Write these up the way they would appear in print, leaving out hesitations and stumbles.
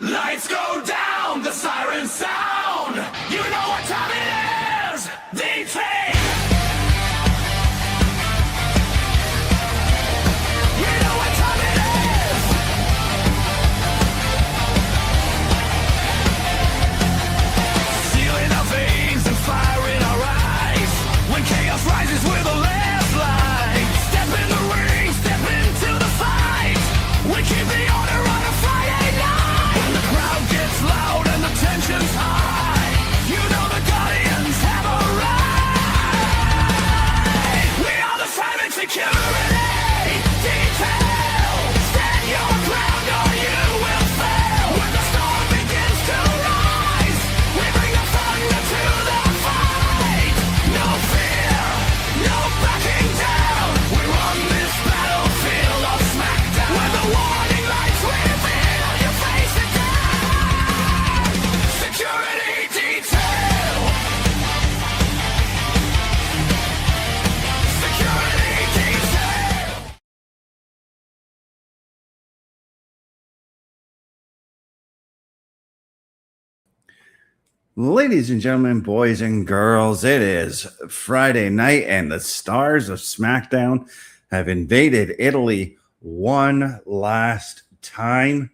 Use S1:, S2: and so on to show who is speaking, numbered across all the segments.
S1: Lights go down, the sirens sound. You know what time it is. The train. You know what time it is. Steel in our veins and fire in our eyes. When chaos rises, we're the last line. Step in the ring, step into the fight. We keep the order on a Friday night. When the crowd gets loud and the tension's high, you know the Guardians have arrived. We are the silent security detail. Stand your ground or you will fail. When the storm begins to rise, we bring the thunder to the fight. No fear, no backing down. We run this battlefield of SmackDown. When the warning lights reveal, you face it down. Security detail. Security detail.
S2: Ladies and gentlemen, boys and girls, it is Friday night, and the stars of SmackDown have invaded Italy one last time.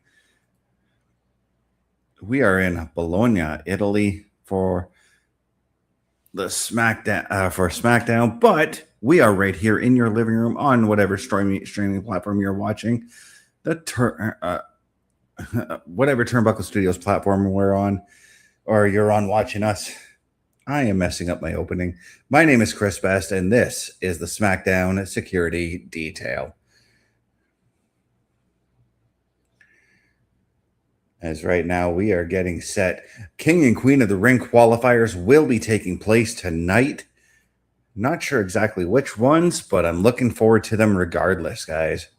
S2: We are in Bologna, Italy, for the SmackDown, but we are right here in your living room on whatever streaming platform you're watching, whatever Turnbuckle Studios platform we're on, or you're on watching us. I am messing up my opening. My name is Chris Best, and this is the SmackDown Security Detail. As right now we are getting set. King and Queen of the Ring qualifiers will be taking place tonight. Not sure exactly which ones, but I'm looking forward to them regardless, guys.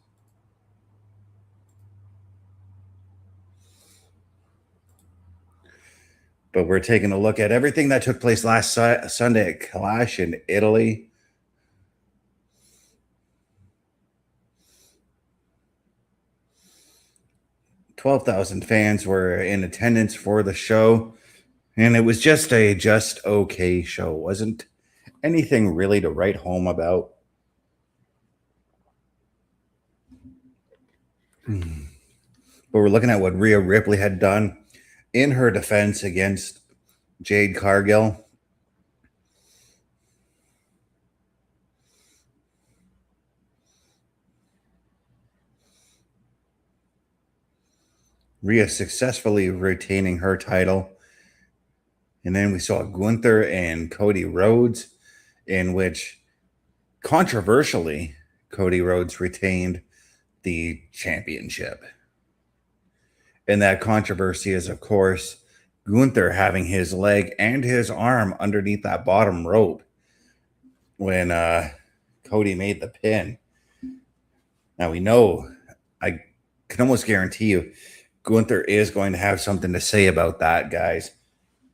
S2: But we're taking a look at everything that took place last Sunday at Clash in Italy. $12,000 fans were in attendance for the show, and it was just a okay show. Wasn't anything really to write home about. But we're looking at what Rhea Ripley had done in her defense against Jade Cargill. Rhea successfully retaining her title. And then we saw Gunther and Cody Rhodes, in which, controversially, Cody Rhodes retained the championship. And that controversy is, of course, Gunther having his leg and his arm underneath that bottom rope when Cody made the pin. Now we know, I can almost guarantee you, Gunther is going to have something to say about that, guys.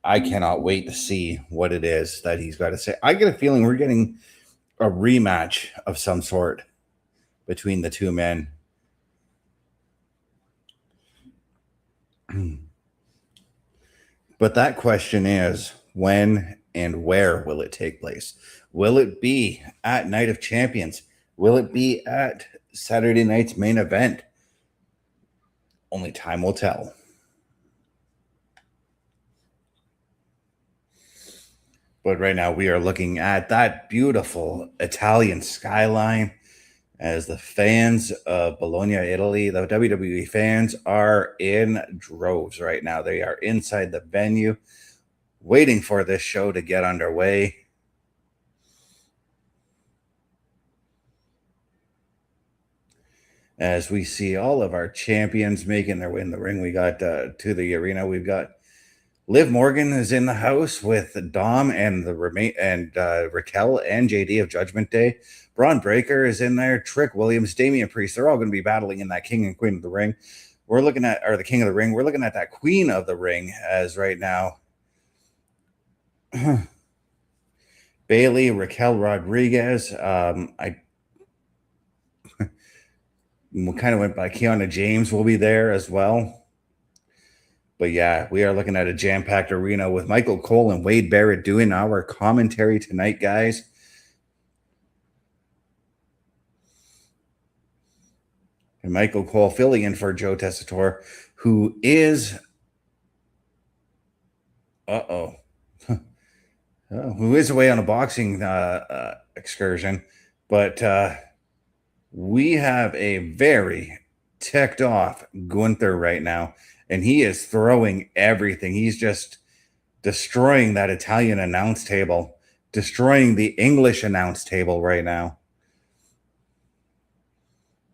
S2: I cannot wait to see what it is that he's got to say. I get a feeling we're getting a rematch of some sort between the two men. But that question is, when and where will it take place? Will it be at Night of Champions? Will it be at Saturday night's main event? Only time will tell. But right now we are looking at that beautiful Italian skyline as the fans of Bologna, Italy, the WWE fans, are in droves right now. They are inside the venue waiting for this show to get underway. As we see all of our champions making their way in the ring, we got to the arena. We've got Liv Morgan is in the house with Dom and Raquel and JD of Judgment Day. Braun Breaker is in there. Trick Williams, Damian Priest. They're all going to be battling in that King and Queen of the Ring. We're looking at, or the King of the Ring. We're looking at that Queen of the Ring as right now. Bailey, Raquel Rodriguez. I kind of went by Kiana James will be there as well. But yeah, we are looking at a jam-packed arena with Michael Cole and Wade Barrett doing our commentary tonight, guys. And Michael Cole filling in for Joe Tessitore, who is who is away on a boxing excursion. But we have a very ticked off Gunther right now, and he is throwing everything. He's just destroying that Italian announce table, destroying the English announce table right now.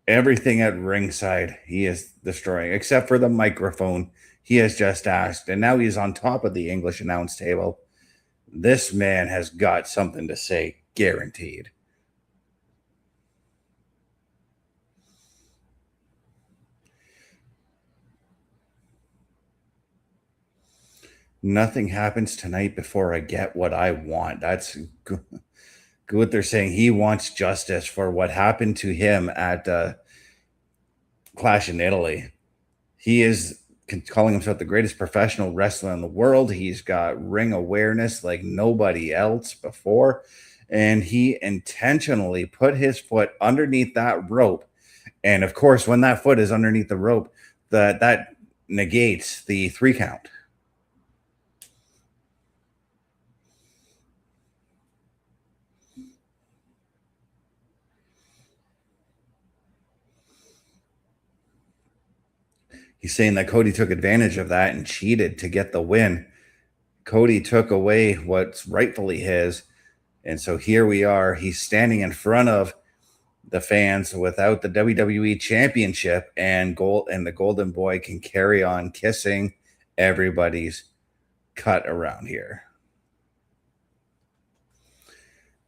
S2: Everything at ringside, he is destroying, except for the microphone. He has just asked, and now he's on top of the English announce table. This man has got something to say, guaranteed. Nothing happens tonight before I get what I want. That's good. They're saying he wants justice for what happened to him at Clash in Italy. He is calling himself the greatest professional wrestler in the world. He's got ring awareness like nobody else before. And he intentionally put his foot underneath that rope. And of course, when that foot is underneath the rope, that negates the 3 count. He's saying that Cody took advantage of that and cheated to get the win. Cody took away what's rightfully his. And so here we are. He's standing in front of the fans without the WWE Championship, and the Golden Boy can carry on kissing everybody's cut around here.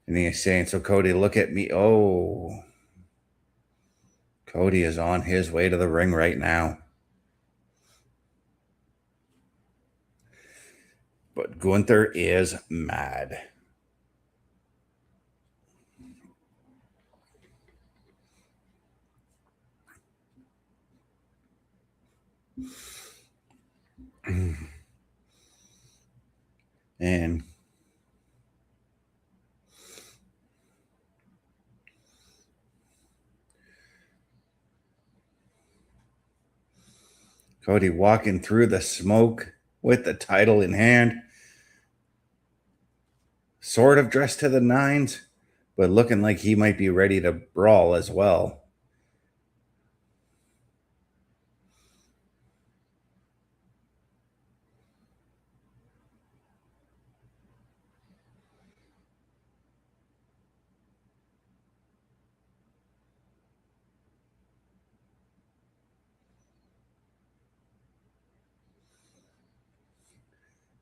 S2: And he's saying, so Cody, look at me. Oh, Cody is on his way to the ring right now. But Gunther is mad. And Cody walking through the smoke with the title in hand, sort of dressed to the nines, but looking like he might be ready to brawl as well.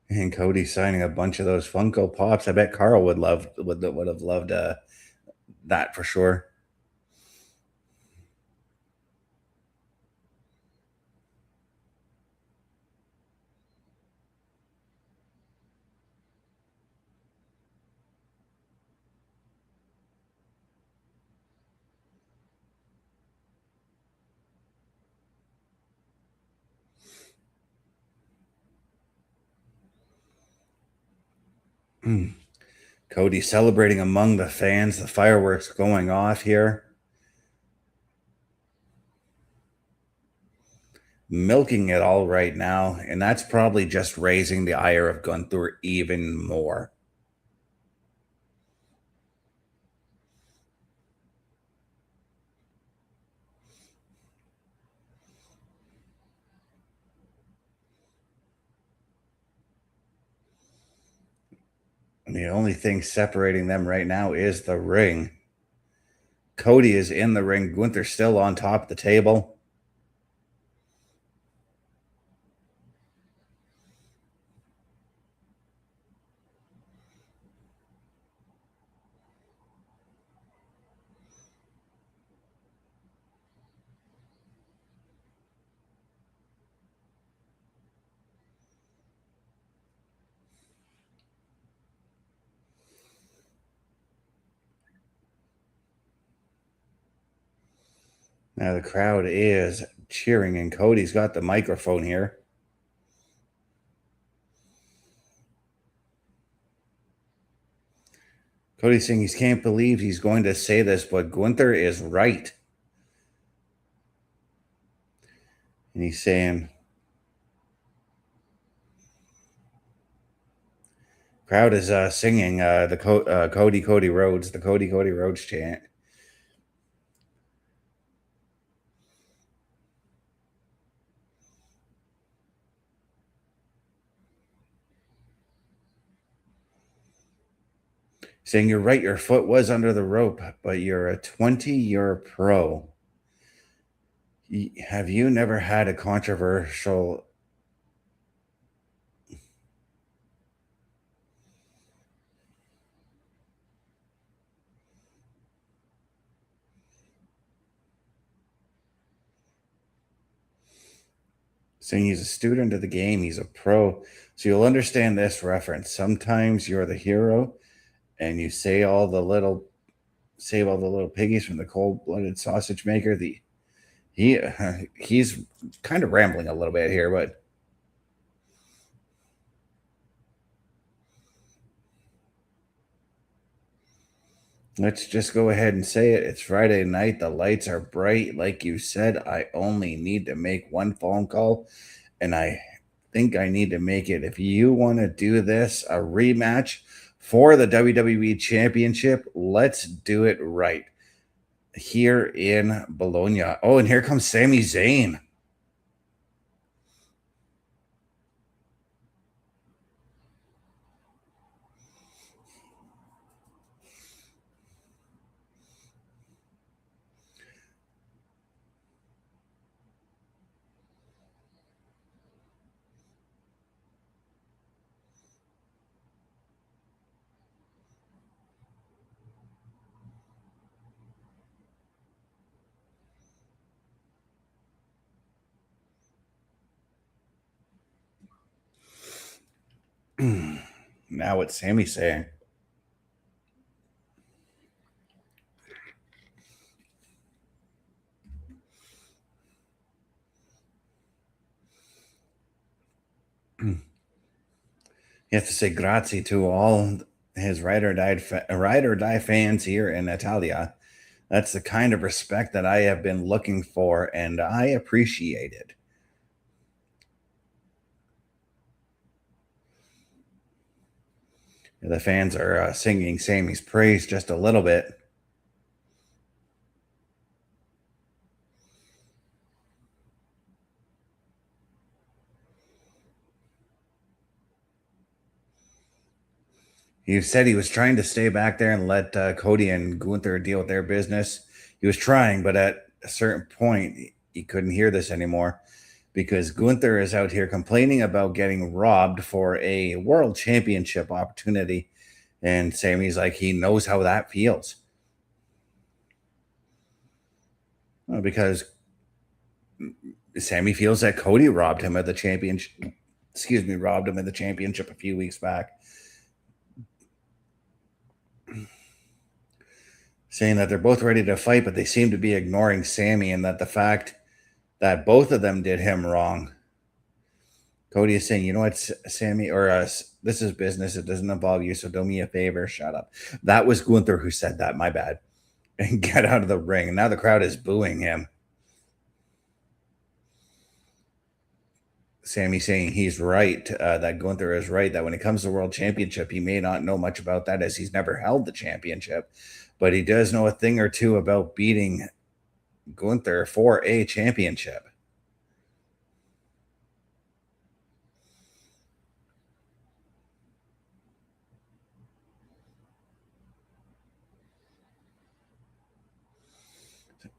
S2: And Cody signing a bunch of those Funko Pops. I bet Carl would have loved that for sure. Cody celebrating among the fans, the fireworks going off here. Milking it all right now, and that's probably just raising the ire of Gunther even more. And the only thing separating them right now is the ring. Cody is in the ring. Gunther's still on top of the table. Now the crowd is cheering, and Cody's got the microphone here. Cody saying he can't believe he's going to say this, but Gunther is right. And he's saying, crowd is singing the Cody Rhodes, the Cody Rhodes chant. Saying, you're right, your foot was under the rope, but you're a 20-year pro. Have you never had a controversial... Saying he's a student of the game, he's a pro. So you'll understand this reference. Sometimes you're the hero and you save all the little piggies from the cold-blooded sausage maker. He's kind of rambling a little bit here, but let's just go ahead and say it. It's Friday night. The lights are bright. Like you said, I only need to make one phone call, and I think I need to make it. If you want to do this, a rematch for the WWE Championship, let's do it right here in Bologna. Oh, and here comes Sami Zayn. Now what's Sami saying? You have to say grazie to all his ride or die fans here in Italia. That's the kind of respect that I have been looking for, and I appreciate it. The fans are singing Sami's praise just a little bit. He said he was trying to stay back there and let Cody and Gunther deal with their business. He was trying, but at a certain point, he couldn't hear this anymore because Gunther is out here complaining about getting robbed for a world championship opportunity. And Sami's like, he knows how that feels. Well, because Sami feels that Cody robbed him of the championship. Robbed him of the championship a few weeks back. Saying that they're both ready to fight, but they seem to be ignoring Sami, and that the fact that both of them did him wrong. Cody is saying, you know what, Sami, or this is business. It doesn't involve you, so do me a favor. Shut up. That was Gunther who said that. My bad. And get out of the ring. And now the crowd is booing him. Sami saying he's right, that Gunther is right, that when it comes to World Championship, he may not know much about that as he's never held the championship, but he does know a thing or two about beating Gunther for a championship.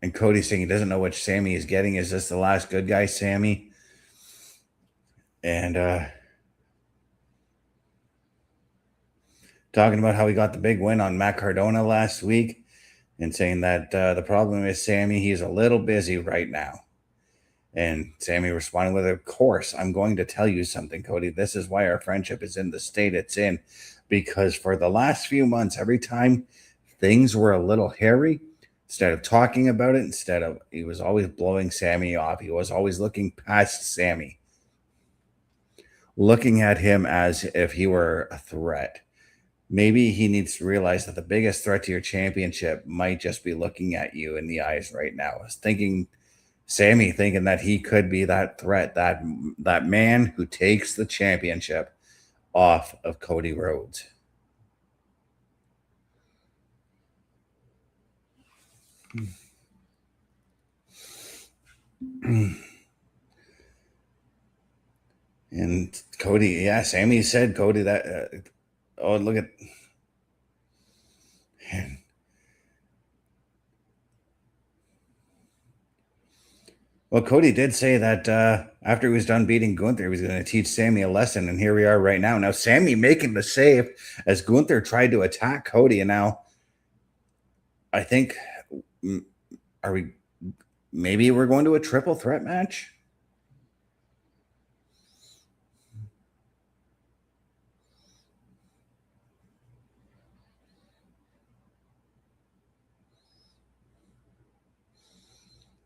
S2: And Cody's saying he doesn't know which Sami is getting. Is this the last good guy Sami? And talking about how he got the big win on Matt Cardona last week, and saying that the problem is Sami, he's a little busy right now. And Sami responding with, of course, I'm going to tell you something, Cody. This is why our friendship is in the state it's in. Because for the last few months, every time things were a little hairy, instead of talking about it, he was always blowing Sami off. He was always looking past Sami, looking at him as if he were a threat. maybe he needs to realize that the biggest threat to your championship might just be looking at you in the eyes right now. I was thinking Sammy thinking that he could be that threat, that man who takes the championship off of Cody Rhodes. And Cody, yeah, Sammy said Cody that. Oh, look at. Man. Well, Cody did say that after he was done beating Gunther, he was going to teach Sammy a lesson, and here we are right now. Now, Sammy making the save as Gunther tried to attack Cody, and now I think are we maybe we're going to a triple threat match?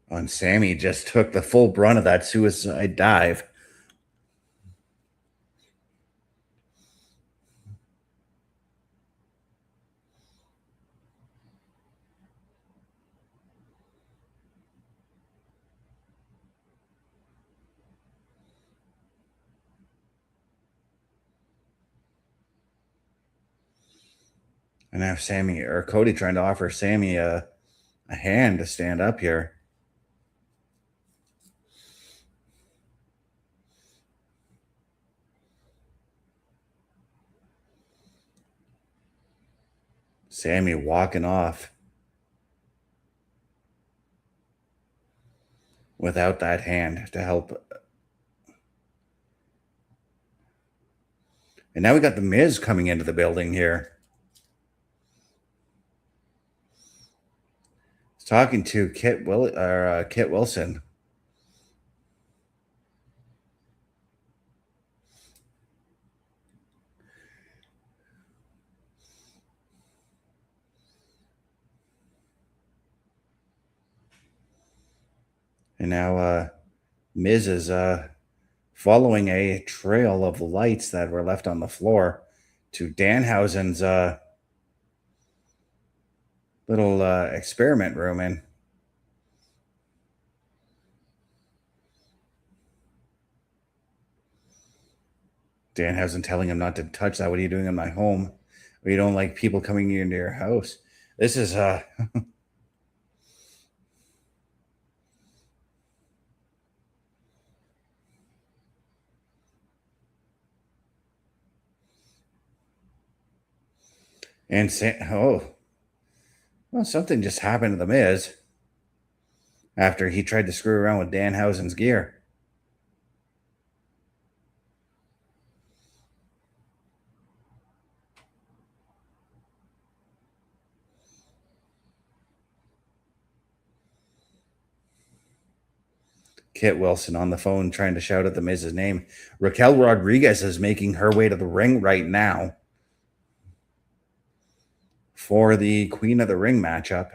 S2: And Sammy just took the full brunt of that suicide dive. And now Sammy or Cody trying to offer Sammy a hand to stand up here. Sammy walking off without that hand to help. And now we got the Miz coming into the building here. He's talking to Kit Wilson. And now Miz is following a trail of lights that were left on the floor to Danhausen's little experiment room. And Danhausen telling him not to touch that. What are you doing in my home? Or you don't like people coming into your house. This is and well, something just happened to the Miz after he tried to screw around with Danhausen's gear. Kit Wilson on the phone trying to shout at the Miz's name. Raquel Rodriguez is making her way to the ring right now for the Queen of the Ring matchup.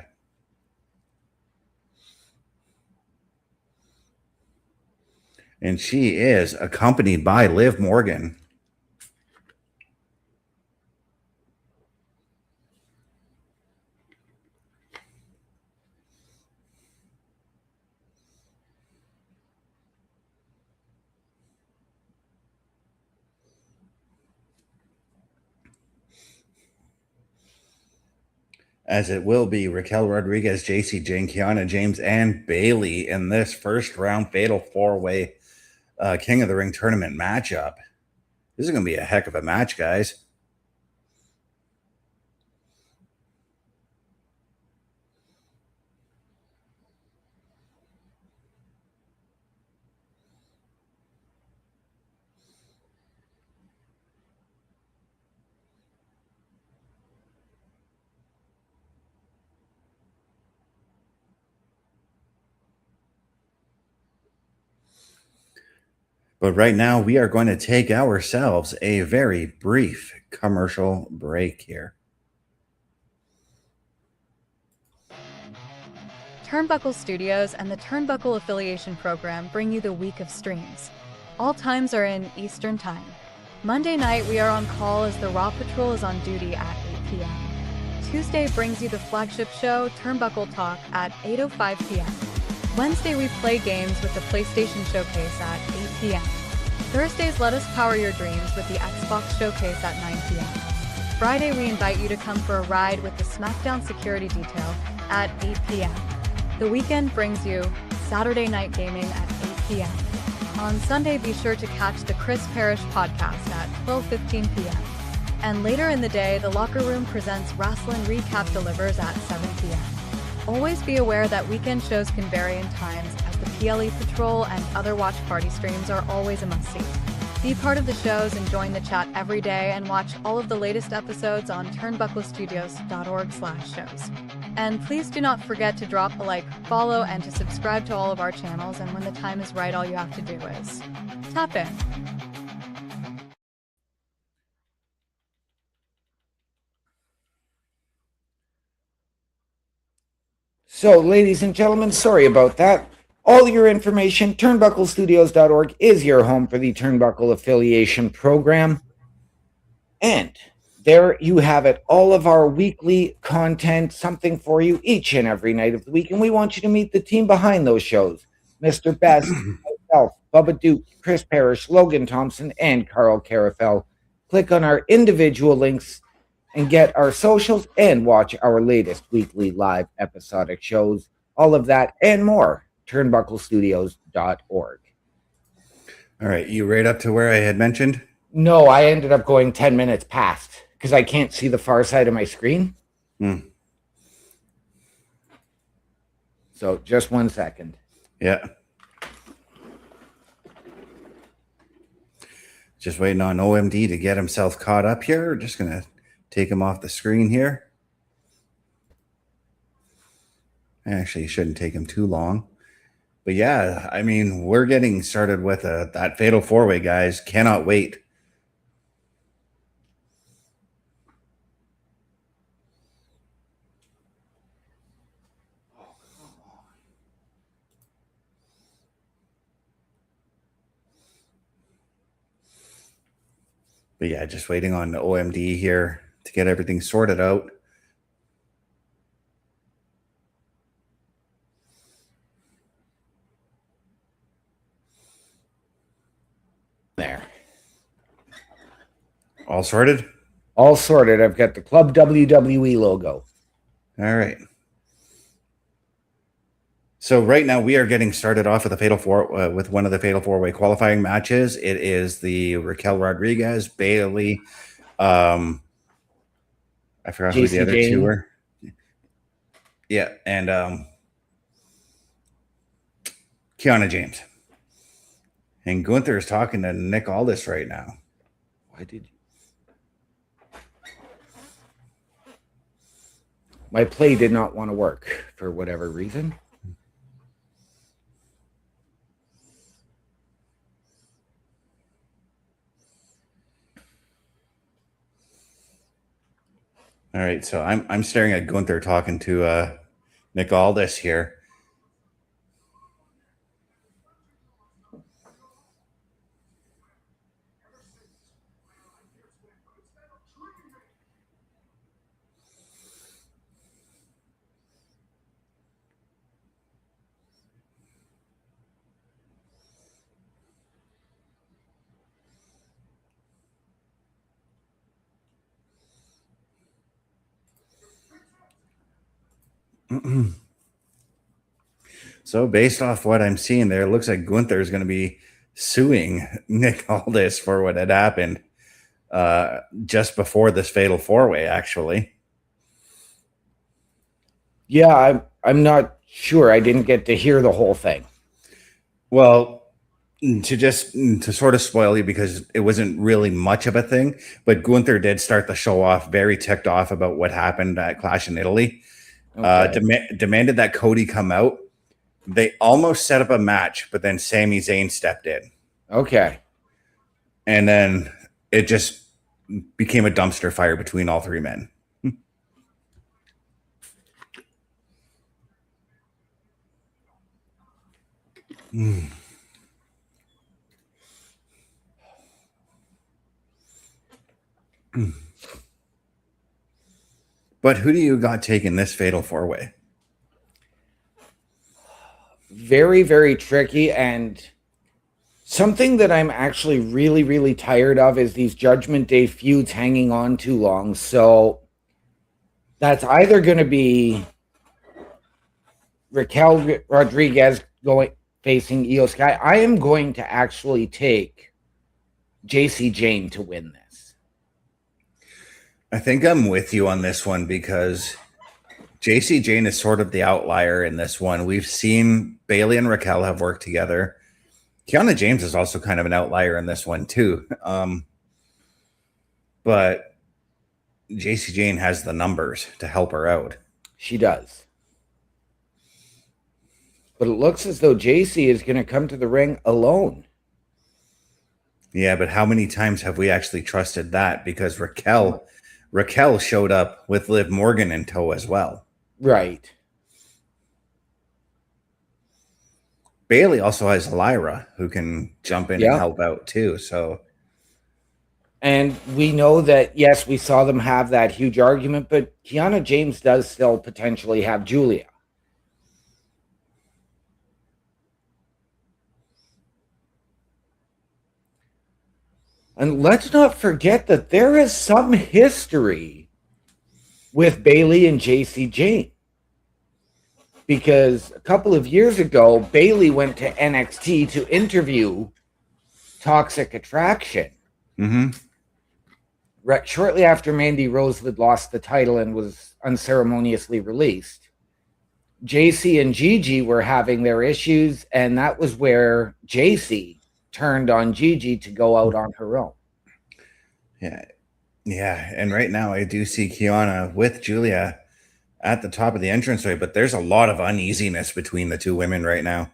S2: And she is accompanied by Liv Morgan. As it will be Raquel Rodriguez, JC Jane, Kiana James, and Bailey in this first round fatal four-way King of the Ring tournament matchup. This is going to be a heck of a match, guys. But right now, we are going to take ourselves a very brief commercial break here.
S3: Turnbuckle Studios and the Turnbuckle Affiliation Program bring you the week of streams. All times are in Eastern Time. Monday night, we are on call as the Raw Patrol is on duty at 8 p.m. Tuesday brings you the flagship show, Turnbuckle Talk, at 8:05 p.m. Wednesday, we play games with the PlayStation Showcase at 8 p.m. Thursdays, let us power your dreams with the Xbox Showcase at 9 p.m. Friday, we invite you to come for a ride with the SmackDown security detail at 8 p.m. The weekend brings you Saturday Night Gaming at 8 p.m. On Sunday, be sure to catch the Chris Parrish podcast at 12:15 p.m. And later in the day, the Locker Room presents Wrestling Recap delivers at 7 p.m. Always be aware that weekend shows can vary in times, as the PLE Patrol and other watch party streams are always a must-see. Be part of the shows and join the chat every day, and watch all of the latest episodes on turnbucklestudios.org/shows. And please do not forget to drop a like, follow, and to subscribe to all of our channels, and when the time is right, all you have to do is tap in.
S4: So, ladies and gentlemen, sorry about that. All your information, turnbucklestudios.org is your home for the Turnbuckle Affiliation Program. And there you have it, all of our weekly content, something for you each and every night of the week. And we want you to meet the team behind those shows. Mr. Best, myself, Bubba Duke, Chris Parrish, Logan Thompson, and Carl Carafel. Click on our individual links and get our socials and watch our latest weekly live episodic shows. All of that and more, turnbucklestudios.org.
S2: All right, you right up to where I had mentioned?
S4: No, I ended up going 10 minutes past because I can't see the far side of my screen. So just 1 second.
S2: Yeah. Just waiting on OMD to get himself caught up here. We're just going to take him off the screen here. Actually, it shouldn't take him too long. But yeah, I mean, we're getting started with that Fatal 4-Way, guys. Cannot wait. But yeah, just waiting on the OMD here to get everything sorted out.
S4: There.
S2: All sorted?
S4: All sorted. I've got the Club WWE logo.
S2: All right. So right now we are getting started off with the Fatal Four with one of the Fatal 4-Way qualifying matches. It is the Raquel Rodriguez, Bailey. I forgot who the other two were. Yeah, and Kiana James. And Gunther is talking to Nick Aldis right now.
S4: Why did you? My play did not want to work for whatever reason.
S2: All right, so I'm staring at Gunther talking to Nick Aldis here. So based off what I'm seeing there, it looks like Gunther is going to be suing Nick Aldis for what had happened just before this Fatal 4-Way, actually.
S4: Yeah, I'm not sure. I didn't get to hear the whole thing.
S2: Well, to sort of spoil you, because it wasn't really much of a thing, but Gunther did start the show off very ticked off about what happened at Clash in Italy. Okay. Demanded that Cody come out. They almost set up a match, but then Sami Zayn stepped in.
S4: Okay.
S2: And then it just became a dumpster fire between all three men. But who do you got taking this fatal four-way?
S4: Very, very tricky, and something that I'm actually really, really tired of is these Judgment Day feuds hanging on too long. So that's either going to be Raquel Rodriguez facing Io Sky. I am going to actually take JC Jane to win this.
S2: I think I'm with you on this one because JC Jane is sort of the outlier in this one. We've seen Bailey and Raquel have worked together. Kiana James is also kind of an outlier in this one too. But JC Jane has the numbers to help her out.
S4: She does. But it looks as though JC is going to come to the ring alone.
S2: Yeah, but how many times have we actually trusted that? Because Raquel showed up with Liv Morgan in tow as well.
S4: Right.
S2: Bailey also has Lyra who can jump in and help out too. So,
S4: and we know that, yes, we saw them have that huge argument, but Kiana James does still potentially have Julia. And let's not forget that there is some history with Bailey and JC Jane. Because a couple of years ago, Bailey went to NXT to interview Toxic Attraction. Shortly after Mandy Rose had lost the title and was unceremoniously released, JC and Gigi were having their issues, and that was where JC turned on Gigi to go out on her own.
S2: Yeah. And right now I do see Kiana with Julia at the top of the entranceway, but there's a lot of uneasiness between the two women right now.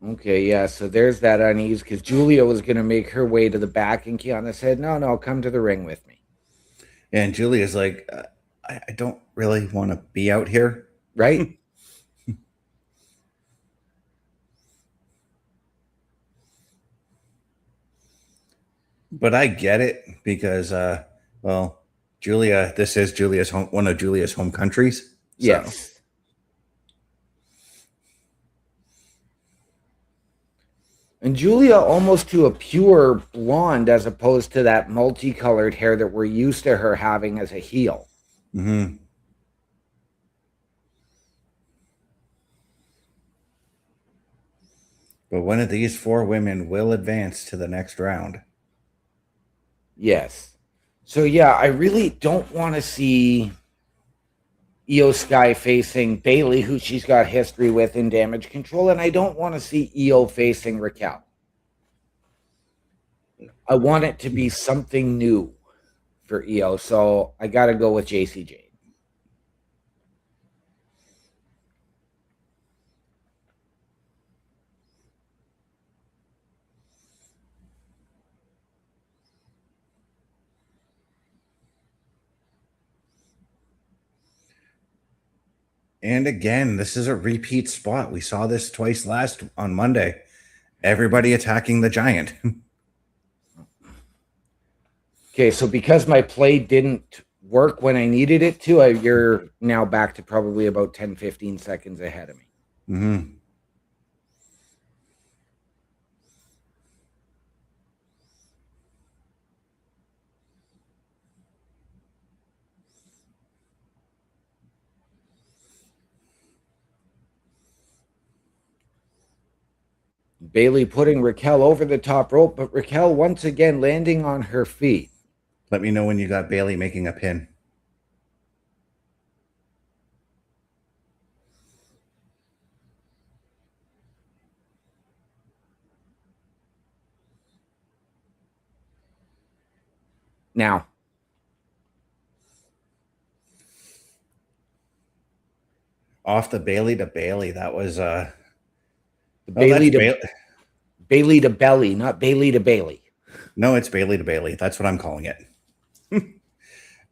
S4: Okay, yeah, so there's that unease because Julia was going to make her way to the back, and Kiana said, no, come to the ring with me.
S2: And Julia's like, I don't really want to be out here.
S4: Right?
S2: But I get it because, Julia, this is Julia's home, one of Julia's home countries. So.
S4: Yes. And Julia almost to a pure blonde as opposed to that multicolored hair that we're used to her having as a heel.
S2: But one of these four women will advance to the next round.
S4: Yes. So, yeah, I really don't want to see Io Sky facing Bailey, who she's got history with in Damage Control, and I don't want to see Io facing Raquel. I want it to be something new for Io, so I got to go with JC Jane.
S2: And again, this is a repeat spot. We saw this twice on Monday. Everybody attacking the Giant.
S4: Okay, so because my play didn't work when I needed it to, you're now back to probably about 10, 15 seconds ahead of me. Bailey putting Raquel over the top rope, but Raquel once again landing on her feet.
S2: Let me know when you got Bailey making a pin.
S4: Now.
S2: Off the Bailey to Bailey. That was
S4: Bailey to Belly, not Bailey to Bailey.
S2: No, it's Bailey to Bailey. That's what I'm calling it.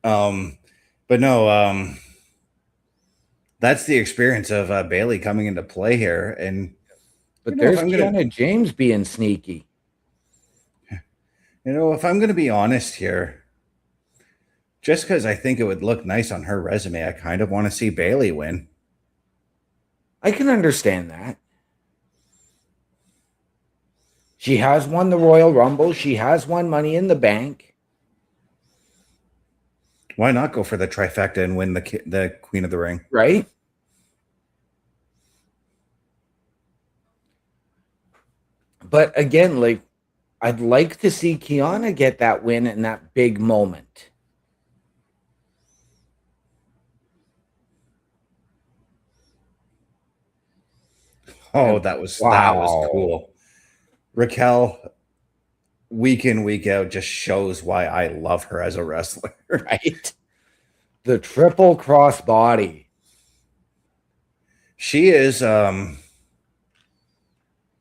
S2: But no, that's the experience of Bailey coming into play here. And
S4: But
S2: you know,
S4: there's Kiana James being sneaky.
S2: if I'm gonna be honest here, just because I think it would look nice on her resume, I kind of want to see Bailey win.
S4: I can understand that. She has won the Royal Rumble. She has won Money in the Bank.
S2: Why not go for the trifecta and win the Queen of the Ring?
S4: Right? But again, like, I'd like to see Kiana get that win in that big moment.
S2: Oh, that was cool. Raquel, week in, week out, just shows why I love her as a wrestler.
S4: Right? The triple cross body.
S2: She is, we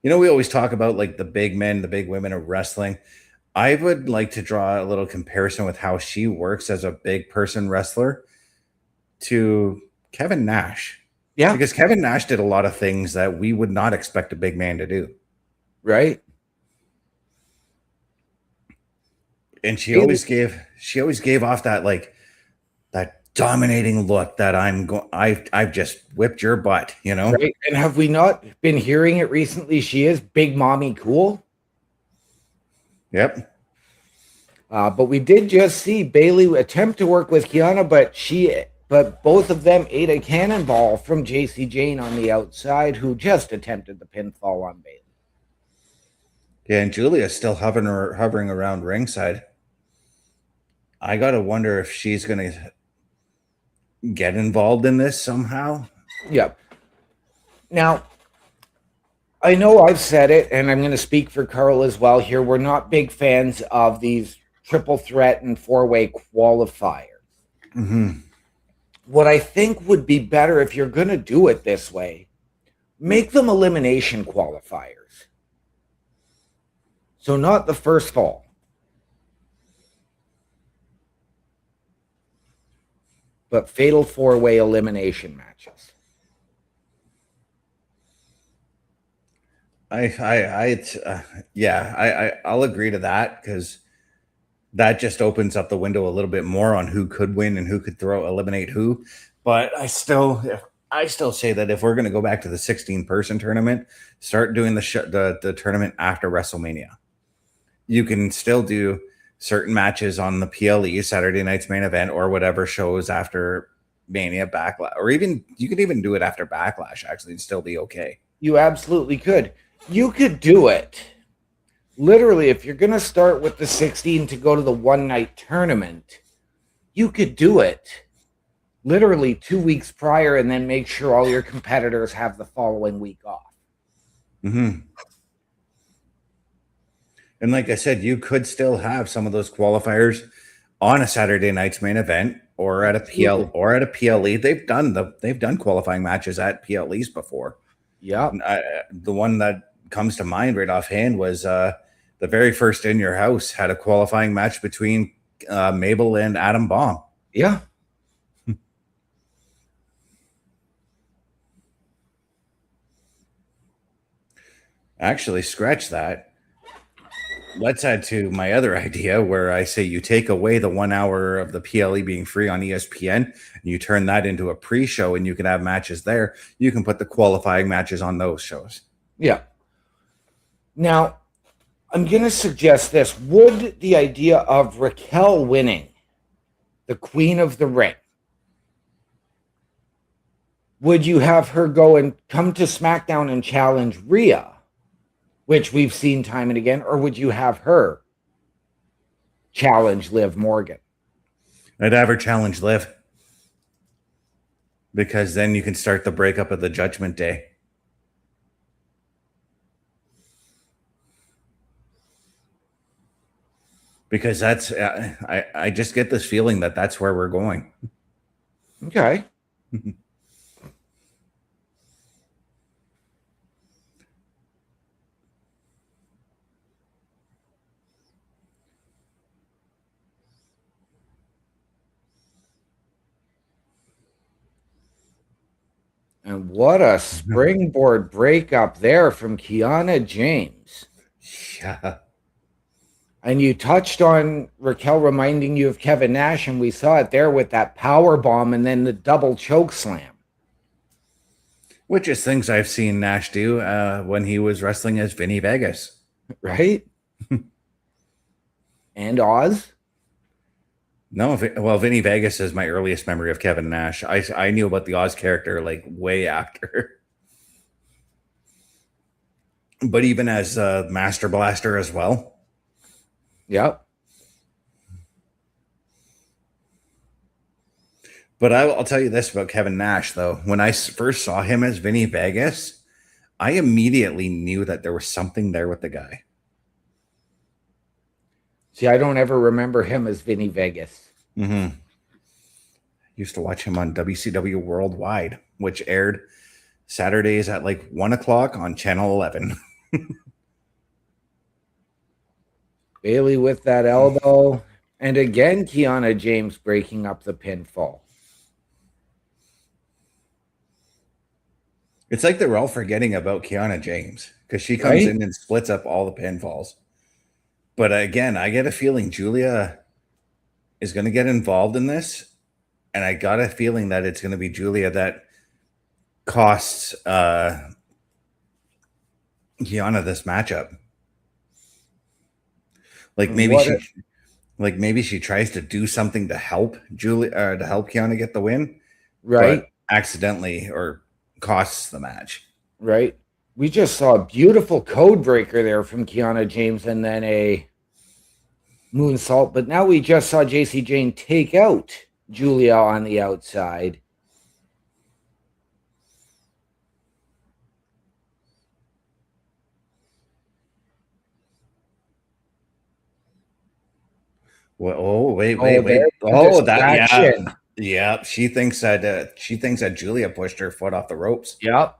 S2: always talk about like the big men, the big women of wrestling. I would like to draw a little comparison with how she works as a big person wrestler to Kevin Nash.
S4: Yeah.
S2: Because Kevin Nash did a lot of things that we would not expect a big man to do.
S4: Right?
S2: And she always gave off that like that dominating look that I've just whipped your butt,
S4: Right? And have we not been hearing it recently? She is Big Mommy Cool.
S2: Yep.
S4: But we did just see Bailey attempt to work with Kiana, but both of them ate a cannonball from JC Jane on the outside, who just attempted the pinfall on Bailey.
S2: Yeah, and Julia's still hovering around ringside. I gotta wonder if she's gonna get involved in this somehow.
S4: Yep. Now, I know I've said it, and I'm going to speak for Carl as well here. We're not big fans of these triple threat and four-way qualifiers.
S2: Mm-hmm.
S4: What I think would be better if you're going to do it this way, make them elimination qualifiers. So not the first fall, but fatal four-way elimination matches.
S2: I'll agree to that, because that just opens up the window a little bit more on who could win and who could eliminate who. But I still say that if we're going to go back to the 16-person tournament, start doing the tournament after WrestleMania. You can still do certain matches on the PLE, Saturday Night's Main Event, or whatever shows after Mania, Backlash, or even you could even do it after Backlash. Actually, and still be okay.
S4: You absolutely could. You could do it. Literally, if you're going to start with the 16 to go to the one-night tournament, you could do it literally 2 weeks prior and then make sure all your competitors have the following week off.
S2: Mm-hmm. And like I said, you could still have some of those qualifiers on a Saturday Night's Main Event or at a PLE. They've done qualifying matches at PLEs before.
S4: Yeah.
S2: The one that comes to mind right offhand was the very first In Your House had a qualifying match between Mabel and Adam Bomb.
S4: Yeah.
S2: Actually, scratch that. Let's add to my other idea where I say you take away the 1 hour of the PLE being free on ESPN and you turn that into a pre-show and you can have matches there. You can put the qualifying matches on those shows.
S4: Yeah. Now, I'm going to suggest this. Would the idea of Raquel winning the Queen of the Ring, would you have her go and come to SmackDown and challenge Rhea, which we've seen time and again, or would you have her challenge Liv Morgan?
S2: I'd have her challenge Liv, because then you can start the breakup of the Judgment Day. Because that's I just get this feeling that that's where we're going.
S4: Okay. And what a springboard breakup there from Kiana James.
S2: Yeah.
S4: And you touched on Raquel reminding you of Kevin Nash, and we saw it there with that power bomb and then the double choke slam.
S2: Which is things I've seen Nash do when he was wrestling as Vinny Vegas.
S4: Right? And Oz?
S2: No, well, Vinny Vegas is my earliest memory of Kevin Nash. I knew about the Oz character like way after. But even as Master Blaster as well.
S4: Yep.
S2: But I'll tell you this about Kevin Nash, though. When I first saw him as Vinny Vegas, I immediately knew that there was something there with the guy.
S4: See, I don't ever remember him as Vinny Vegas.
S2: Mm-hmm. Used to watch him on WCW Worldwide, which aired Saturdays at like 1 o'clock on Channel 11.
S4: Bailey with that elbow. And again, Kiana James breaking up the pinfall.
S2: It's like they're all forgetting about Kiana James because she comes
S4: Right?
S2: in and splits up all the pinfalls. But again, I get a feeling Julia is going to get involved in this. And I got a feeling that it's going to be Julia that costs Kiana this matchup. Like maybe she tries to do something to help Julia to help Kiana get the win,
S4: Right?
S2: but accidentally or costs the match.
S4: Right? We just saw a beautiful code breaker there from Kiana James and then a moonsault. But now we just saw JC Jane take out Julia on the outside.
S2: Well, wait.
S4: there's the
S2: Oh, that
S4: distraction.
S2: yeah. She thinks that Julia pushed her foot off the ropes.
S4: Yep.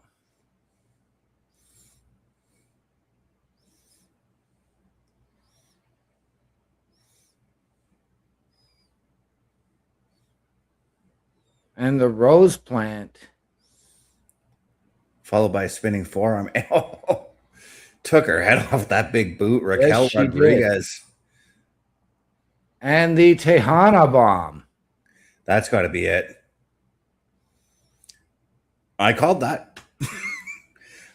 S4: And the rose plant.
S2: Followed by a spinning forearm. Oh, took her head off that big boot. Raquel
S4: Yes, she
S2: Rodriguez.
S4: And the Tejana bomb.
S2: That's got to be it. I called that.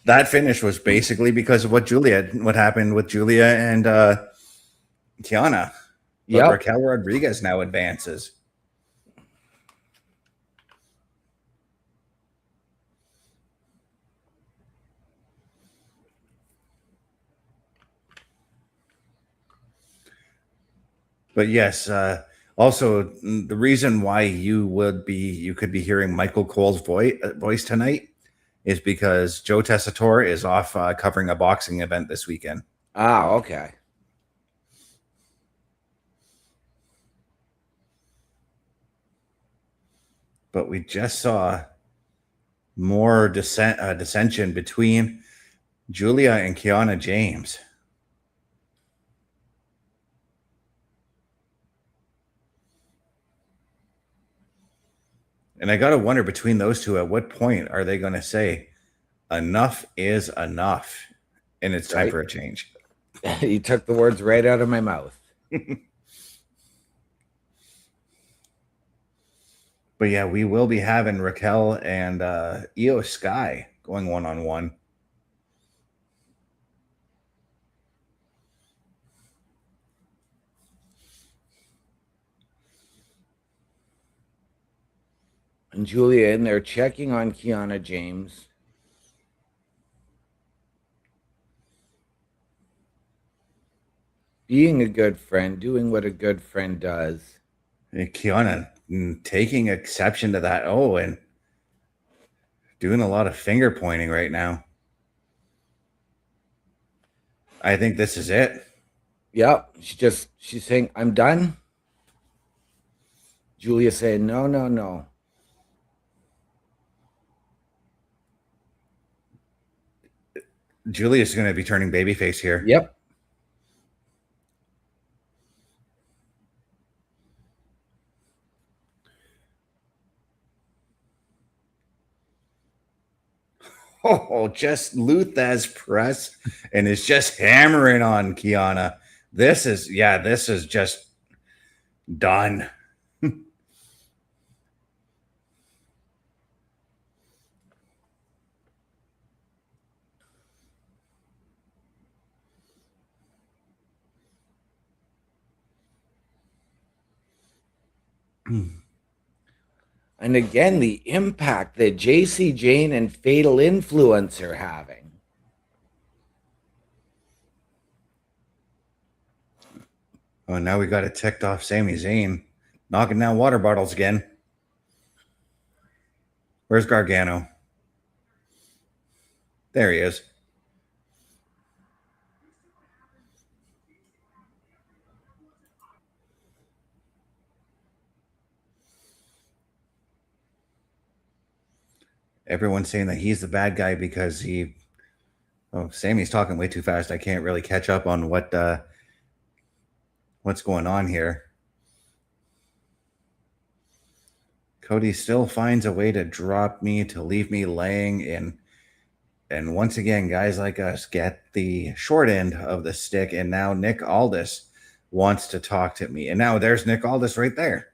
S2: That finish was basically because of what happened with Julia and Kiana. But
S4: Yep.
S2: Raquel Rodriguez now advances. But yes, also the reason why you could be hearing Michael Cole's voice tonight is because Joe Tessitore is off covering a boxing event this weekend.
S4: Ah, okay.
S2: But we just saw more dissension between Julia and Kiana James. And I got to wonder between those two, at what point are they going to say enough is enough and it's time for a change?
S4: You took the words right out of my mouth.
S2: But yeah, we will be having Raquel and Io Sky going one-on-one.
S4: And Julia in there checking on Kiana James. Being a good friend, doing what a good friend does.
S2: And Kiana taking exception to that. Oh, and doing a lot of finger pointing right now. I think this is it.
S4: Yep. She's saying, I'm done. Julia saying, no, no, no.
S2: Julia's going to be turning babyface here.
S4: Yep.
S2: Oh, just Luthez press and is just hammering on Kiana. This is just done.
S4: And again, the impact that JC Jane and Fatal Influence are having.
S2: Oh, now we got it ticked off Sami Zayn, knocking down water bottles again. Where's Gargano? There he is. Everyone's saying that he's the bad guy because he. Oh, Sammy's talking way too fast. I can't really catch up on what's going on here. Cody still finds a way to drop me, to leave me laying in. And once again, guys like us get the short end of the stick. And now Nick Aldis wants to talk to me. And now there's Nick Aldis right there.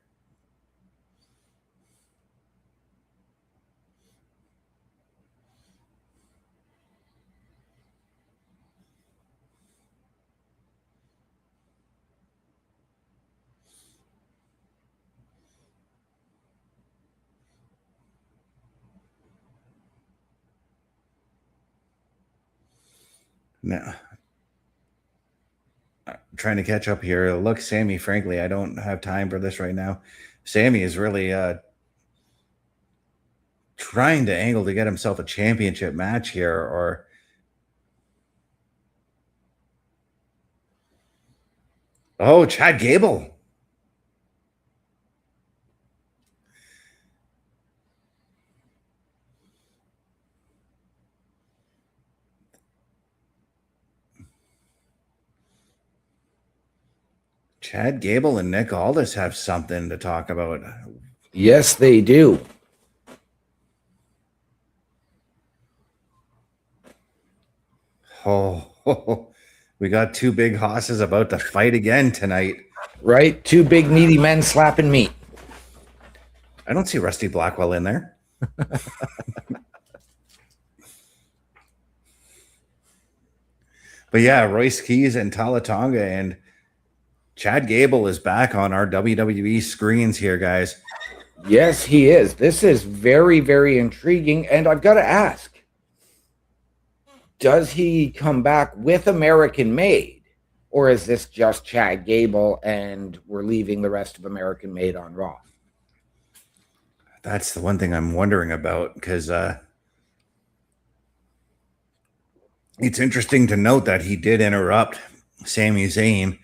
S2: Now, trying to catch up here. Look, Sammy, frankly, I don't have time for this right now. Sammy is really trying to angle to get himself a championship match here, or oh, Chad Gable. Chad Gable and Nick Aldis have something to talk about.
S4: Yes, they do.
S2: Oh, we got two big hosses about to fight again tonight.
S4: Right? Two big meaty men slapping meat.
S2: I don't see Rusty Blackwell in there. But yeah, Royce Keys and Talatonga and Chad Gable is back on our WWE screens here, guys.
S4: Yes, he is. This is very, very intriguing. And I've got to ask, does he come back with American Made? Or is this just Chad Gable and we're leaving the rest of American Made on Raw?
S2: That's the one thing I'm wondering about, because it's interesting to note that he did interrupt Sami Zayn.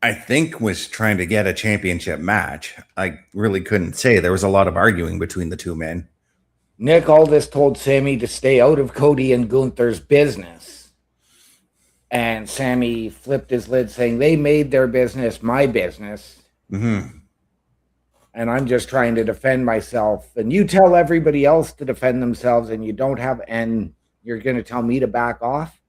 S2: I think was trying to get a championship match. I really couldn't say. There was a lot of arguing between the two men.
S4: Nick Aldis told Sammy to stay out of Cody and Gunther's business. And Sammy flipped his lid saying, they made their business my business.
S2: Mm-hmm.
S4: And I'm just trying to defend myself. And you tell everybody else to defend themselves and you don't have, and you're going to tell me to back off?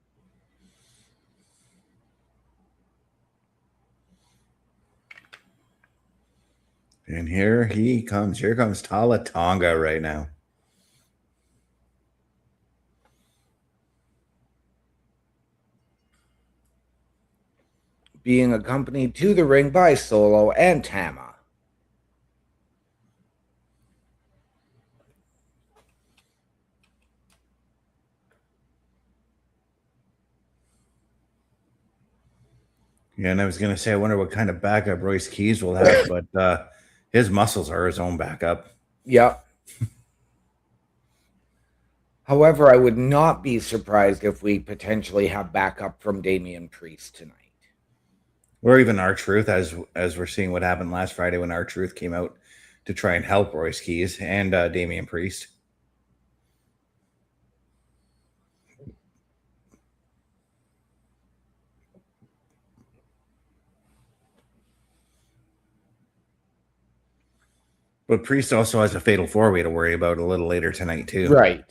S2: And here he comes. Here comes Talatonga right now.
S4: Being accompanied to the ring by Solo and Tama.
S2: Yeah, and I was going to say, I wonder what kind of backup Royce Keys will have, but his muscles are his own backup.
S4: Yep. However, I would not be surprised if we potentially have backup from Damian Priest tonight.
S2: Or even R-Truth, as we're seeing what happened last Friday when R-Truth came out to try and help Royce Keys and Damian Priest. But Priest also has a fatal four-way to worry about a little later tonight, too.
S4: Right.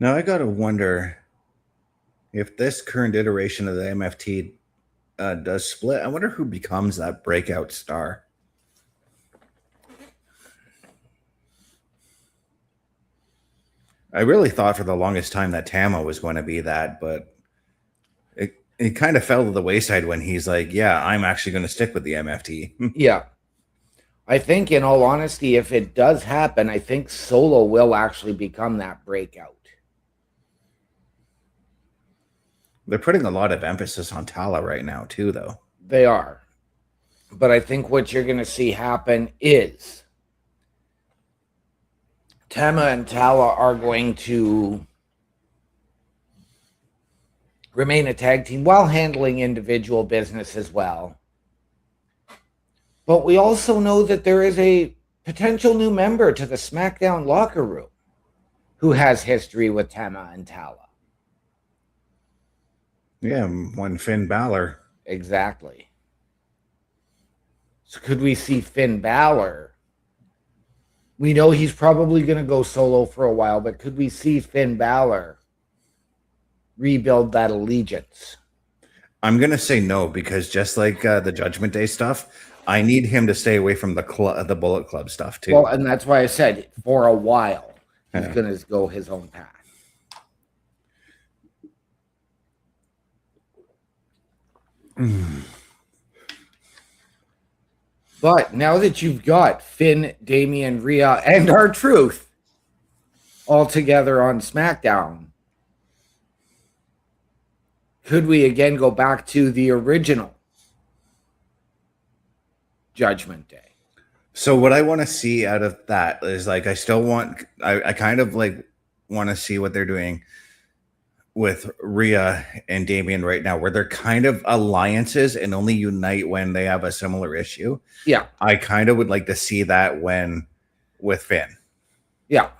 S2: Now I gotta wonder if this current iteration of the MFT does split. I wonder who becomes that breakout star. I really thought for the longest time that Tama was going to be that, but it kind of fell to the wayside when he's like, yeah, I'm actually going to stick with the MFT.
S4: Yeah. I think, in all honesty, if it does happen, I think Solo will actually become that breakout.
S2: They're putting a lot of emphasis on Tala right now, too, though.
S4: They are. But I think what you're going to see happen is Tama and Tala are going to remain a tag team while handling individual business as well. But we also know that there is a potential new member to the SmackDown locker room who has history with Tama and Tala.
S2: Yeah, one Finn Balor.
S4: Exactly. So could we see Finn Balor? We know he's probably going to go solo for a while, but could we see Finn Balor rebuild that allegiance?
S2: I'm going to say no, because just like the Judgment Day stuff, I need him to stay away from the Bullet Club stuff, too.
S4: Well, and that's why I said for a while, he's going to go his own path. But now that you've got Finn, Damian, Rhea, and R-Truth all together on SmackDown, could we again go back to the original Judgment Day?
S2: So what I want to see out of that is, like, I kind of like want to see what they're doing with Rhea and Damian right now, where they're kind of alliances and only unite when they have a similar issue.
S4: Yeah.
S2: I kind of would like to see that with Finn.
S4: Yeah.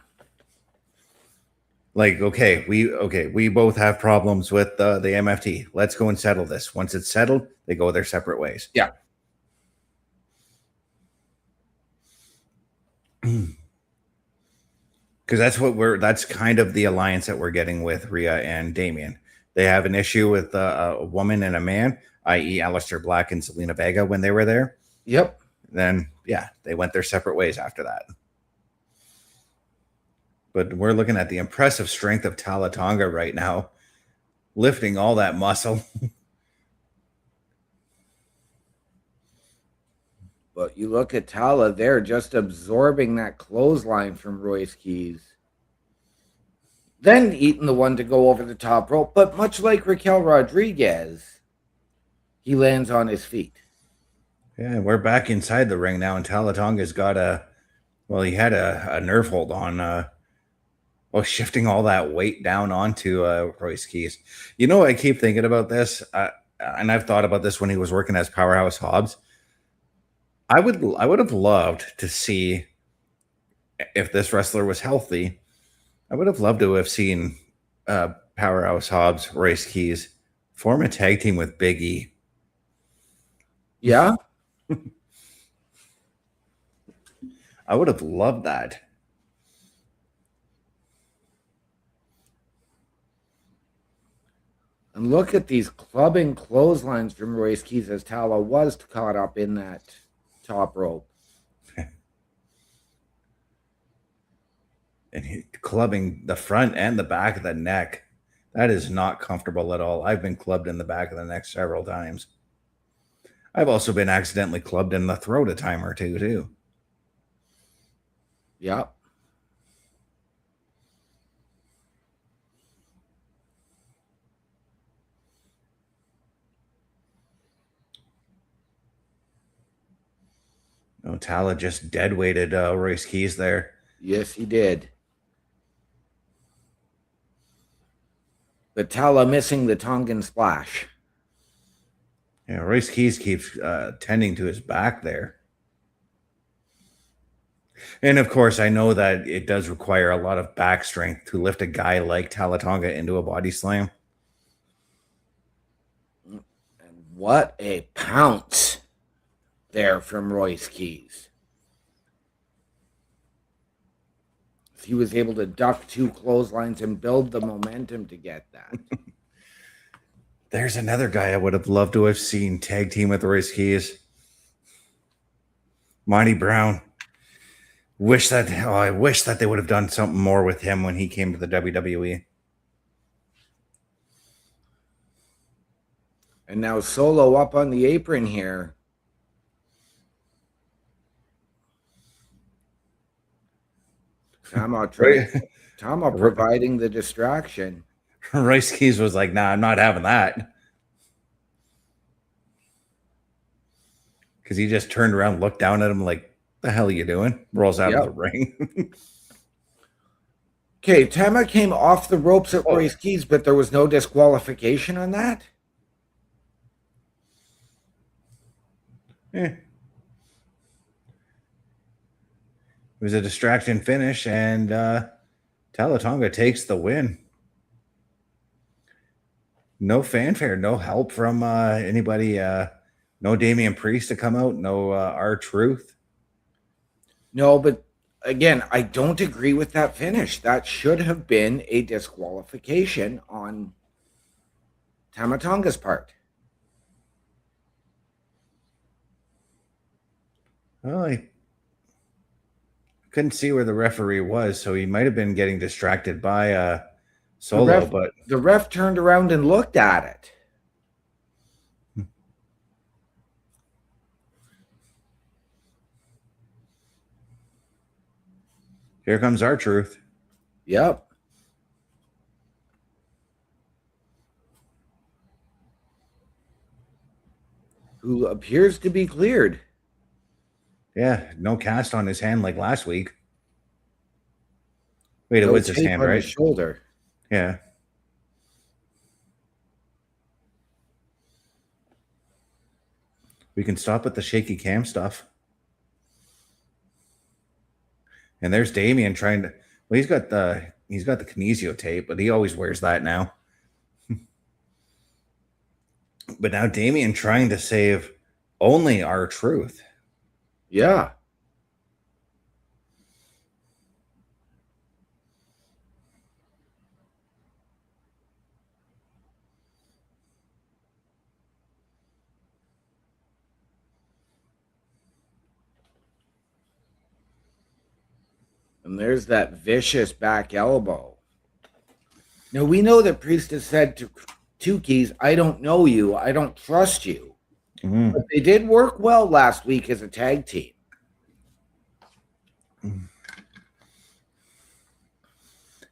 S2: Like, we both have problems with the MFT. Let's go and settle this. Once it's settled, they go their separate ways.
S4: Yeah.
S2: Because that's kind of the alliance that we're getting with Rhea and Damian. They have an issue with a woman and a man, i.e. Aleister Black and Zelina Vega when they were there.
S4: Yep.
S2: Then, yeah, they went their separate ways after that. But we're looking at the impressive strength of Tala Tonga right now, lifting all that muscle.
S4: But you look at Tala, they're just absorbing that clothesline from Royce Keys. Then eating the one to go over the top rope. But much like Raquel Rodriguez, he lands on his feet.
S2: Yeah, we're back inside the ring now, and Tala Tonga's got he had a nerve hold on, shifting all that weight down onto Royce Keys. You know, I keep thinking about this, and I've thought about this when he was working as Powerhouse Hobbs. I would have loved to see, if this wrestler was healthy, I would have loved to have seen Powerhouse Hobbs, Royce Keys form a tag team with Big E.
S4: Yeah?
S2: I would have loved that.
S4: And look at these clubbing clotheslines from Royce Keys as Tala was caught up in that top rope.
S2: And he clubbing the front and the back of the neck. That is not comfortable at all. I've been clubbed in the back of the neck several times. I've also been accidentally clubbed in the throat a time or two, too.
S4: Yep.
S2: Oh, Tala just dead weighted Royce Keys there.
S4: Yes, he did. But Tala missing the Tongan splash.
S2: Yeah, Royce Keys keeps tending to his back there. And of course, I know that it does require a lot of back strength to lift a guy like Tala Tonga into a body slam.
S4: And what a pounce there from Royce Keys. he was able to duck 2 clotheslines and build the momentum to get that.
S2: There's another guy I would have loved to have seen tag team with Royce Keys. Monty Brown. I wish that they would have done something more with him when he came to the WWE.
S4: And now Solo up on the apron here. Tama providing the distraction.
S2: Royce Keys was like, nah, I'm not having that. Because he just turned around, looked down at him like, the hell are you doing? Rolls out of the ring.
S4: Okay, Tama came off the ropes at Royce Keys, but there was no disqualification on that?
S2: It was a distraction finish, and Talatonga takes the win. No fanfare, no help from anybody. No Damian Priest to come out. No R-Truth.
S4: No, but again, I don't agree with that finish. That should have been a disqualification on Tama Tonga's part.
S2: Well, I couldn't see where the referee was, so he might have been getting distracted by Solo. But
S4: the ref turned around and looked at it.
S2: Here comes R-Truth.
S4: Yep. Who appears to be cleared.
S2: Yeah, no cast on his hand like last week. Wait,
S4: No
S2: it was his
S4: tape
S2: hand,
S4: on
S2: right?
S4: his shoulder.
S2: Yeah. We can stop at the shaky cam stuff. And there's Damian trying to. Well, he's got the kinesio tape, but he always wears that now. But now Damian trying to save only R-Truth.
S4: Yeah. And there's that vicious back elbow. Now, we know that Priest has said to Keys, I don't know you. I don't trust you.
S2: Mm-hmm.
S4: But they did work well last week as a tag team.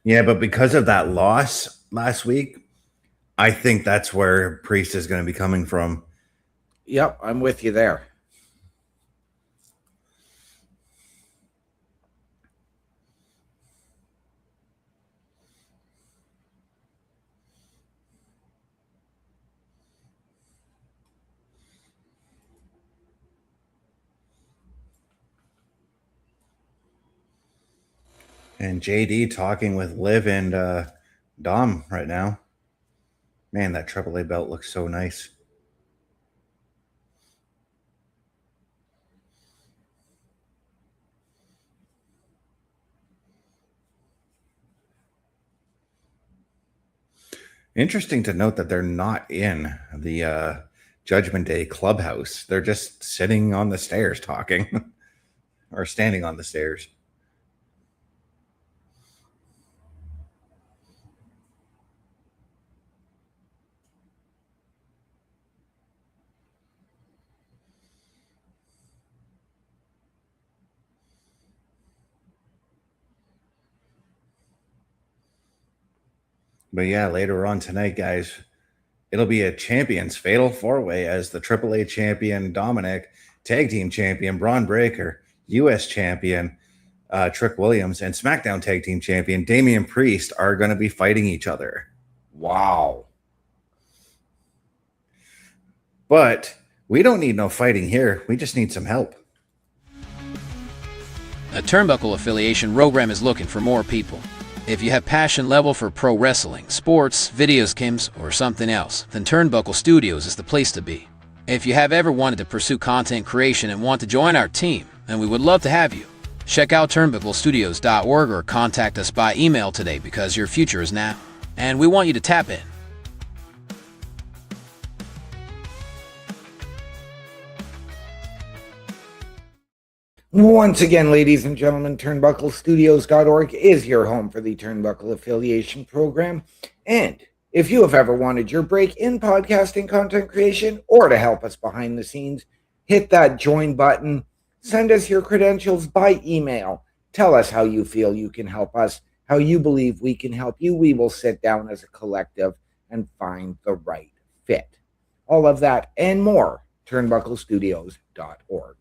S2: Yeah, but because of that loss last week, I think that's where Priest is going to be coming from.
S4: Yep, I'm with you there.
S2: And JD talking with Liv and Dom right now. Man, that AAA belt looks so nice. Interesting to note that they're not in the Judgment Day clubhouse. They're just sitting on the stairs talking or standing on the stairs. But yeah, later on tonight, guys, it'll be a champions fatal four-way as the AAA champion Dominic, tag team champion Braun Breaker, U.S. champion Trick Williams, and SmackDown tag team champion Damian Priest are going to be fighting each other.
S4: Wow.
S2: But we don't need no fighting here. We just need some help.
S5: A Turnbuckle affiliation program is looking for more people. If you have passion level for pro wrestling, sports, video games, or something else, then Turnbuckle Studios is the place to be. If you have ever wanted to pursue content creation and want to join our team, then we would love to have you. Check out turnbucklestudios.org or contact us by email today because your future is now, and we want you to tap in.
S4: Once again, ladies and gentlemen, turnbucklestudios.org is your home for the Turnbuckle Affiliation Program. And if you have ever wanted your break in podcasting content creation or to help us behind the scenes, hit that join button. Send us your credentials by email. Tell us how you feel you can help us, how you believe we can help you. We will sit down as a collective and find the right fit. All of that and more, turnbucklestudios.org.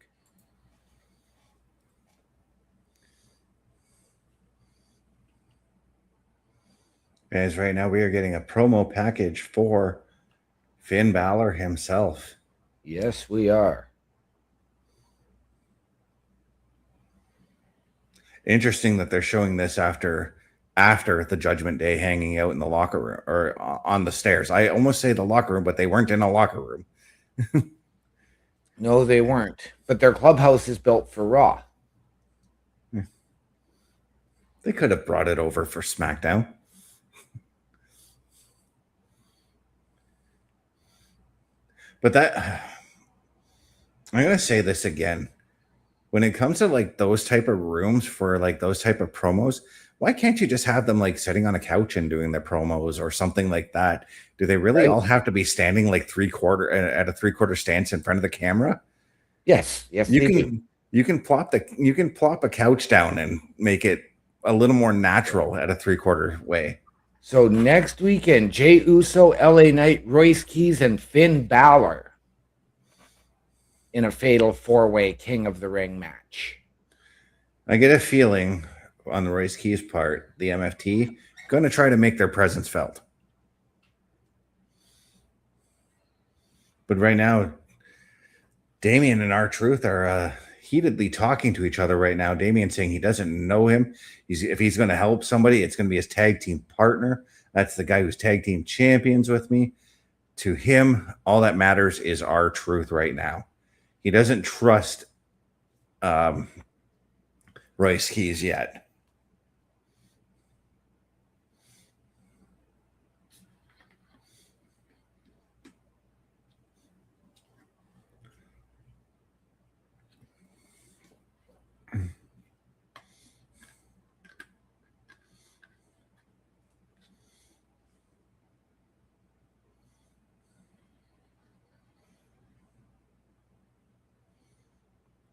S2: As right now we are getting a promo package for Finn Balor himself.
S4: Yes, we are.
S2: Interesting that they're showing this after the Judgment Day, hanging out in the locker room or on the stairs. I almost say the locker room, but they weren't in a locker room.
S4: No, they weren't. But their clubhouse is built for Raw.
S2: They could have brought it over for SmackDown. But that, I'm going to say this again. When it comes to like those type of rooms for like those type of promos, why can't you just have them like sitting on a couch and doing their promos or something like that? Do they really all have to be standing like at a three-quarter stance in front of the camera?
S4: Yes,
S2: you can plop a couch down and make it a little more natural at a three-quarter way.
S4: So next weekend, Jey Uso, LA Knight, Royce Keys, and Finn Balor in a fatal four-way King of the Ring match.
S2: I get a feeling on the Royce Keys part, the MFT, going to try to make their presence felt. But right now, Damian and R-Truth are heatedly talking to each other right now. Damian saying he doesn't know him. If he's going to help somebody, it's going to be his tag team partner. That's the guy who's tag team champions with me. To him, all that matters is R-Truth right now. He doesn't trust Royce Keys yet.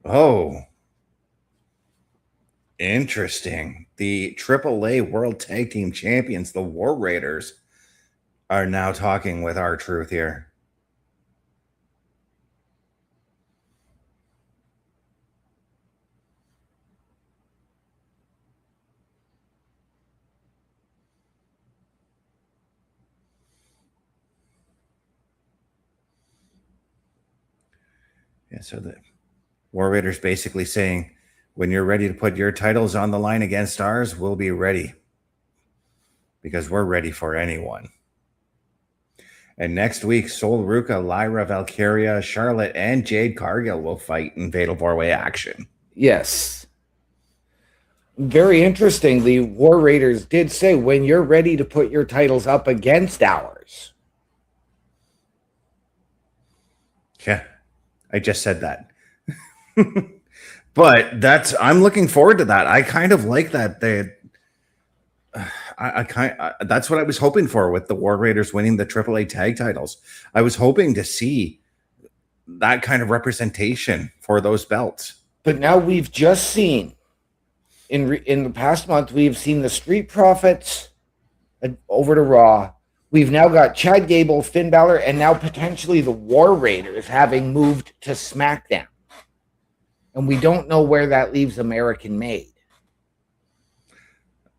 S2: Oh, interesting. The AAA World Tag Team Champions, the War Raiders, are now talking with R-Truth here. Yeah, so the War Raiders basically saying, when you're ready to put your titles on the line against ours, we'll be ready. Because we're ready for anyone. And next week, Sol Ruca, Lyra Valkyria, Charlotte, and Jade Cargill will fight in Fatal 4-Way action.
S4: Yes. Very interesting. The War Raiders did say, when you're ready to put your titles up against ours.
S2: Yeah, I just said that. But I'm looking forward to that. I kind of like that. That's what I was hoping for with the War Raiders winning the AAA tag titles. I was hoping to see that kind of representation for those belts.
S4: But now we've just seen, in the past month, we've seen the Street Profits over to Raw. We've now got Chad Gable, Finn Balor, and now potentially the War Raiders having moved to SmackDown. And we don't know where that leaves American Made.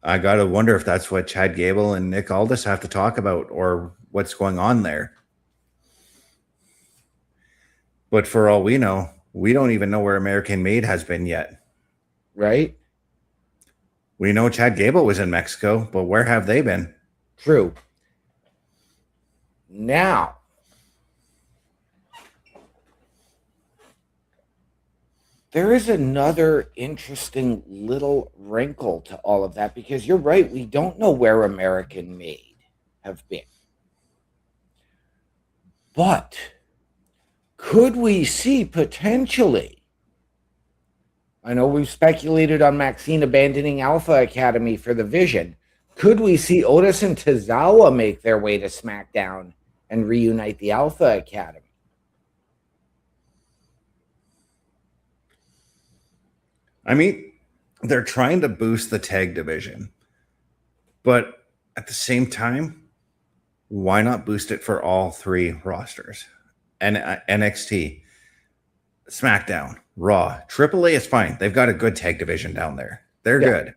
S2: I got to wonder if that's what Chad Gable and Nick Aldis have to talk about or what's going on there. But for all we know, we don't even know where American Made has been yet.
S4: Right?
S2: We know Chad Gable was in Mexico, but where have they been?
S4: True. Now, there is another interesting little wrinkle to all of that, because you're right, we don't know where American Made have been. But could we see potentially, I know we've speculated on Maxine abandoning Alpha Academy for the Vision, could we see Otis and Tozawa make their way to SmackDown and reunite the Alpha Academy?
S2: I mean, they're trying to boost the tag division, but at the same time, why not boost it for all three rosters? And NXT, SmackDown, Raw, AAA is fine. They've got a good tag division down there. They're good.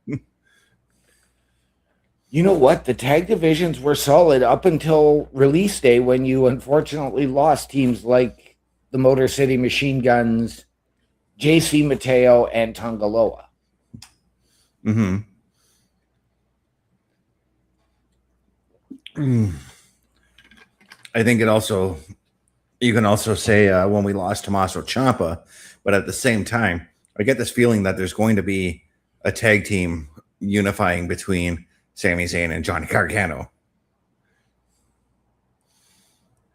S4: You know what? The tag divisions were solid up until release day, when you unfortunately lost teams like the Motor City Machine Guns, JC Mateo, and Tongaloa.
S2: Mm-hmm. I think you can also say when we lost Tommaso Ciampa, but at the same time, I get this feeling that there's going to be a tag team unifying between Sami Zayn and Johnny Gargano.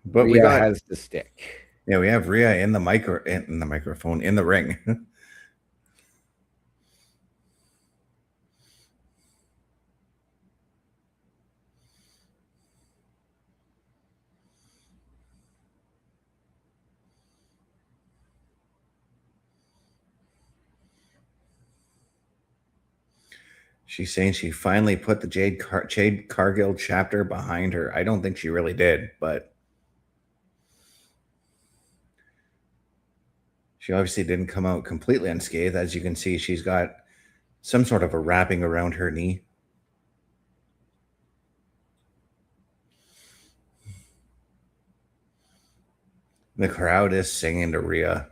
S2: But
S4: Rhea has the stick.
S2: Yeah, we have Rhea in the microphone in the ring. She's saying she finally put the Jade Cargill chapter behind her. I don't think she really did, but she obviously didn't come out completely unscathed. As you can see, she's got some sort of a wrapping around her knee. The crowd is singing to Rhea.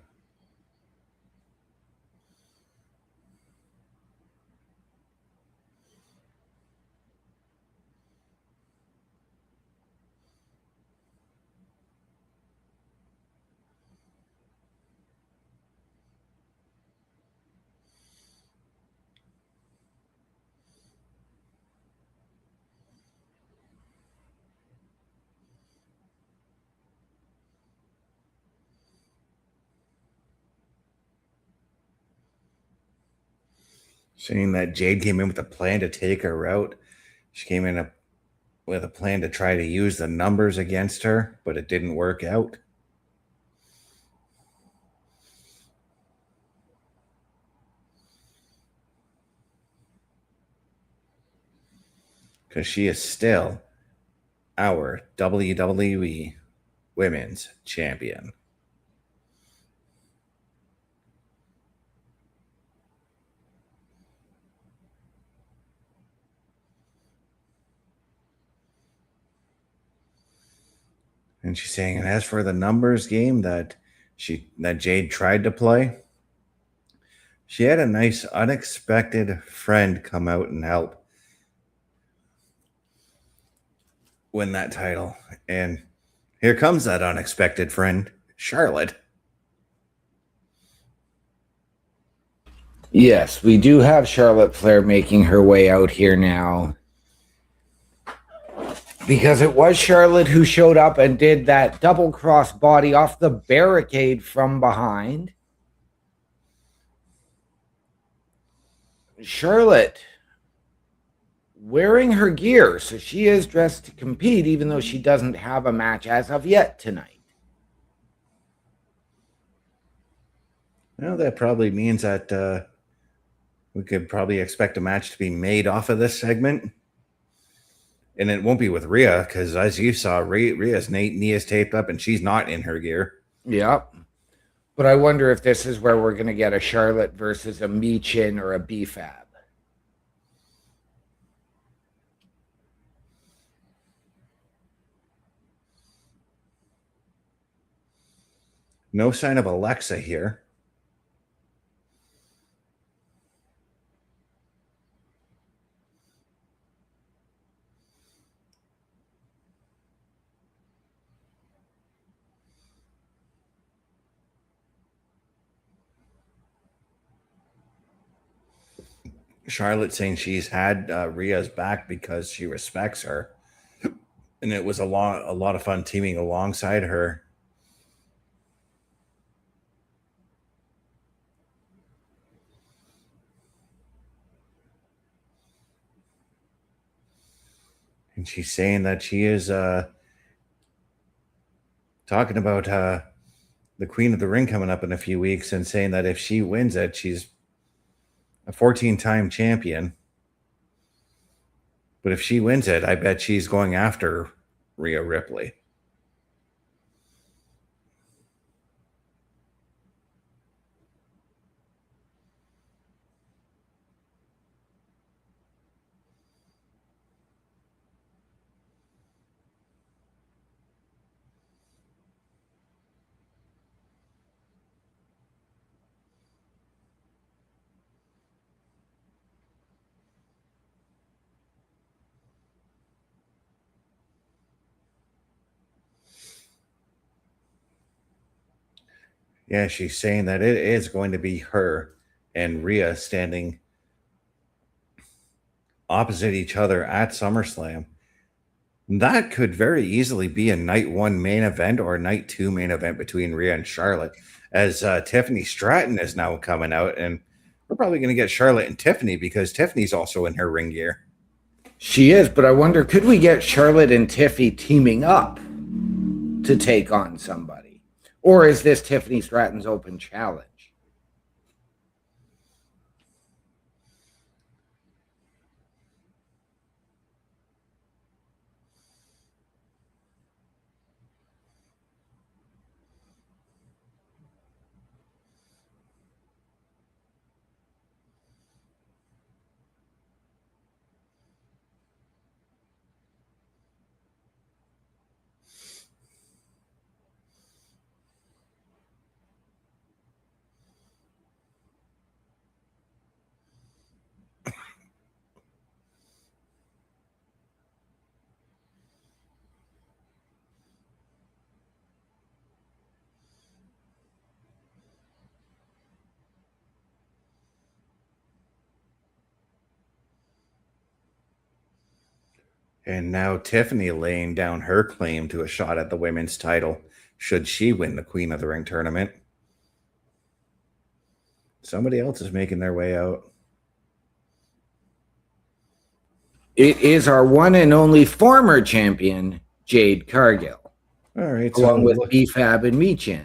S2: Saying that Jade came in with a plan to take her out. She came in with a plan to try to use the numbers against her, but it didn't work out. Because she is still our WWE Women's Champion. And she's saying, and as for the numbers game that Jade tried to play, she had a nice unexpected friend come out and help win that title. And here comes that unexpected friend, Charlotte.
S4: Yes, we do have Charlotte Flair making her way out here now, because it was Charlotte who showed up and did that double cross body off the barricade from behind. Charlotte wearing her gear, so she is dressed to compete, even though she doesn't have a match as of yet tonight.
S2: Well, that probably means that we could probably expect a match to be made off of this segment. And it won't be with Rhea, because as you saw, Rhea's knee is taped up and she's not in her gear.
S4: Yep. But I wonder if this is where we're going to get a Charlotte versus a Michin or a BFAB.
S2: No sign of Alexa here. Charlotte saying she's had Rhea's back because she respects her, and it was a lot of fun teaming alongside her. And she's saying that she is talking about the Queen of the Ring coming up in a few weeks, and saying that if she wins it, she's a 14-time champion. But if she wins it, I bet she's going after Rhea Ripley. Yeah, she's saying that it is going to be her and Rhea standing opposite each other at SummerSlam. That could very easily be a night one main event or a night two main event between Rhea and Charlotte, as Tiffany Stratton is now coming out, and we're probably going to get Charlotte and Tiffany because Tiffany's also in her ring gear.
S4: She is, but I wonder, could we get Charlotte and Tiffy teaming up to take on somebody? Or is this Tiffany Stratton's open challenge?
S2: And now Tiffany laying down her claim to a shot at the women's title should she win the Queen of the Ring tournament. Somebody else is making their way out.
S4: It is our one and only former champion, Jade Cargill,
S2: All right,
S4: along with BFAB and Michin.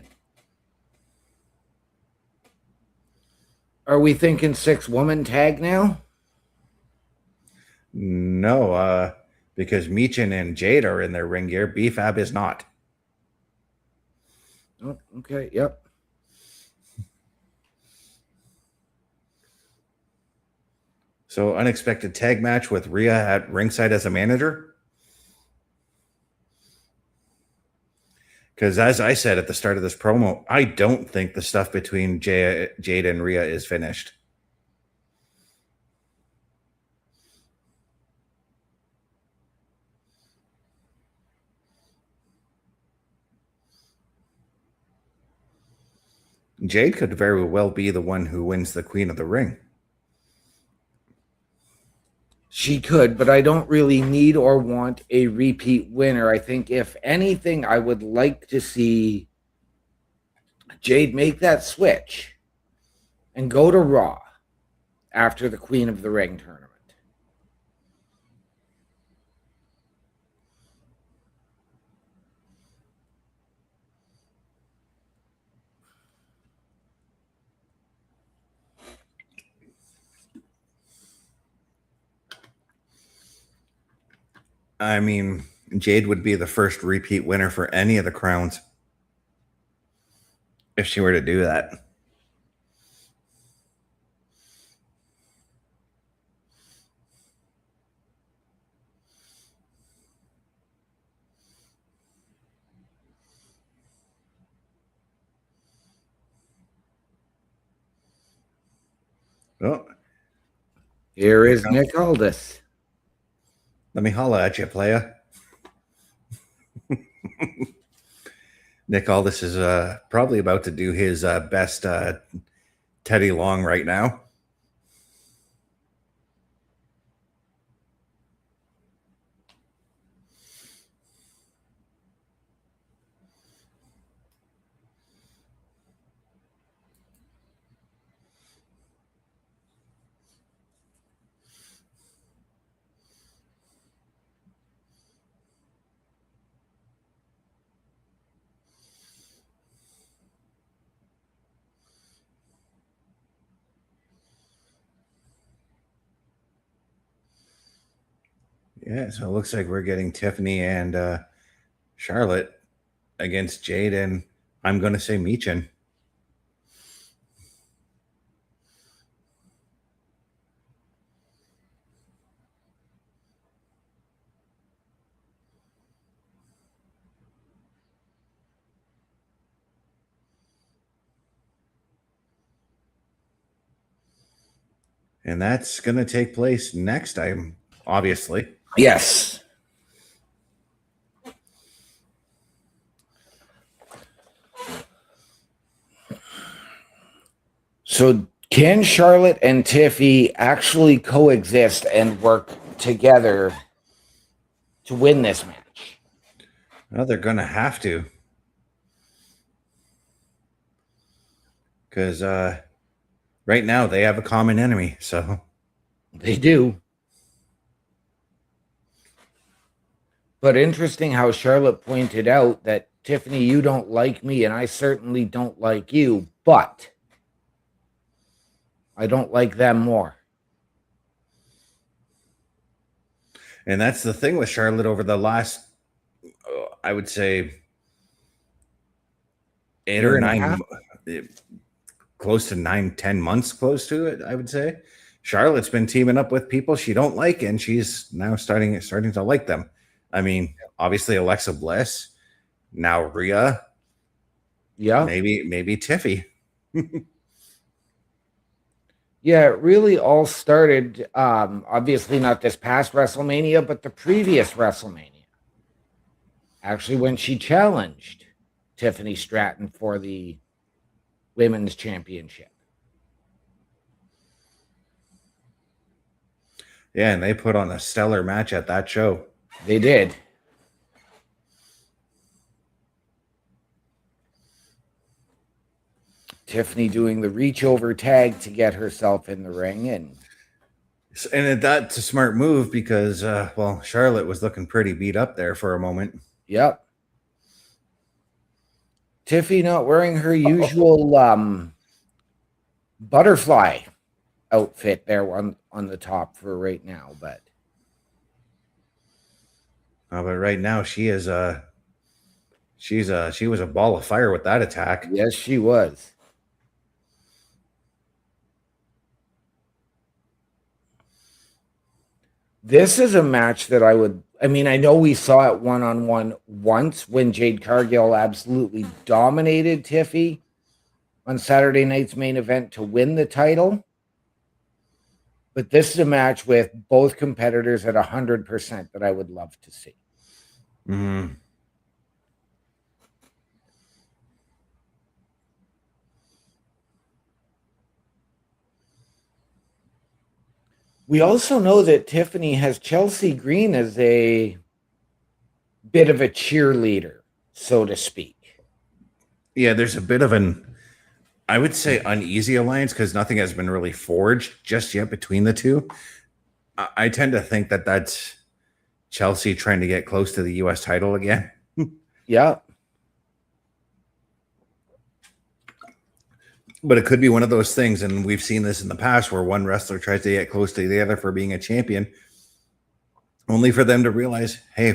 S4: Are we thinking 6-woman tag now?
S2: No, because Michin and Jade are in their ring gear. BFAB is not.
S4: Oh, okay, yep.
S2: So unexpected tag match with Rhea at ringside as a manager. Because as I said at the start of this promo, I don't think the stuff between Jade and Rhea is finished. Jade could very well be the one who wins the Queen of the Ring.
S4: She could, but I don't really need or want a repeat winner. I think, if anything, I would like to see Jade make that switch and go to Raw after the Queen of the Ring tournament.
S2: I mean, Jade would be the first repeat winner for any of the crowns if she were to do that. Oh,
S4: Here is Nick Aldis.
S2: let me holla at you, playa. Nick Aldis is probably about to do his best Teddy Long right now. Yeah, so it looks like we're getting Tiffany and Charlotte against Jade, and I'm going to say Michin. And that's going to take place next time, obviously.
S4: Yes. So can Charlotte and Tiffy actually coexist and work together to win this match?
S2: Well, they're going to have to. Because right now they have a common enemy. So
S4: They do. But interesting how Charlotte pointed out that, Tiffany, you don't like me, and I certainly don't like you, but I don't like them more.
S2: And that's the thing with Charlotte over the last, I would say, 8 or 9, close to 9-10 months, close to it, I would say. Charlotte's been teaming up with people she don't like, and she's now starting to like them. I mean, obviously Alexa Bliss, now Rhea,
S4: Yeah.
S2: maybe Tiffy.
S4: Yeah, it really all started, obviously not this past WrestleMania, but the previous WrestleMania. Actually, when she challenged Tiffany Stratton for the Women's Championship.
S2: Yeah, and they put on a stellar match at that show.
S4: They did. Tiffany doing the reach over tag to get herself in the ring, and
S2: that's a smart move because well, Charlotte was looking pretty beat up there for a moment.
S4: yep. Tiffy not wearing her usual butterfly outfit there on the top for right now, but
S2: right now she was a ball of fire with that attack.
S4: yes, she was. This is a match that I know we saw it one-on-one once when Jade Cargill absolutely dominated Tiffy on Saturday night's main event to win the title. But this is a match with both competitors at 100% that I would love to see.
S2: Mm-hmm.
S4: We also know that Tiffany has Chelsea Green as a bit of a cheerleader, so to speak.
S2: Yeah, there's a bit of I would say, uneasy alliance because nothing has been really forged just yet between the two. I tend to think that that's Chelsea trying to get close to the U.S. title again.
S4: Yeah.
S2: But it could be one of those things, and we've seen this in the past where one wrestler tries to get close to the other for being a champion, only for them to realize, hey,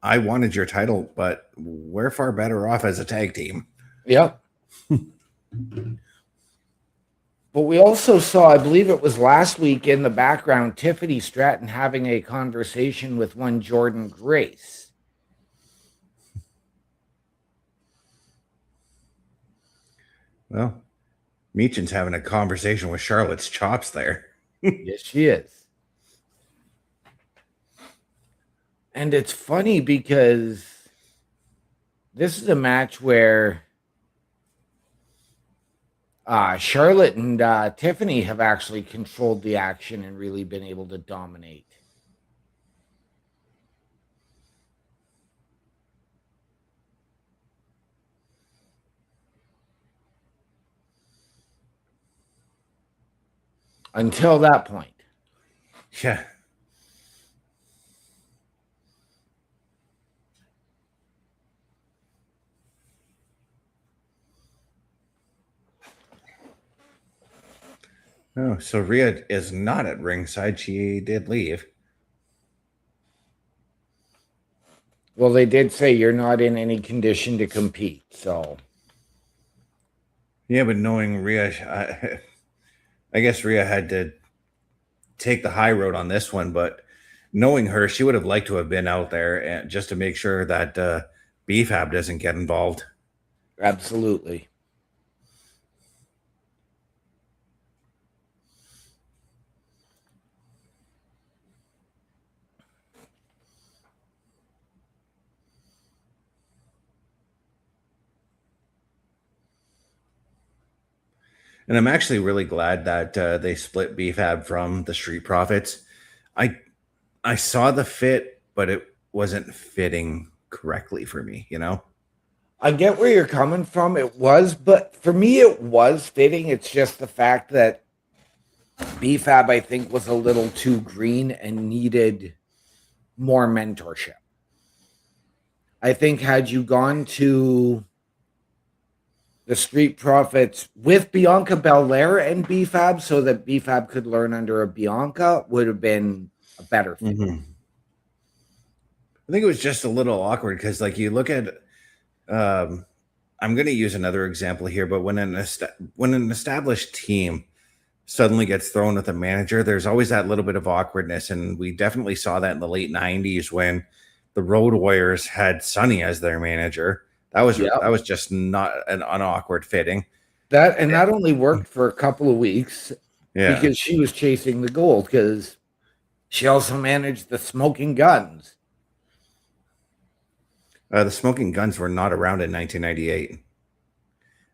S2: I wanted your title, but we're far better off as a tag team.
S4: Yep. But we also saw, I believe it was last week in the background, Tiffany Stratton having a conversation with one Jordan Grace.
S2: Well, Michin's having a conversation with Charlotte's chops there.
S4: Yes, she is. And it's funny because this is a match where Charlotte and Tiffany have actually controlled the action and really been able to dominate. Until that point.
S2: Yeah. Oh, so Rhea is not at ringside. She did leave.
S4: Well, they did say you're not in any condition to compete. So,
S2: Yeah, but knowing Rhea, I guess Rhea had to take the high road on this one, but knowing her, she would have liked to have been out there and just to make sure that BFAB doesn't get involved.
S4: absolutely.
S2: And I'm actually really glad that they split BFAB from the Street Profits. I I saw the fit, but it wasn't fitting correctly for me, you know?
S4: I get where you're coming from. It was, but for me, it was fitting. It's just the fact that BFAB, I think, was a little too green and needed more mentorship. I think had you gone to the Street Profits with Bianca Belair and BFAB so that BFAB could learn under a Bianca would have been a better fit.
S2: I think it was just a little awkward because, like, you look at, I'm going to use another example here, but when an established team suddenly gets thrown with a manager, there's always that little bit of awkwardness, and we definitely saw that in the late '90s when the Road Warriors had Sonny as their manager. That was just not an awkward fitting.
S4: That only worked for a couple of weeks because she was chasing the gold because she also managed the Smoking Guns.
S2: The Smoking Guns were not around in 1998.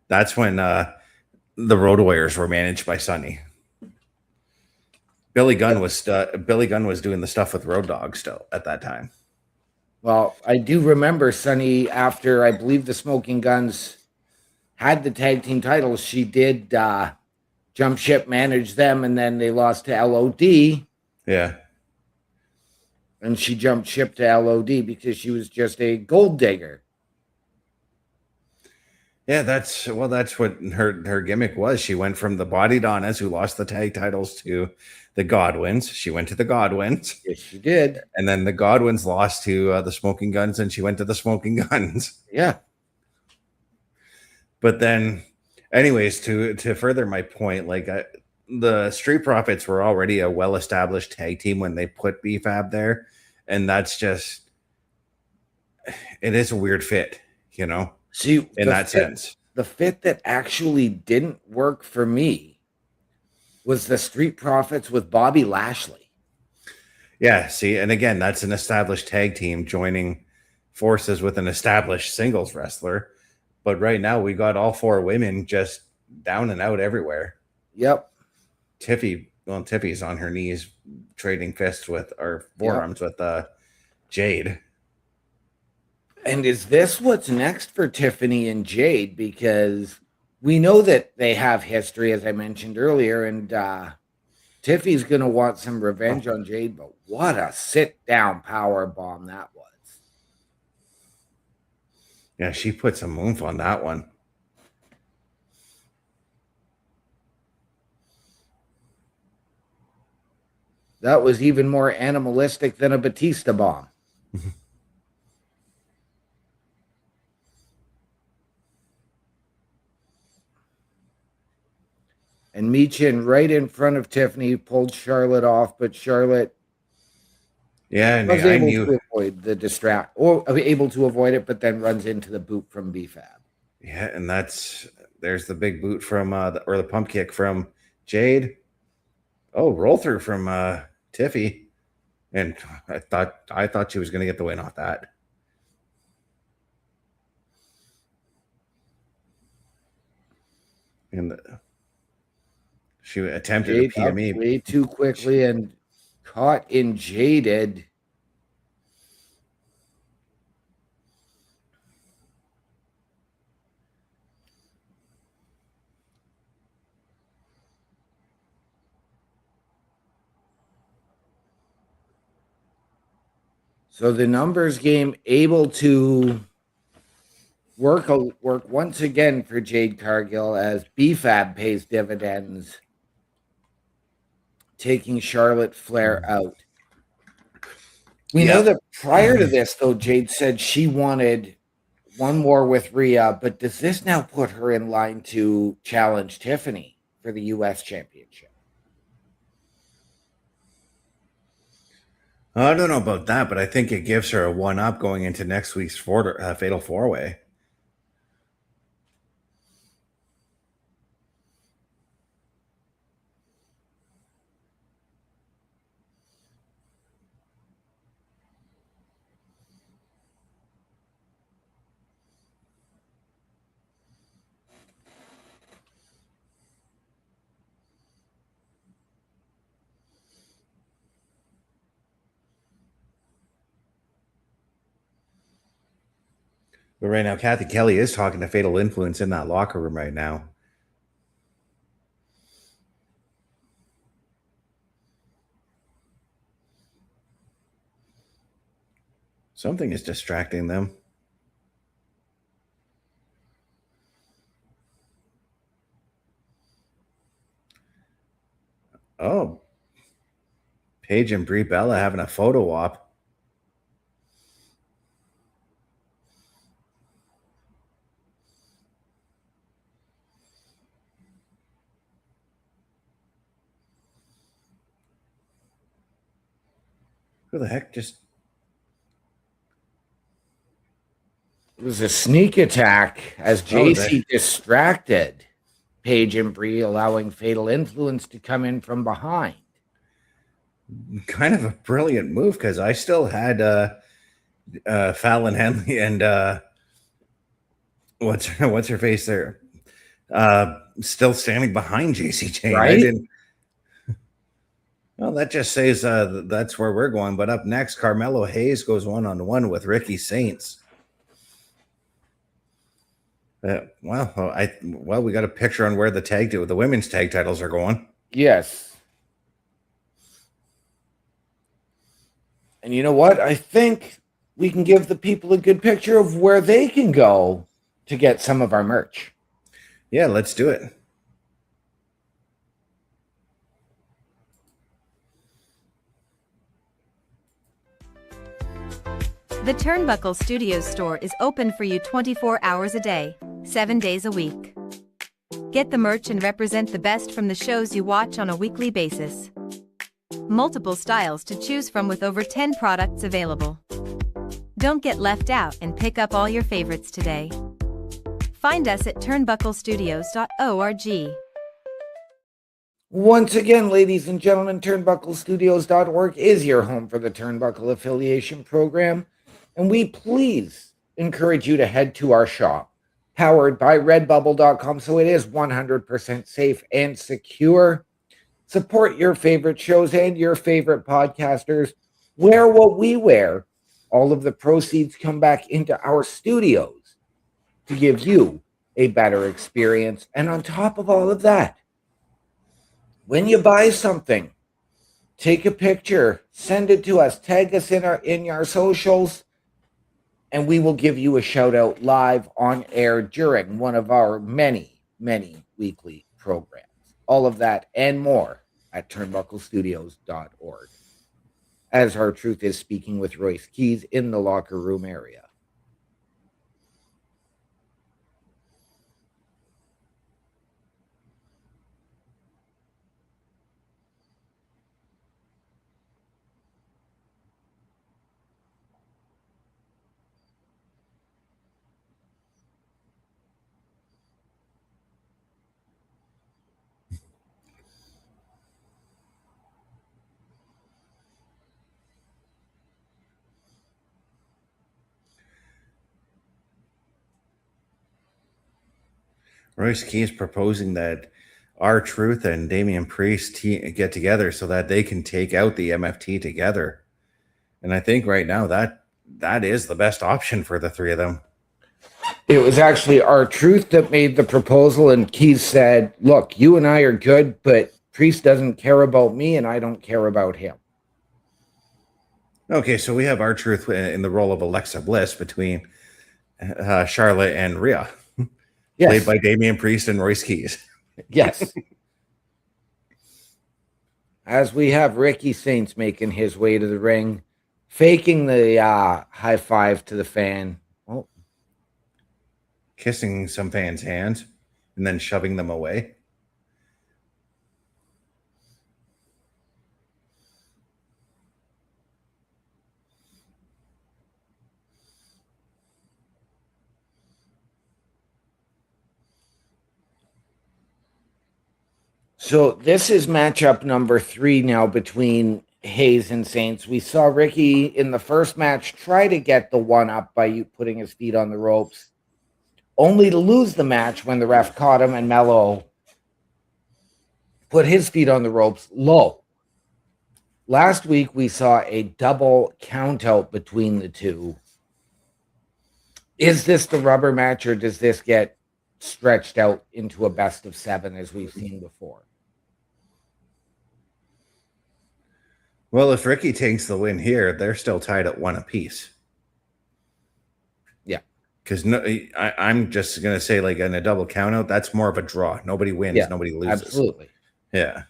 S2: That's when the Road Warriors were managed by Sonny. Billy Gunn was doing the stuff with Road Dogg still at that time.
S4: Well, I do remember Sonny after I believe the Smoking Guns had the tag team titles. She did jump ship, manage them, and then they lost to LOD.
S2: Yeah.
S4: And she jumped ship to LOD because she was just a gold digger.
S2: Yeah, that's what her gimmick was. She went from the Body Donnas, who lost the tag titles, to the Godwins. She went to the Godwins.
S4: Yes, she did.
S2: And then the Godwins lost to the Smoking Guns, and she went to the Smoking Guns.
S4: Yeah.
S2: But then, anyways, to further my point, like the Street Profits were already a well-established tag team when they put BFAB there, and that's just it is a weird fit, you know.
S4: See,
S2: in that sense,
S4: the fit that actually didn't work for me was the Street Profits with Bobby Lashley.
S2: Yeah, see, and again, that's an established tag team joining forces with an established singles wrestler. But right now, we got all four women just down and out everywhere.
S4: Yep.
S2: Tiffy's on her knees trading fists with, or forearms with Jade.
S4: And is this what's next for Tiffany and Jade? Because we know that they have history, as I mentioned earlier, and Tiffy's going to want some revenge on Jade, but what a sit-down power bomb that was.
S2: Yeah, she put some oomph on that one.
S4: That was even more animalistic than a Batista bomb. And Michin right in front of Tiffany pulled Charlotte off, but Charlotte was able to avoid the distract, or able to avoid it, but then runs into the boot from BFAB.
S2: Yeah, and there's the big boot from or the pump kick from Jade. Oh, roll through from Tiffy, and I thought she was going to get the win off that. And she attempted
S4: Jade
S2: a PME
S4: way too quickly and caught in Jaded. So the numbers game able to work once again for Jade Cargill as BFAB pays dividends, taking Charlotte Flair out. We
S2: Yeah.
S4: know that prior to this, though, Jade said she wanted one more with Rhea, but does this now put her in line to challenge Tiffany for the U.S. Championship?
S2: I don't know about that, but I think it gives her a one-up going into next week's Fatal 4-Way. But right now, Kathy Kelly is talking to Fatal Influence in that locker room right now. Something is distracting them. Oh, Paige and Brie Bella having a photo op. Who the heck just...
S4: It was a sneak attack as JC
S2: they-
S4: distracted Paige and Brie, allowing Fatal Influence to come in from behind.
S2: Kind of a brilliant move, because I still had Fallon Henley and what's her face there, still standing behind JC Jane.
S4: Right?
S2: I didn't. Well, that just says that's where we're going. But up next, Carmelo Hayes goes one-on-one with Ricky Saints. Well, we got a picture on where the women's tag titles are going.
S4: Yes. And you know what? I think we can give the people a good picture of where they can go to get some of our merch.
S2: Yeah, let's do it.
S6: The Turnbuckle Studios store is open for you 24 hours a day, 7 days a week. Get the merch and represent the best from the shows you watch on a weekly basis. Multiple styles to choose from with over 10 products available. Don't get left out and pick up all your favorites today. Find us at turnbucklestudios.org.
S4: Once again, ladies and gentlemen, turnbucklestudios.org is your home for the Turnbuckle Affiliation Program. And we please encourage you to head to our shop, powered by redbubble.com, so it is 100% safe and secure. Support your favorite shows and your favorite podcasters. Wear what we wear. All of the proceeds come back into our studios to give you a better experience. And on top of all of that, when you buy something, take a picture, send it to us, tag us in our socials, and we will give you a shout out live on air during one of our many, many weekly programs. All of that and more at turnbucklestudios.org. As our truth is speaking with Royce Keys in the locker room area.
S2: Royce Keys proposing that R-Truth and Damian Priest get together so that they can take out the MFT together. And I think right now that is the best option for the three of them.
S4: It was actually R-Truth that made the proposal, and Keys said, look, you and I are good, but Priest doesn't care about me and I don't care about him.
S2: Okay, so we have R-Truth in the role of Alexa Bliss between Charlotte and Rhea.
S4: Yes.
S2: Played by Damian Priest and Royce Keys.
S4: Yes. As we have Ricky Saints making his way to the ring, faking the high five to the fan. Oh,
S2: Kissing some fans' hands and then shoving them away.
S4: so this is matchup number 3 now between Hayes and Saints. We saw Ricky in the first match try to get the one up by putting his feet on the ropes, only to lose the match when the ref caught him and Mello put his feet on the ropes low. Last week, we saw a double count out between the two. Is this the rubber match, or does this get stretched out into a best of 7 as we've seen before?
S2: Well, if Ricky takes the win here, they're still tied at 1 apiece.
S4: Yeah.
S2: Because I'm just going to say, like, in a double count out, that's more of a draw. Nobody wins, nobody loses.
S4: Absolutely.
S2: Yeah.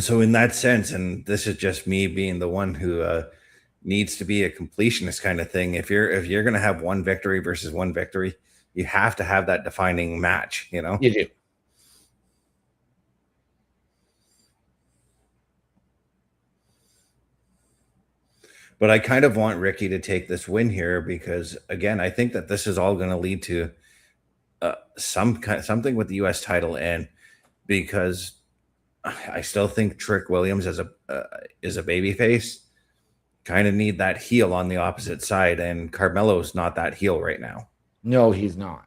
S2: So in that sense, and this is just me being the one who needs to be a completionist kind of thing. If you're going to have one victory versus one victory, you have to have that defining match. You know,
S4: You do.
S2: but I kind of want Ricky to take this win here because, again, I think that this is all going to lead to something with the U.S. title, and because I still think Trick Williams is a baby face. Kind of need that heel on the opposite side, and Carmelo's not that heel right now.
S4: No, he's not.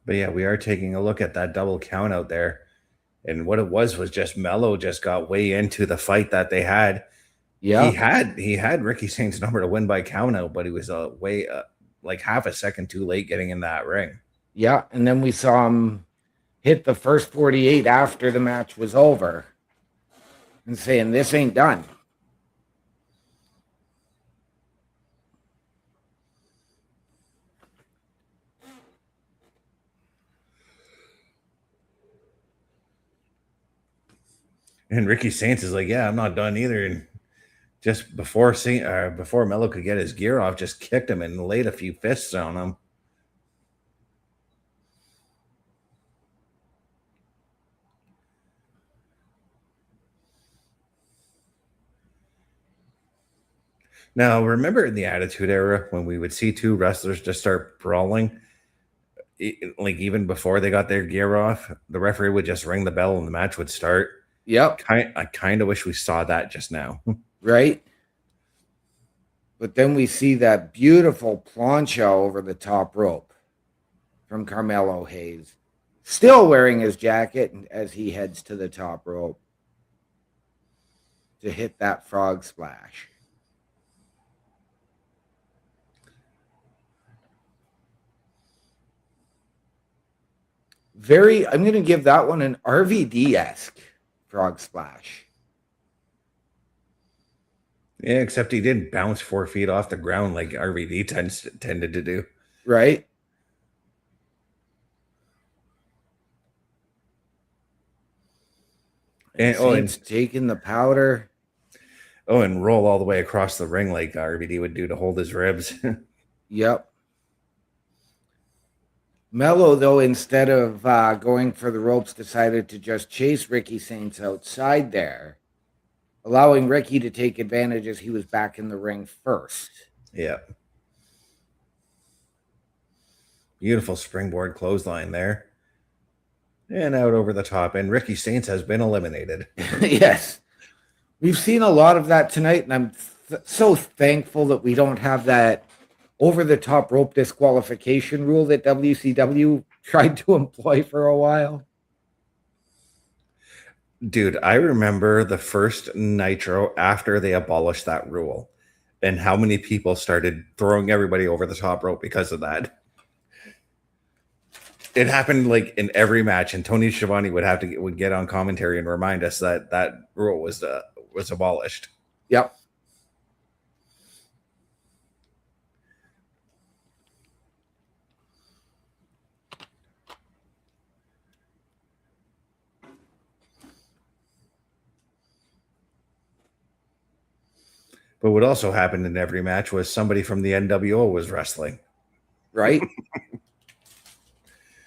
S2: But yeah, we are taking a look at that double count out there. And what it was just Mello just got way into the fight that they had.
S4: Yeah.
S2: He had Ricky Saint's number to win by count out, but he was way like half a second too late getting in that ring.
S4: Yeah. And then we saw him hit the first 48 after the match was over and saying, this ain't done.
S2: And Ricky Saints is like, yeah, I'm not done either. And just before Mello could get his gear off, just kicked him and laid a few fists on him. Now, remember in the Attitude Era when we would see two wrestlers just start brawling? Like even before they got their gear off, the referee would just ring the bell and the match would start.
S4: Yep.
S2: I kind of wish we saw that just now.
S4: Right? But then we see that beautiful plancha over the top rope from Carmelo Hayes, still wearing his jacket as he heads to the top rope to hit that frog splash. I'm going to give that one an RVD-esque frog splash.
S2: Yeah, except he didn't bounce 4 feet off the ground like RVD tended to do.
S4: Right? And taking the powder.
S2: Oh, and roll all the way across the ring like RVD would do to hold his ribs.
S4: Yep. Mello, though, instead of going for the ropes, decided to just chase Ricky Saints outside there, allowing Ricky to take advantage as he was back in the ring first.
S2: Yeah. Beautiful springboard clothesline there. And out over the top. And Ricky Saints has been eliminated.
S4: Yes. We've seen a lot of that tonight, and I'm so thankful that we don't have that over-the-top rope disqualification rule that WCW tried to employ for a while.
S2: Dude, I remember the first Nitro after they abolished that rule. and how many people started throwing everybody over the top rope because of that. It happened like in every match, and Tony Schiavone would get on commentary and remind us that that rule was abolished.
S4: Yep.
S2: But what also happened in every match was somebody from the NWO was wrestling.
S4: Right.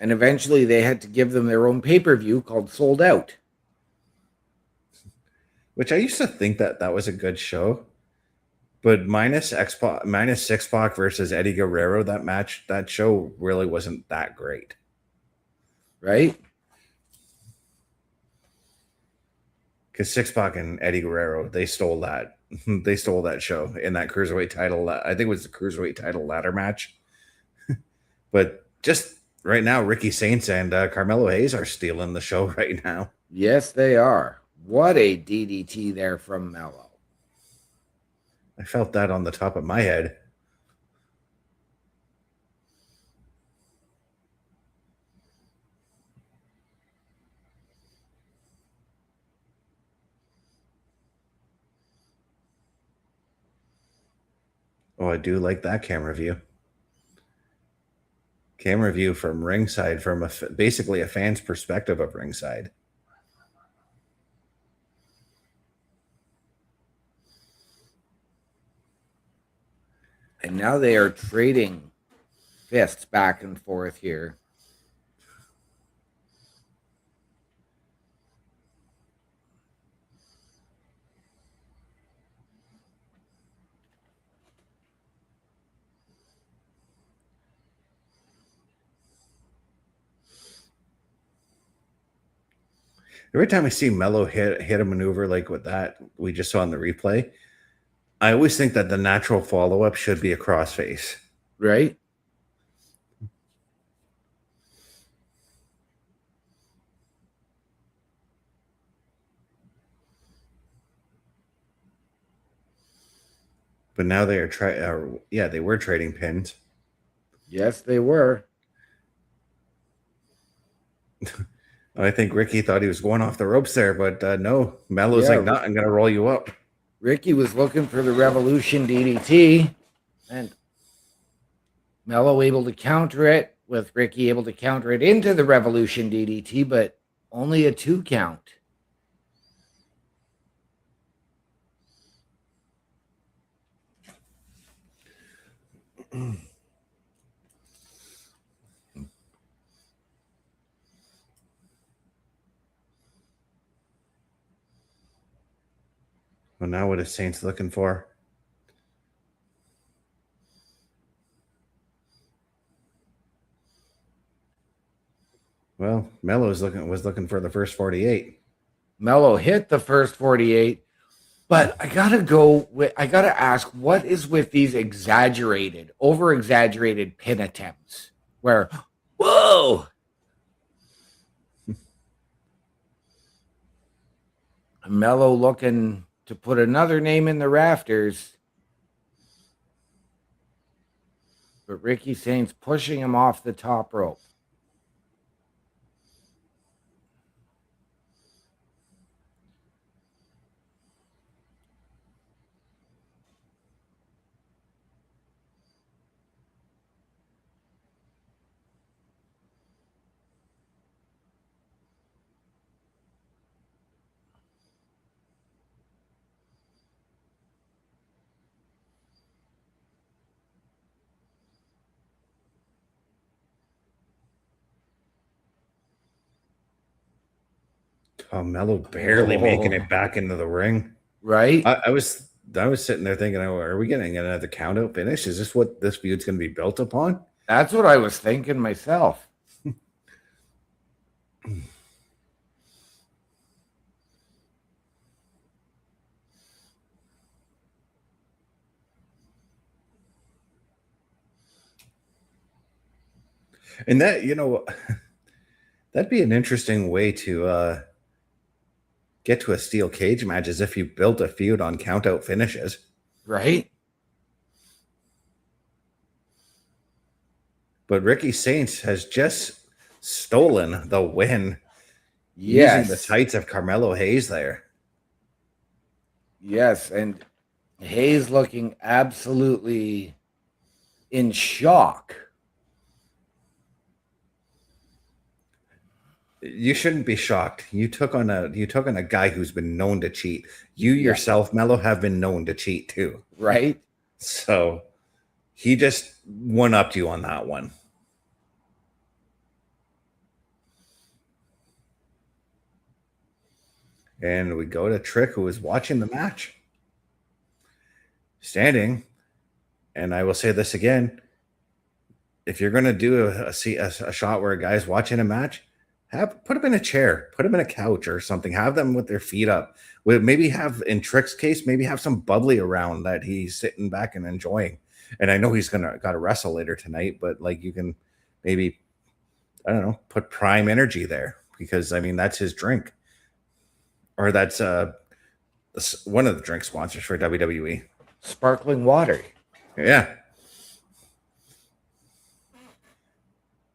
S4: And eventually they had to give them their own pay-per-view called Sold Out.
S2: Which I used to think that was a good show. But minus Six-Pac versus Eddie Guerrero, that show really wasn't that great.
S4: Right?
S2: Because Six-Pac and Eddie Guerrero, they stole that. They stole that show in that cruiserweight title. I think it was the cruiserweight title ladder match. But just right now, Ricky Saints and Carmelo Hayes are stealing the show right now.
S4: Yes, they are. What a DDT there from Mello.
S2: I felt that on the top of my head. Oh, I do like that camera view. Camera view from ringside, from basically a fan's perspective of ringside.
S4: And now they are trading fists back and forth here.
S2: Every time I see Mello hit a maneuver like with that we just saw in the replay, I always think that the natural follow-up should be a crossface.
S4: Right?
S2: But now they are they were trading pins.
S4: Yes, they were.
S2: I think Ricky thought he was going off the ropes there, but no. Mello's like, "No, I'm going to roll you up."
S4: Ricky was looking for the Revolution DDT, and Mello able to counter it, with Ricky able to counter it into the Revolution DDT, but only a 2 count.
S2: Well, now what is Saints looking for? Well, Mello was looking for the first 48.
S4: Mello hit the first 48, but I gotta ask, what is with these over exaggerated pin attempts where, whoa, Mello looking to put another name in the rafters, but Ricky Saints pushing him off the top rope.
S2: Oh, Mello barely making it back into the ring.
S4: Right?
S2: I was sitting there thinking, "Oh, are we getting another count out finish? Is this what this feud's going to be built upon?"
S4: That's what I was thinking myself.
S2: And that, that'd be an interesting way to get to a steel cage match, as if you built a feud on count out finishes.
S4: Right?
S2: But Ricky Saints has just stolen the win using the
S4: Yes.
S2: tights of Carmelo Hayes there.
S4: Yes, and Hayes looking absolutely in shock.
S2: You shouldn't be shocked. You took on a guy who's been known to cheat. You yourself, Mello, have been known to cheat too.
S4: Right?
S2: So he just one-upped you on that one. And we go to Trick, who is watching the match. Standing, and I will say this again, if you're going to do a shot where a guy's watching a match, put him in a chair, put him in a couch or something, have them with their feet up. Maybe have, in Trick's case, maybe have some bubbly around that he's sitting back and enjoying. And I know he's got to wrestle later tonight, but like you can maybe, I don't know, put Prime Energy there, because I mean that's his drink, or that's one of the drink sponsors for WWE.
S4: Sparkling water.
S2: Yeah.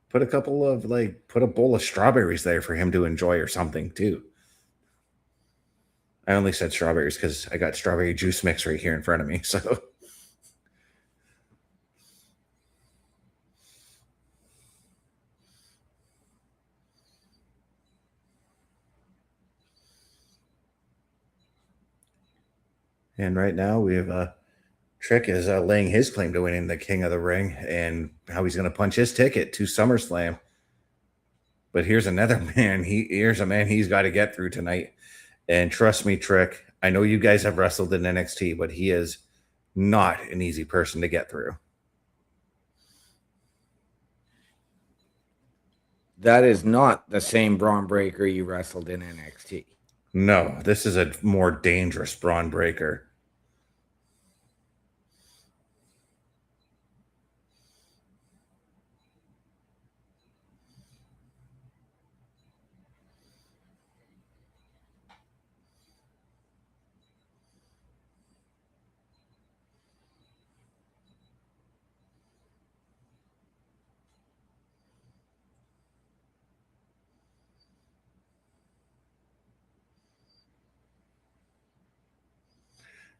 S2: Put a bowl of strawberries there for him to enjoy or something too. I only said strawberries because I got strawberry juice mix right here in front of me. So and right now we have Trick is laying his claim to winning the King of the Ring and how he's going to punch his ticket to SummerSlam. But here's another man. Here's a man he's got to get through tonight. And trust me, Trick, I know you guys have wrestled in NXT, but he is not an easy person to get through.
S4: That is not the same Braun Breaker you wrestled in NXT.
S2: No, this is a more dangerous Braun Breaker.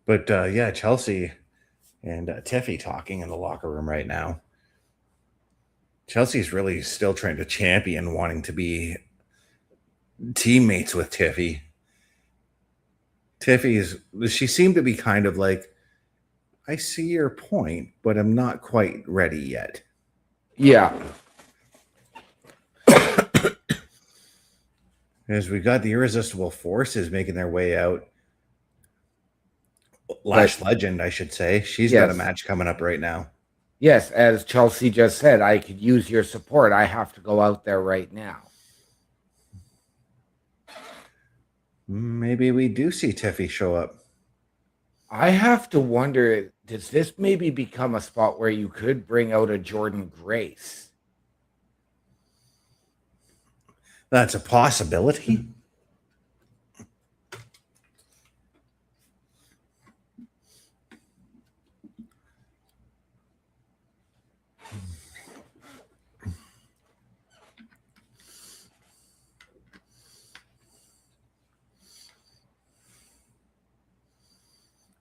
S2: But yeah, Chelsea and Tiffy talking in the locker room right now. Chelsea's really still trying to champion wanting to be teammates with Tiffy. She seemed to be kind of like, I see your point, but I'm not quite ready yet.
S4: Yeah.
S2: As we got the Irresistible Forces making their way out. Lash Legend, I should say. She's got a match coming up right now.
S4: Yes, as Chelsea just said, I could use your support. I have to go out there right now.
S2: Maybe we do see Tiffy show up.
S4: I have to wonder, does this maybe become a spot where you could bring out a Jordan Grace?
S2: That's a possibility.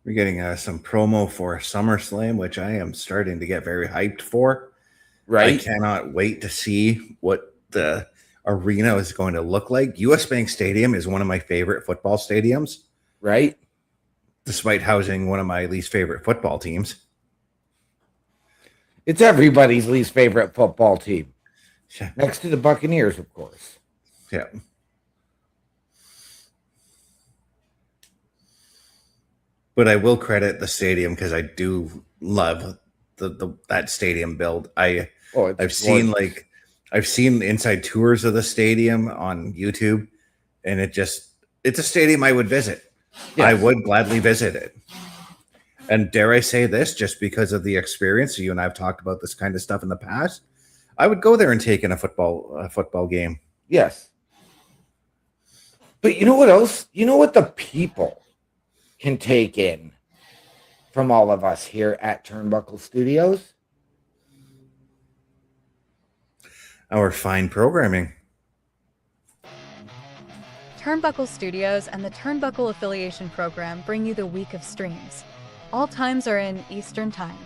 S2: We're getting some promo for SummerSlam, which I am starting to get very hyped for.
S4: Right.
S2: I cannot wait to see what the arena is going to look like. US Bank Stadium is one of my favorite football stadiums.
S4: Right.
S2: Despite housing one of my least favorite football teams.
S4: It's everybody's least favorite football team.
S2: Yeah.
S4: Next to the Buccaneers, of course.
S2: Yeah. But I will credit the stadium because I do love that stadium build. I've seen inside tours of the stadium on YouTube, and it's a stadium I would visit. Yes. I would gladly visit it. And dare I say this, just because of the experience, you and I have talked about this kind of stuff in the past, I would go there and take in a football game.
S4: Yes. But you know what else? You know what the people can take in from all of us here at Turnbuckle Studios?
S2: our fine programming.
S3: Turnbuckle Studios and the Turnbuckle Affiliation Program bring you the week of streams. All times are in Eastern Time.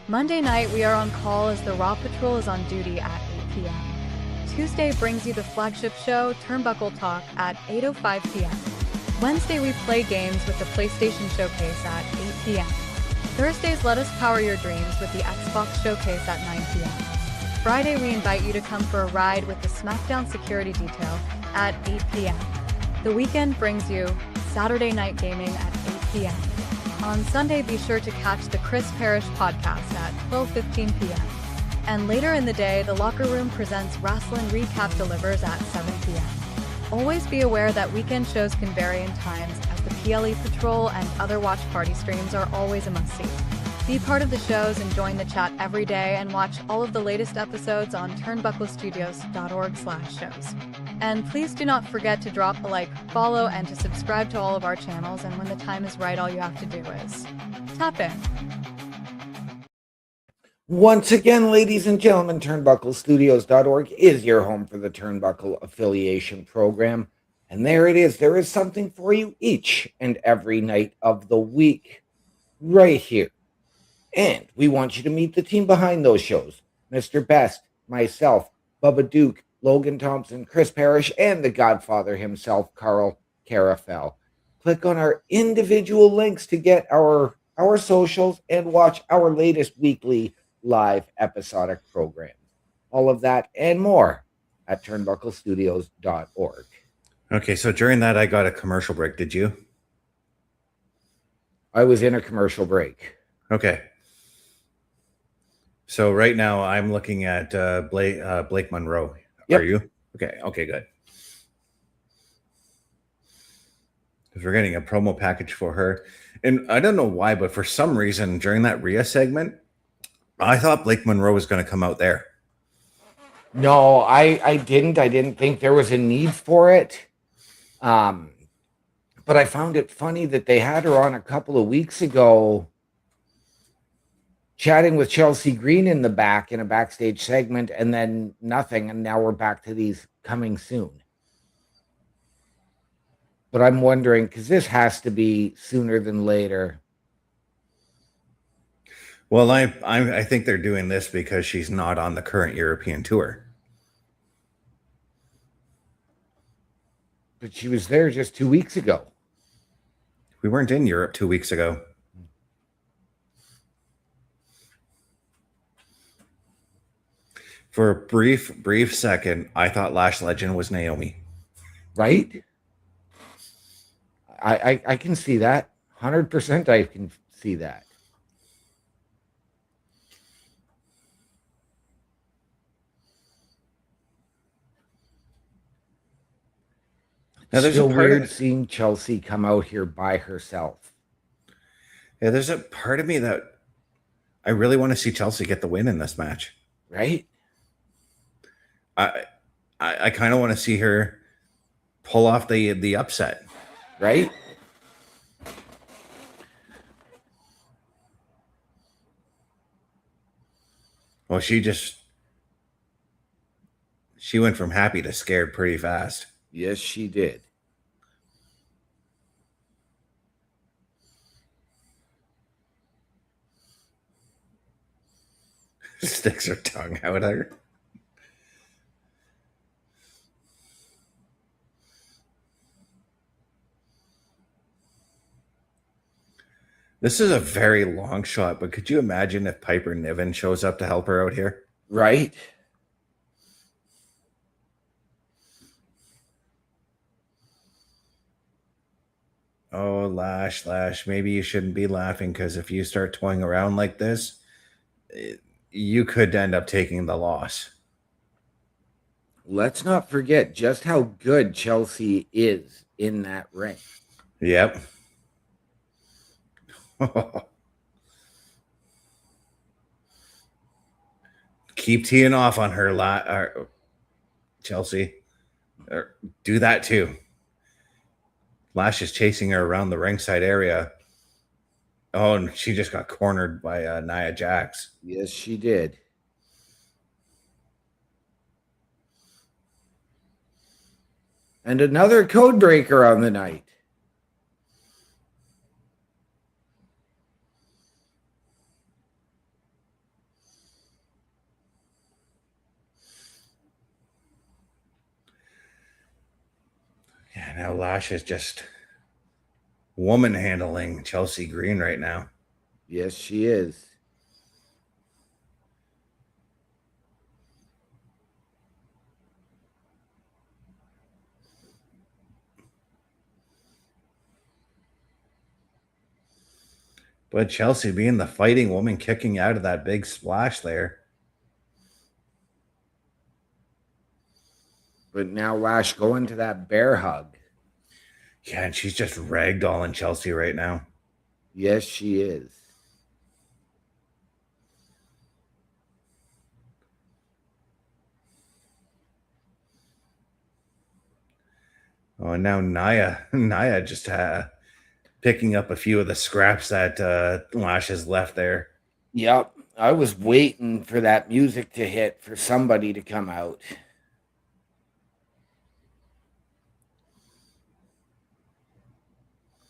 S3: Monday night, we are on call as the Raw Patrol is on duty at 8 p.m. Tuesday brings you the flagship show, Turnbuckle Talk, at 8:05 p.m. Wednesday, we play games with the PlayStation Showcase at 8 p.m. Thursdays, let us power your dreams with the Xbox Showcase at 9 p.m. Friday, we invite you to come for a ride with the SmackDown Security Detail at 8 p.m. The weekend brings you Saturday Night Gaming at 8 p.m. On Sunday, be sure to catch the Chris Parrish podcast at 12:15 p.m. And later in the day, the Locker Room presents Wrestling Recap delivers at 7 p.m. Always be aware that weekend shows can vary in times, as the PLE Patrol and other watch party streams are always a must-see. Be part of the shows and join the chat every day and watch all of the latest episodes on turnbucklestudios.org/shows. And please do not forget to drop a like, follow, and to subscribe to all of our channels, and when the time is right, all you have to do is tap in.
S4: Once again, ladies and gentlemen, turnbucklestudios.org is your home for the Turnbuckle Affiliation Program. And there it is. There is something for you each and every night of the week right here. And we want you to meet the team behind those shows. Mr. Best, myself, Bubba Duke, Logan Thompson, Chris Parrish, and the Godfather himself, Carl Carafel. Click on our individual links to get our socials and watch our latest weekly live episodic program. All of that and more at turnbucklestudios.org.
S2: Okay, so during that, I got a commercial break. Did you?
S4: I was in a commercial break.
S2: Okay. So right now, I'm looking at Blake Monroe.
S4: Yep.
S2: Are you? Okay, good. Because we're getting a promo package for her. And I don't know why, but for some reason, during that Rhea segment, I thought Blake Monroe was going to come out there.
S4: No, I didn't. I didn't think there was a need for it. But I found it funny that they had her on a couple of weeks ago chatting with Chelsea Green in the back in a backstage segment, and then nothing. And now we're back to these coming soon. But I'm wondering, because this has to be sooner than later.
S2: Well, I think they're doing this because she's not on the current European tour.
S4: But she was there just 2 weeks ago.
S2: We weren't in Europe 2 weeks ago. For a brief second, I thought Lash Legend was Naomi.
S4: Right? I can see that. 100% I can see that. Now, there's still weird seeing Chelsea come out here by herself.
S2: Yeah, there's a part of me that I really want to see Chelsea get the win in this match.
S4: Right?
S2: I kind of want to see her pull off the upset.
S4: Right?
S2: Well, she went from happy to scared pretty fast.
S4: Yes, she did.
S2: Sticks her tongue out at her. This is a very long shot, but could you imagine if Piper Niven shows up to help her out here?
S4: Right?
S2: Oh, Lash, maybe you shouldn't be laughing, because if you start toying around like this, you could end up taking the loss.
S4: Let's not forget just how good Chelsea is in that ring.
S2: Yep. Keep teeing off on her, Chelsea. Do that too. Lash is chasing her around the ringside area. Oh, and she just got cornered by Nia Jax.
S4: Yes, she did. And another code breaker on the night.
S2: Yeah, now Lash is just woman handling Chelsea Green right now.
S4: Yes, she is.
S2: But Chelsea being the fighting woman, kicking out of that big splash there.
S4: But now Lash going to that bear hug.
S2: Yeah, and she's just ragdolling Chelsea right now.
S4: Yes, she is.
S2: Oh, and now Nia just picking up a few of the scraps that Lash has left there.
S4: Yep. I was waiting for that music to hit for somebody to come out.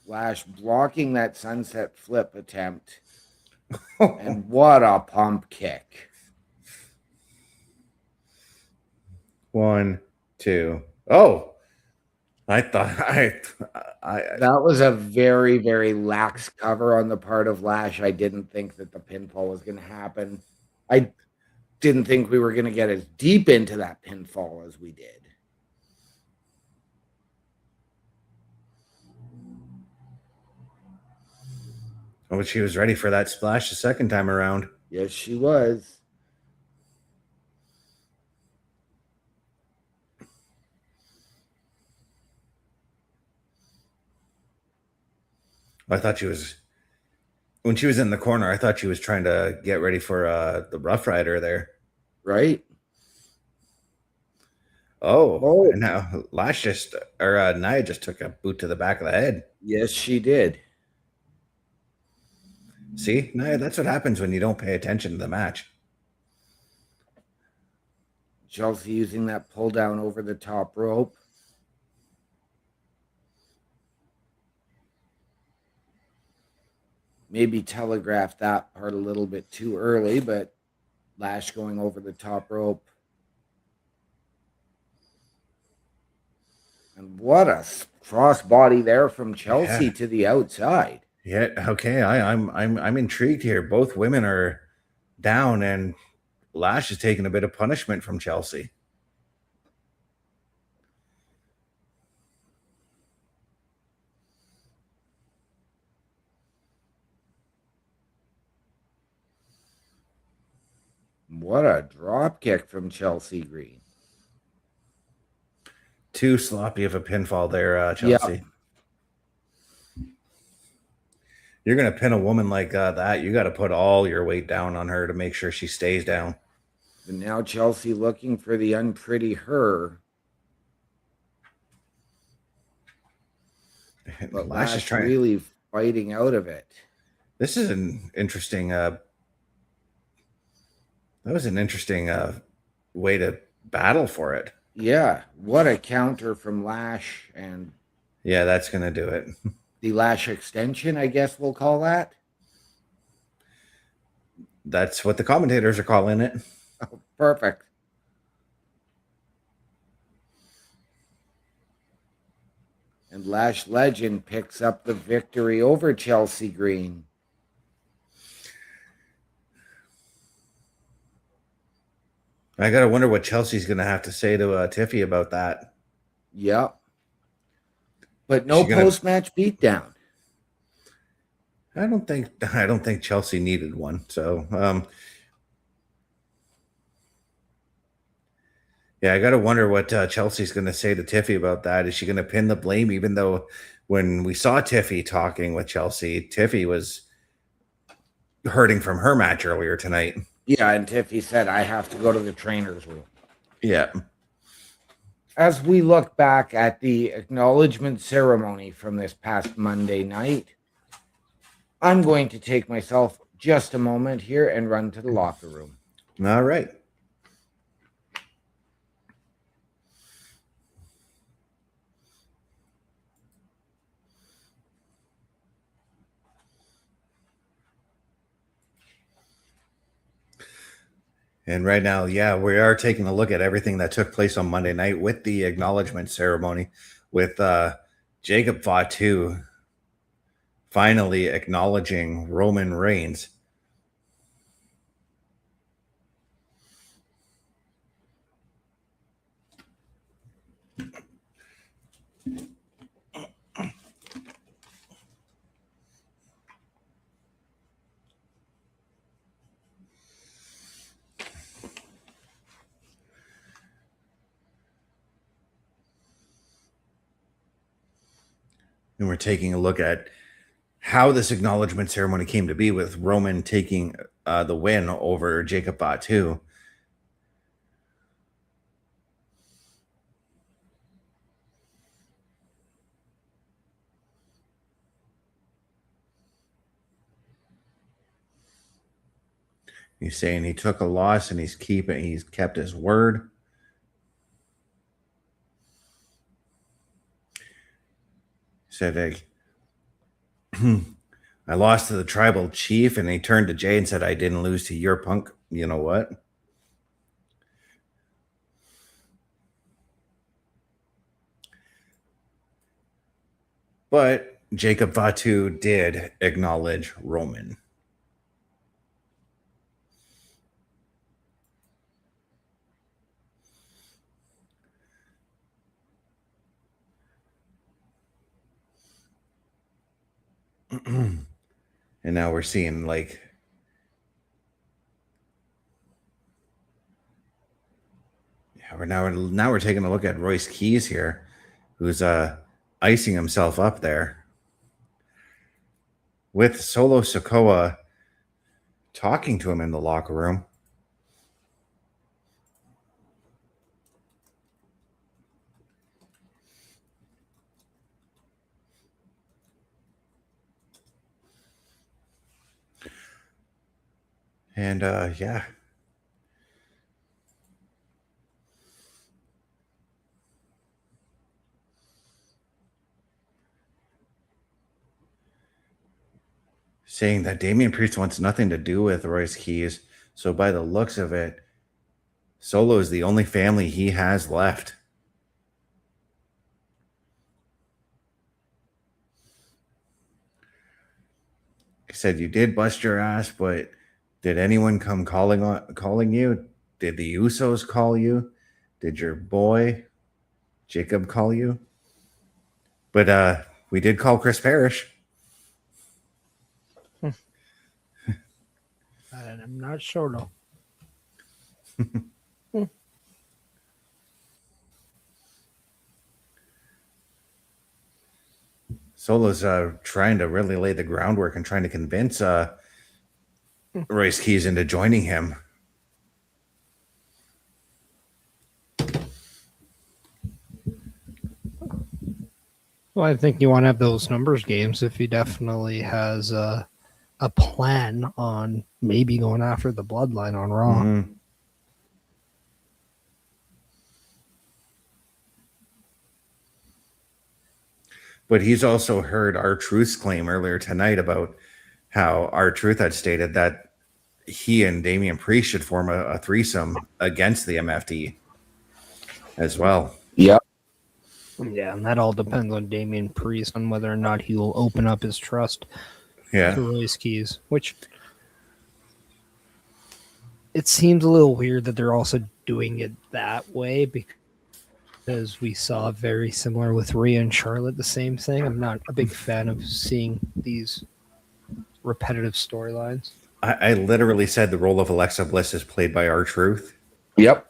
S4: Lash blocking that sunset flip attempt. And what a pump kick.
S2: 1, 2. Oh, I thought
S4: That was a very, very lax cover on the part of Lash. I didn't think that the pinfall was going to happen. I didn't think we were going to get as deep into that pinfall as we did.
S2: Oh, she was ready for that splash the second time around.
S4: Yes, she was.
S2: I thought she was, when she was in the corner, I thought she was trying to get ready for the Rough Rider there.
S4: Right?
S2: Oh, and now Lash just, or Nia just took a boot to the back of the head.
S4: Yes, she did.
S2: See, Nia, that's what happens when you don't pay attention to the match.
S4: Chelsea using that pull down over the top rope. Maybe telegraphed that part a little bit too early, but Lash going over the top rope. And what a crossbody there from Chelsea to the outside.
S2: Yeah, okay. I'm intrigued here. Both women are down, and Lash is taking a bit of punishment from Chelsea.
S4: What a drop kick from Chelsea Green.
S2: Too sloppy of a pinfall there, Chelsea.
S4: Yep.
S2: You're going to pin a woman like that, you got to put all your weight down on her to make sure she stays down.
S4: But now Chelsea looking for the unpretty her. But Lash is really fighting out of it.
S2: This is an interesting that was an interesting way to battle for it.
S4: Yeah, what a counter from Lash. And
S2: yeah, that's going to do it.
S4: The Lash extension, I guess we'll call that.
S2: That's what the commentators are calling it.
S4: Oh, perfect. And Lash Legend picks up the victory over Chelsea Green.
S2: I got to wonder what Chelsea's going to have to say to Tiffy about that.
S4: Yep. But no post-match beatdown.
S2: I don't think Chelsea needed one. So, yeah, I got to wonder what Chelsea's going to say to Tiffy about that. Is she going to pin the blame? Even though when we saw Tiffy talking with Chelsea, Tiffy was hurting from her match earlier tonight.
S4: Yeah, and Tiffy said, I have to go to the trainer's room.
S2: Yeah.
S4: As we look back at the acknowledgement ceremony from this past Monday night, I'm going to take myself just a moment here and run to the locker room.
S2: All right. And right now, yeah, we are taking a look at everything that took place on Monday night with the acknowledgement ceremony with Jacob Fatu finally acknowledging Roman Reigns. And we're taking a look at how this acknowledgement ceremony came to be with Roman taking the win over Jacob Fatu. He's saying he took a loss and he's kept his word. He said, I lost to the tribal chief, and he turned to Jay and said, I didn't lose to your punk. You know what? But Jacob Fatu did acknowledge Roman. And now we're seeing like we're taking a look at Royce Keys here, who's icing himself up there with Solo Sikoa talking to him in the locker room. And yeah. Saying that Damian Priest wants nothing to do with Royce Keys. So by the looks of it, Solo is the only family he has left. He said, you did bust your ass, but did anyone come calling you? Did the Usos call you? Did your boy Jacob call you? But we did call Chris Parrish.
S7: I'm not sure though.
S2: Solo's trying to really lay the groundwork and trying to convince Royce Keys into joining him.
S7: Well, I think you want to have those numbers games if he definitely has a plan on maybe going after the bloodline on Raw.
S2: Mm-hmm. But he's also heard R-Truth's claim earlier tonight about how R-Truth had stated that he and Damian Priest should form a threesome against the MFD as well.
S4: Yep.
S7: Yeah, and that all depends on Damian Priest on whether or not he will open up his trust
S2: Yeah.
S7: to Royce Keys, which it seems a little weird that they're also doing it that way because we saw very similar with Rhea and Charlotte, the same thing. I'm not a big fan of seeing these repetitive storylines.
S2: I literally said the role of Alexa Bliss is played by R-Truth.
S4: Yep.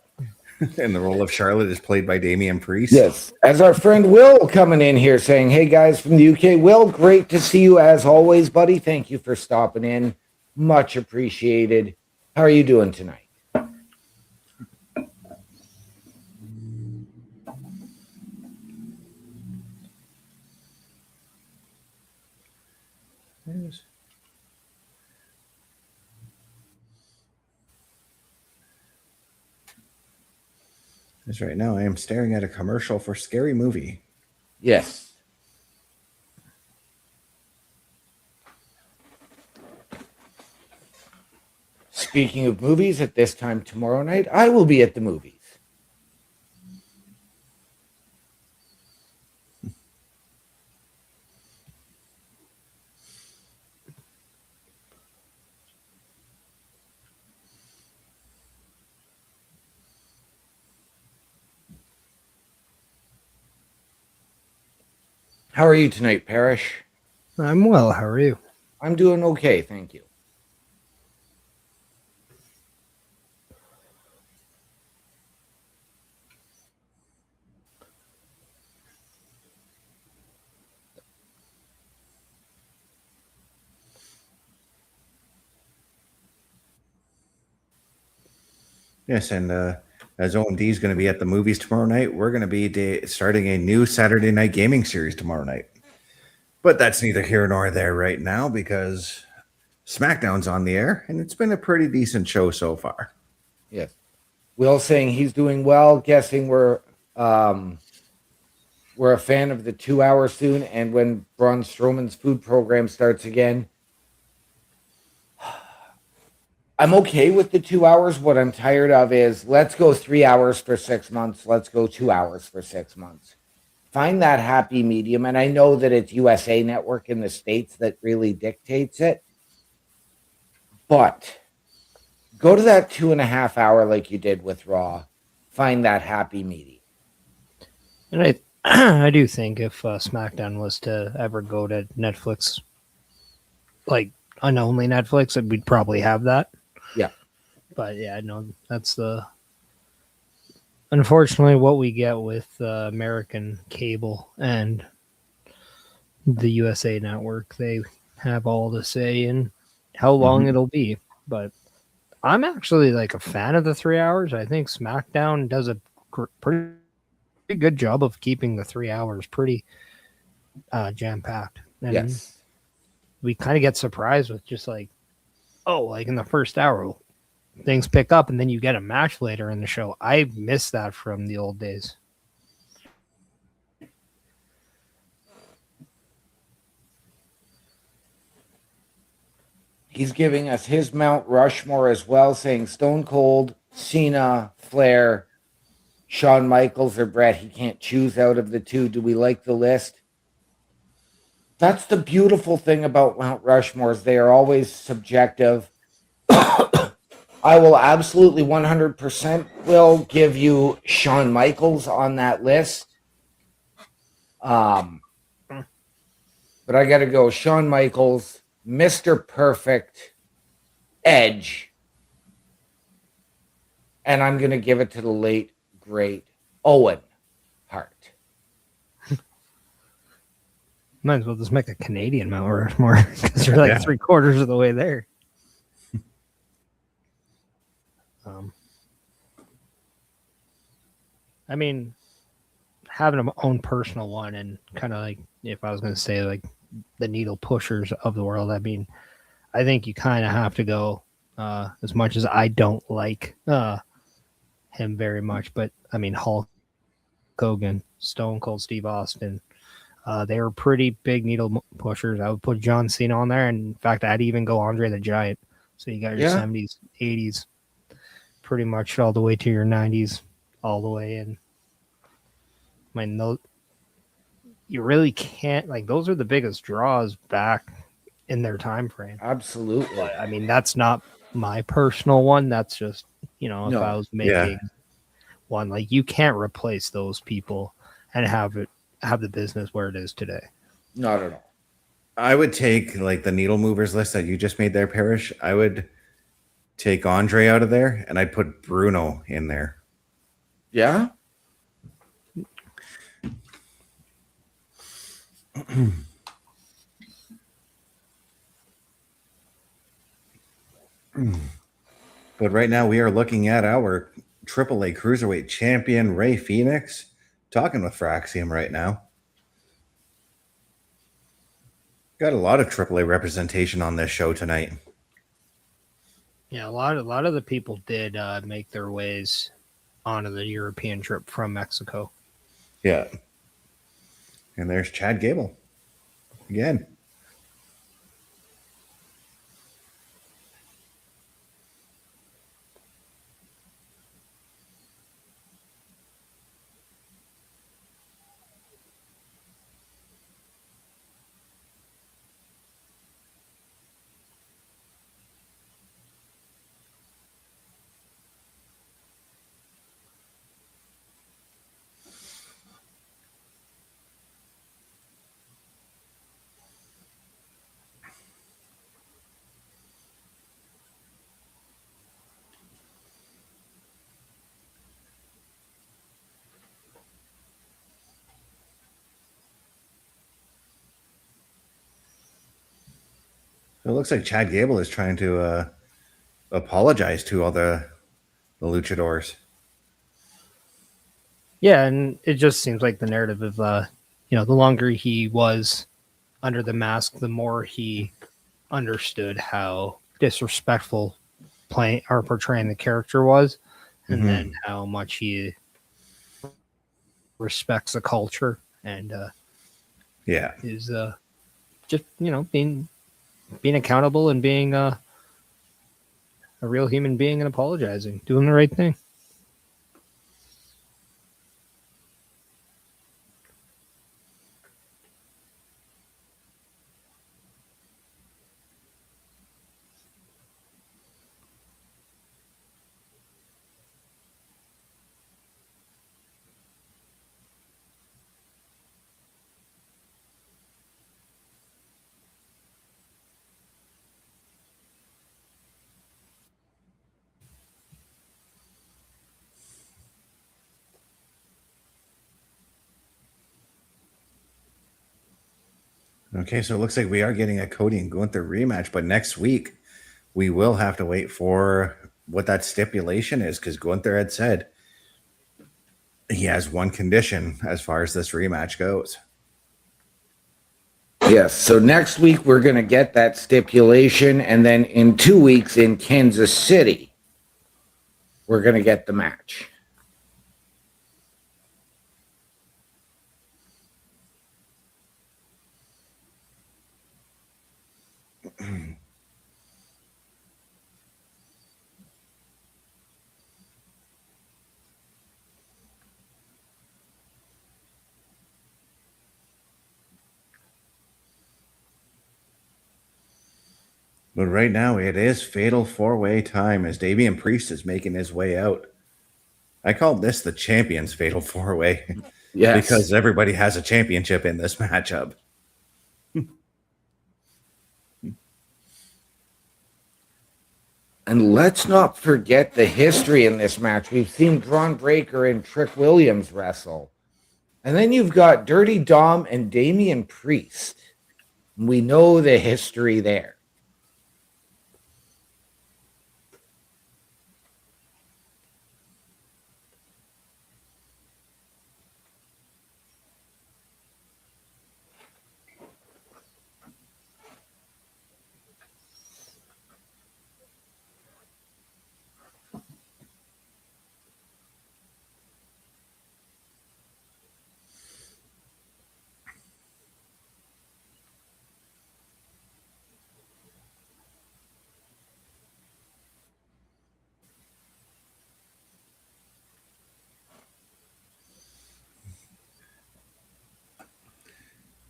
S2: And the role of Charlotte is played by Damian Priest.
S4: Yes. As our friend Will coming in here saying, hey guys from the UK. Will, great to see you as always, buddy. Thank you for stopping in. Much appreciated. How are you doing tonight?
S2: Because right now I am staring at a commercial for Scary Movie.
S4: Yes. Speaking of movies, at this time tomorrow night, I will be at the movies. How are you tonight, Parrish?
S7: I'm well. How are you?
S4: I'm doing okay, thank you.
S2: Yes, and as OMD is going to be at the movies tomorrow night, we're going to be starting a new Saturday night gaming series tomorrow night. But that's neither here nor there right now because SmackDown's on the air, and it's been a pretty decent show so far.
S4: Yes. Will saying he's doing well. Guessing we're a fan of the 2 hour soon, and when Braun Strowman's food program starts again. I'm okay with the 2 hours. What I'm tired of is let's go 3 hours for 6 months. Let's go 2 hours for 6 months. Find that happy medium. And I know that it's USA Network in the States that really dictates it. But go to that 2.5 hour like you did with Raw. Find that happy medium.
S7: And I do think if SmackDown was to ever go to Netflix, like only Netflix, we'd probably have that.
S4: Yeah.
S7: But yeah, no, that's unfortunately what we get with American cable and the USA Network. They have all the say in how long it'll be. But I'm actually like a fan of the 3 hours. I think SmackDown does a pretty good job of keeping the 3 hours pretty jam packed. And
S4: yes.
S7: we kind of get surprised with just like in the first hour, things pick up and then you get a match later in the show. I miss that from the old days.
S4: He's giving us his Mount Rushmore as well, saying Stone Cold, Cena, Flair, Shawn Michaels, or Bret. He can't choose out of the two. Do we like the list? That's the beautiful thing about Mount Rushmores. They are always subjective. I will absolutely 100% will give you Shawn Michaels on that list. But I got to go Shawn Michaels, Mr. Perfect, Edge, and I'm going to give it to the late, great Owen Hart.
S7: Might as well just make a Canadian Mount Rushmore because you're like 3/4 of the way there. I mean, having an own personal one and kind of like, if I was going to say like the needle pushers of the world, I mean, I think you kind of have to go as much as I don't like him very much. But I mean, Hulk Hogan, Stone Cold Steve Austin, they were pretty big needle pushers. I would put John Cena on there. And in fact, I'd even go Andre the Giant. So you got your 70s, 80s, pretty much all the way to your 90s, all the way in. I mean, you really can't, like, those are the biggest draws back in their time frame.
S4: Absolutely.
S7: But, I mean, that's not my personal one. That's just, if I was making one, like, you can't replace those people and have the business where it is today.
S4: Not at all.
S2: I would take like the needle movers list that you just made there, Parrish. I would take Andre out of there and I'd put Bruno in there.
S4: Yeah?
S2: But right now we are looking at our AAA Cruiserweight champion, Ray Phoenix, talking with Fraxium right now. Got a lot of AAA representation on this show tonight.
S7: Yeah, a lot of the people did make their ways onto the European trip from Mexico.
S2: Yeah. And there's Chad Gable again. It looks like Chad Gable is trying to apologize to all the luchadors.
S7: Yeah, and it just seems like the narrative of the longer he was under the mask, the more he understood how disrespectful playing or portraying the character was, and then how much he respects the culture and
S2: Yeah.
S7: is just being accountable and being a real human being and apologizing, doing the right thing.
S2: Okay, so it looks like we are getting a Cody and Gunther rematch, but next week we will have to wait for what that stipulation is because Gunther had said he has one condition as far as this rematch goes.
S4: Yes. So next week we're going to get that stipulation, and then in 2 weeks in Kansas City, we're going to get the match.
S2: But right now it is fatal four-way time as Damian Priest is making his way out. I call this the champion's fatal four-way
S4: Yes.
S2: because everybody has a championship in this matchup.
S4: And let's not forget the history in this match. We've seen Braun Breaker and Trick Williams wrestle. And then you've got Dirty Dom and Damian Priest. We know the history there.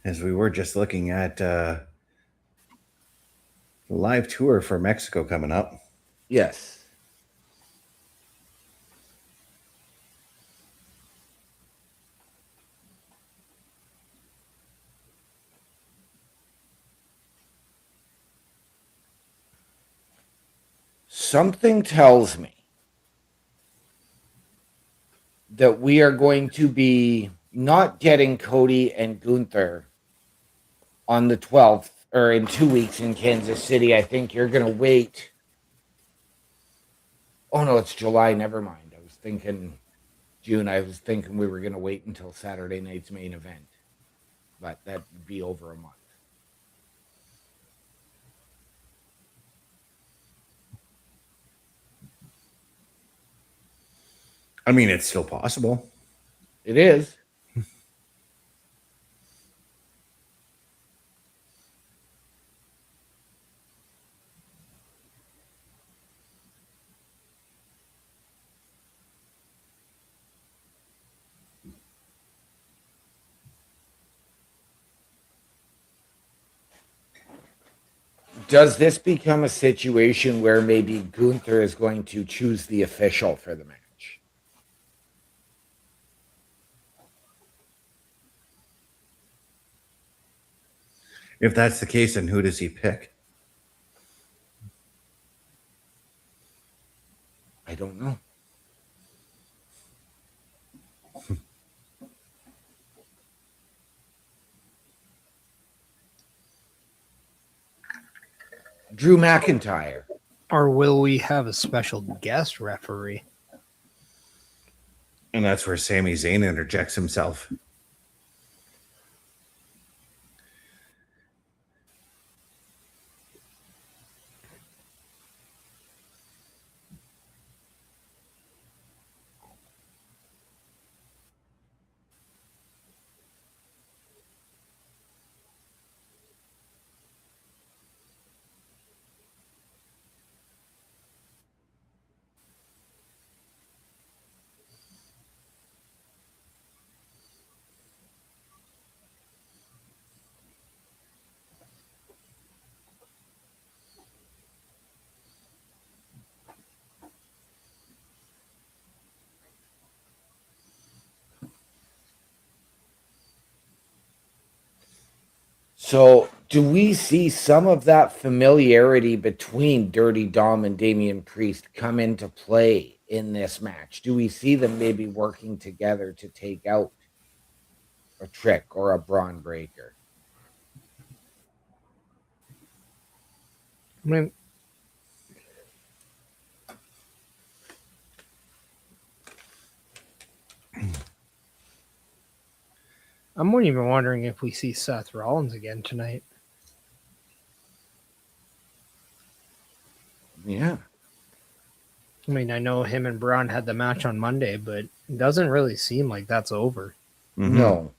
S2: As we were just looking at the live tour for Mexico coming up.
S4: Yes. Something tells me that we are going to be not getting Cody and Gunther on the 12th or in 2 weeks in Kansas City. I think you're going to wait. Oh, no, it's July. Never mind. I was thinking June. I was thinking we were going to wait until Saturday night's main event, but that would be over a month.
S2: I mean, it's still possible.
S4: It is. Does this become a situation where maybe Gunther is going to choose the official for the match?
S2: If that's the case, then who does he pick?
S4: I don't know. Drew McIntyre.
S7: Or will we have a special guest referee?
S2: And that's where Sami Zayn interjects himself.
S4: So, do we see some of that familiarity between Dirty Dom and Damian Priest come into play in this match? Do we see them maybe working together to take out a Trick or a Braun Breaker?
S7: I mean, I'm even wondering if we see Seth Rollins again tonight.
S4: Yeah.
S7: I mean, I know him and Braun had the match on Monday, but it doesn't really seem like that's over.
S2: Mm-hmm.
S4: No.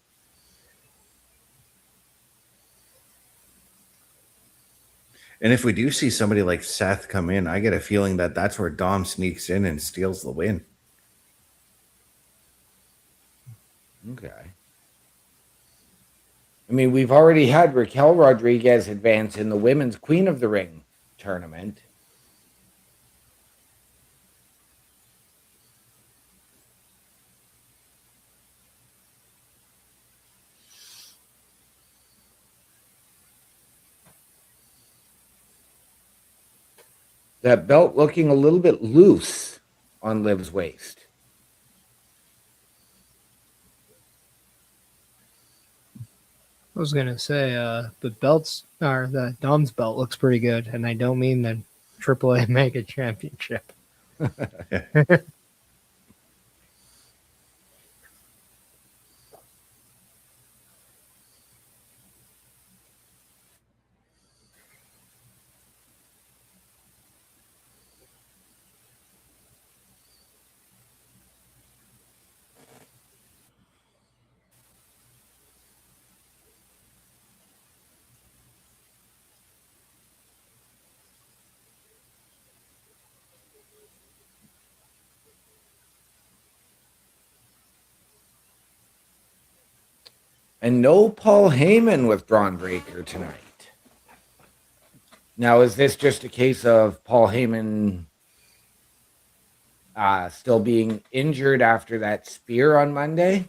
S2: And if we do see somebody like Seth come in, I get a feeling that that's where Dom sneaks in and steals the win.
S4: Okay. I mean, we've already had Raquel Rodriguez advance in the Women's Queen of the Ring tournament. That belt looking a little bit loose on Liv's waist.
S7: I was gonna say the Dom's belt looks pretty good, and I don't mean the AAA Mega Championship.
S4: And no Paul Heyman with Braun Breaker tonight. Now, is this just a case of Paul Heyman still being injured after that spear on Monday?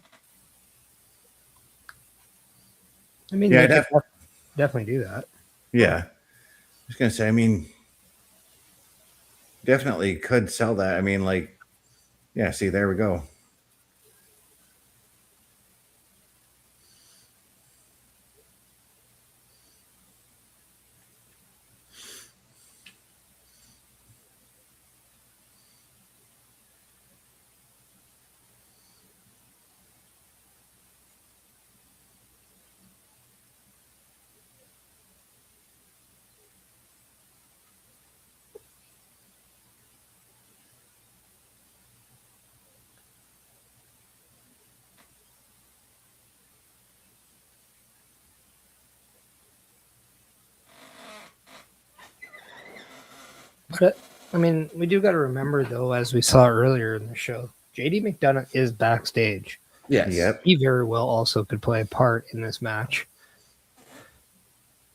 S7: I mean,
S2: Yeah,
S7: they could definitely do that.
S2: Yeah. I was going to say, I mean, definitely could sell that. I mean, like, yeah, see, there we go.
S7: But I mean, we do got to remember though, as we saw earlier in the show, JD McDonough is backstage.
S4: Yes.
S2: Yep.
S7: He very well also could play a part in this match,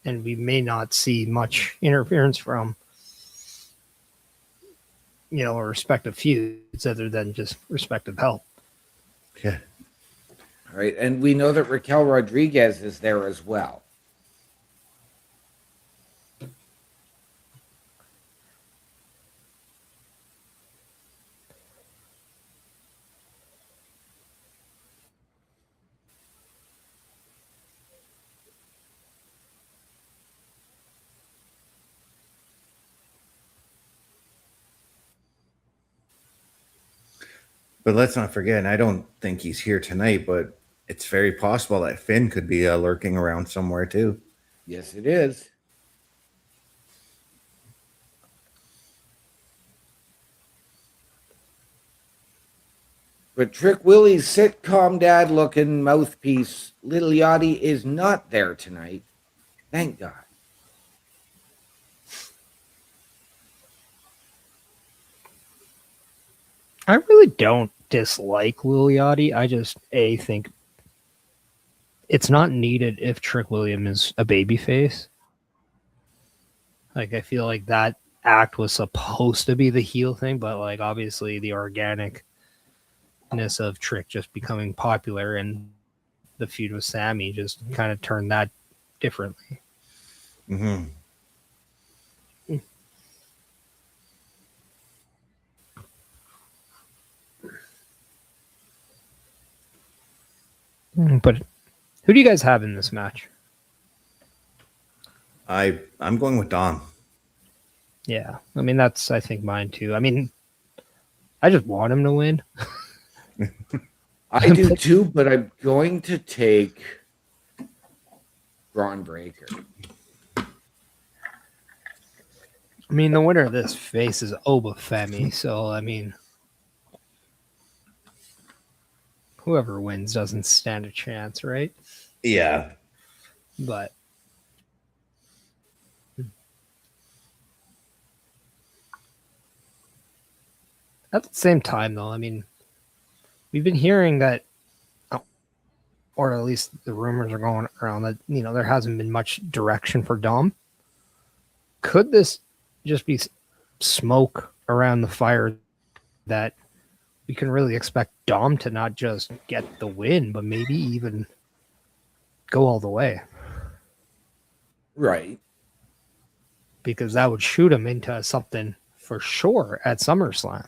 S7: and we may not see much interference from respective feuds other than just respective help.
S2: Yeah.
S4: All right. And we know that Raquel Rodriguez is there as well.
S2: But let's not forget, and I don't think he's here tonight, but it's very possible that Finn could be lurking around somewhere too.
S4: Yes, it is. But Trick Willie's sitcom dad looking mouthpiece, Little Yachty, is not there tonight. Thank God.
S7: I really don't dislike Lil Yachty. I just think it's not needed if Trick William is a babyface. Like I feel like that act was supposed to be the heel thing, but like obviously the organicness of Trick just becoming popular and the feud with Sammy just kind of turned that differently.
S2: Mm-hmm.
S7: But who do you guys have in this match?
S2: I'm going with Dom.
S7: Yeah, I mean that's I think mine too. I mean, I just want him to win.
S4: I do too, but I'm going to take Braun Breaker.
S7: I mean, the winner of this face is Obafemi, so I mean, whoever wins doesn't stand a chance, right?
S2: Yeah.
S7: But at the same time, though, I mean, we've been hearing that, or at least the rumors are going around that, you know, there hasn't been much direction for Dom. Could this just be smoke around the fire that we can really expect Dom to not just get the win, but maybe even go all the way?
S4: Right.
S7: Because that would shoot him into something for sure at SummerSlam.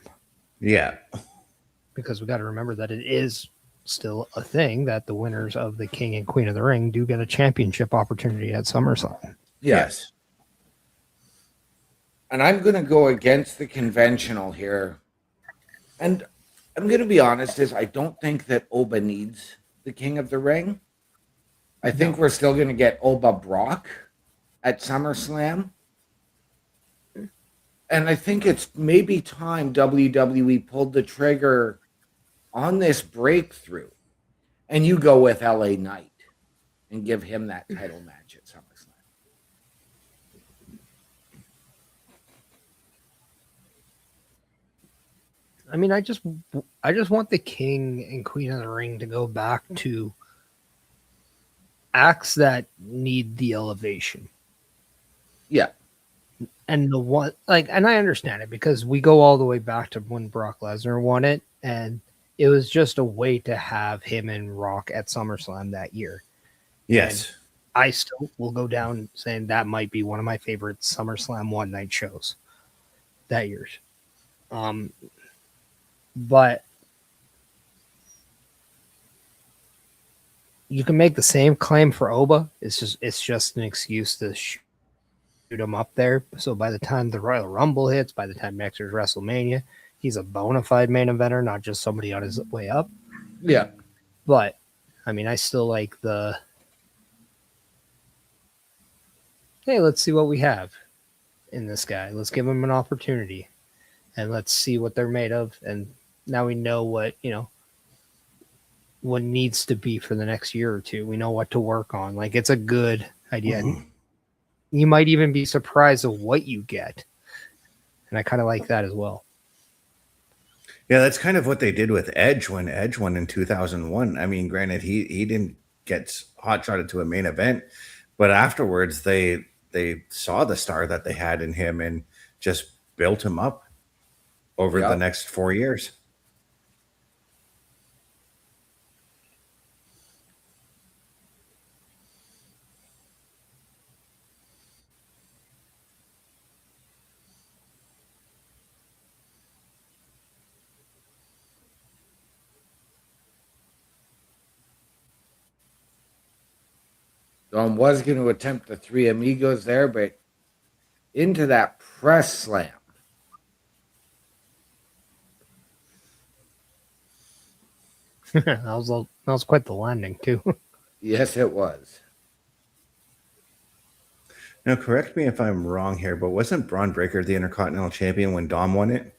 S2: Yeah.
S7: Because we got to remember that it is still a thing that the winners of the King and Queen of the Ring do get a championship opportunity at SummerSlam.
S4: Yes. And I'm going to go against the conventional here. And I'm going to be honest, is I don't think that Oba needs the King of the Ring. I think we're still going to get Oba Brock at SummerSlam. And I think it's maybe time WWE pulled the trigger on this breakthrough. And you go with LA Knight and give him that title match at SummerSlam.
S7: I mean, I just want the King and Queen of the Ring to go back to acts that need the elevation.
S4: Yeah.
S7: And the one, like, and I understand it because we go all the way back to when Brock Lesnar won it, and it was just a way to have him and Rock at SummerSlam that year.
S2: Yes.
S7: And I still will go down saying that might be one of my favorite SummerSlam one night shows that year. But you can make the same claim for Oba. It's just an excuse to shoot him up there. So by the time the Royal Rumble hits, by the time next year's WrestleMania, he's a bona fide main eventer, not just somebody on his way up.
S4: Yeah.
S7: But I mean, I still like the, hey, let's see what we have in this guy. Let's give him an opportunity and let's see what they're made of. And now we know what, you know, what needs to be for the next year or two. We know what to work on. Like, it's a good idea. Mm-hmm. You might even be surprised of what you get. And I kind of like that as well.
S2: Yeah, that's kind of what they did with Edge when Edge won in 2001. I mean, granted, he didn't get hot-shotted to a main event, but afterwards they saw the star that they had in him and just built him up over the next 4 years.
S4: Dom was going to attempt the Three Amigos there, but into that press slam.
S7: That was quite the landing too.
S4: Yes, it was.
S2: Now, correct me if I'm wrong here, but wasn't Braun Breaker the Intercontinental Champion when Dom won it?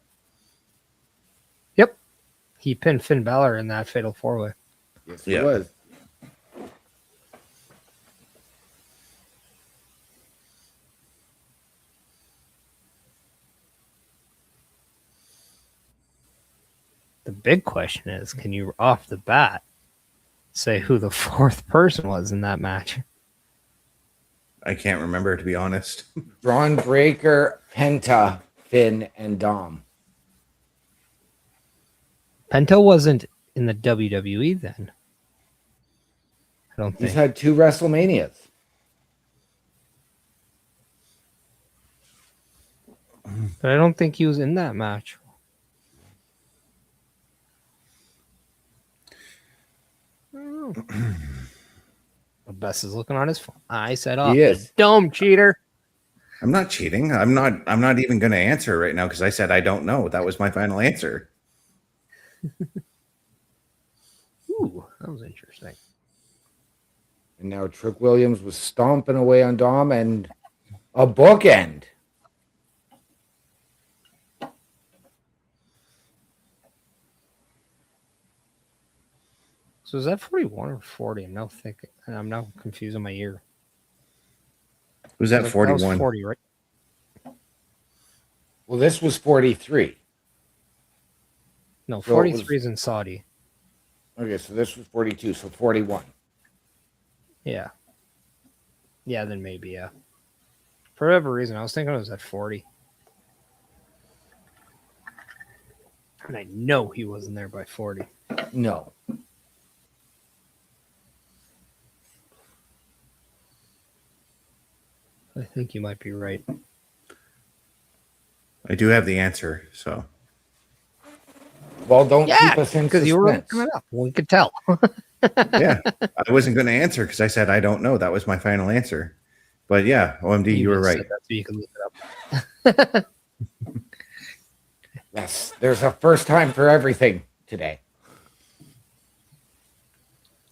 S7: Yep, he pinned Finn Balor in that Fatal 4-Way.
S4: Yes,
S2: Yeah.
S4: it was.
S7: The big question is, can you off the bat say who the fourth person was in that match?
S2: I can't remember, to be honest.
S4: Braun Breaker, Penta, Finn, and Dom.
S7: Penta wasn't in the WWE then. I don't
S4: He's
S7: think.
S4: had 2 WrestleManias.
S7: But I don't think he was in that match. I don't know. The best is looking on his phone. I said off.
S4: He is.
S7: Dumb cheater.
S2: I'm not cheating. I'm not even going to answer right now because I said I don't know. That was my final answer.
S7: Ooh, that was interesting.
S4: And now Trick Williams was stomping away on Dom and a bookend.
S7: So is that 41 or 40? I'm now confused on my ear.
S2: Was that
S7: That
S2: 41?
S7: was 40, right?
S4: Well, this was 43.
S7: No,
S4: So it was-
S7: 43 is in Saudi.
S4: Okay, so this was 42, so 41.
S7: Yeah. Yeah, then maybe, yeah. For whatever reason, I was thinking it was at 40. And I know he wasn't there by 40.
S4: No.
S7: I think you might be right.
S2: I do have the answer. So
S4: Well, don't keep us in
S7: because you were
S4: suspense.
S7: looking it up. We could tell.
S2: yeah, I wasn't going to answer because I said I don't know. That was my final answer. But yeah, OMD, you were
S7: just
S2: right.
S7: said that so you can look it up.
S4: Yes, there's a first time for everything today.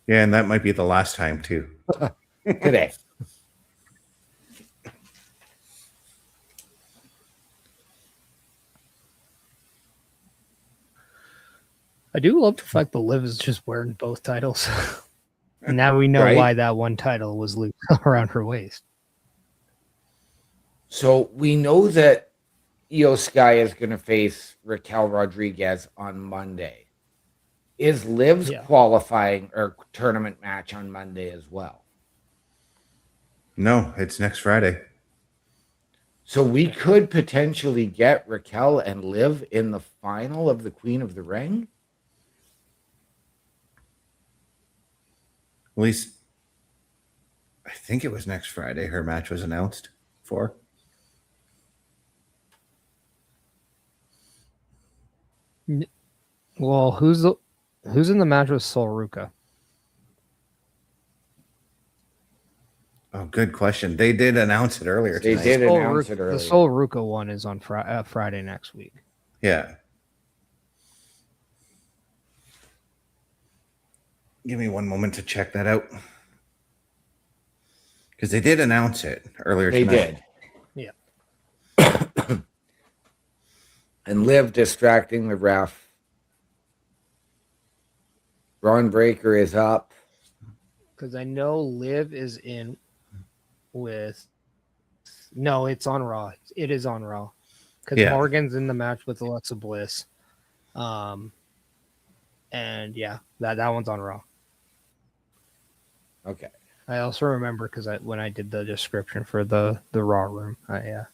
S2: Yeah, and that might be the last time too.
S4: Today.
S7: I do love the fact that Liv is just wearing both titles. And now we know
S4: Right.
S7: why that one title was looped around her waist.
S4: So we know that Io Sky is going to face Raquel Rodriguez on Monday. Is Liv's
S7: Yeah.
S4: qualifying or tournament match on Monday as well?
S2: No, it's next Friday.
S4: So we could potentially get Raquel and Liv in the final of the Queen of the Ring?
S2: At least I think it was next Friday her match was announced for.
S7: Well, who's in the match with Sol Ruka?
S2: Oh, good question. They did announce it earlier
S4: They
S2: tonight.
S4: did
S7: Sol
S4: announce
S7: Ruka-
S4: it earlier.
S7: The Sol Ruka one is on Friday next week.
S2: Yeah. Give me one moment to check that out. Because they did announce it earlier
S4: They
S2: tonight.
S4: did.
S7: Yeah.
S4: And Liv distracting the ref. Braun Breaker is up.
S7: Because I know Liv is in with. No, it's on Raw. It is on Raw. Because
S2: Yeah.
S7: Morgan's in the match with Alexa Bliss. And yeah, that one's on Raw.
S4: Okay.
S7: I also remember because when I did the description for the Raw room,
S2: Because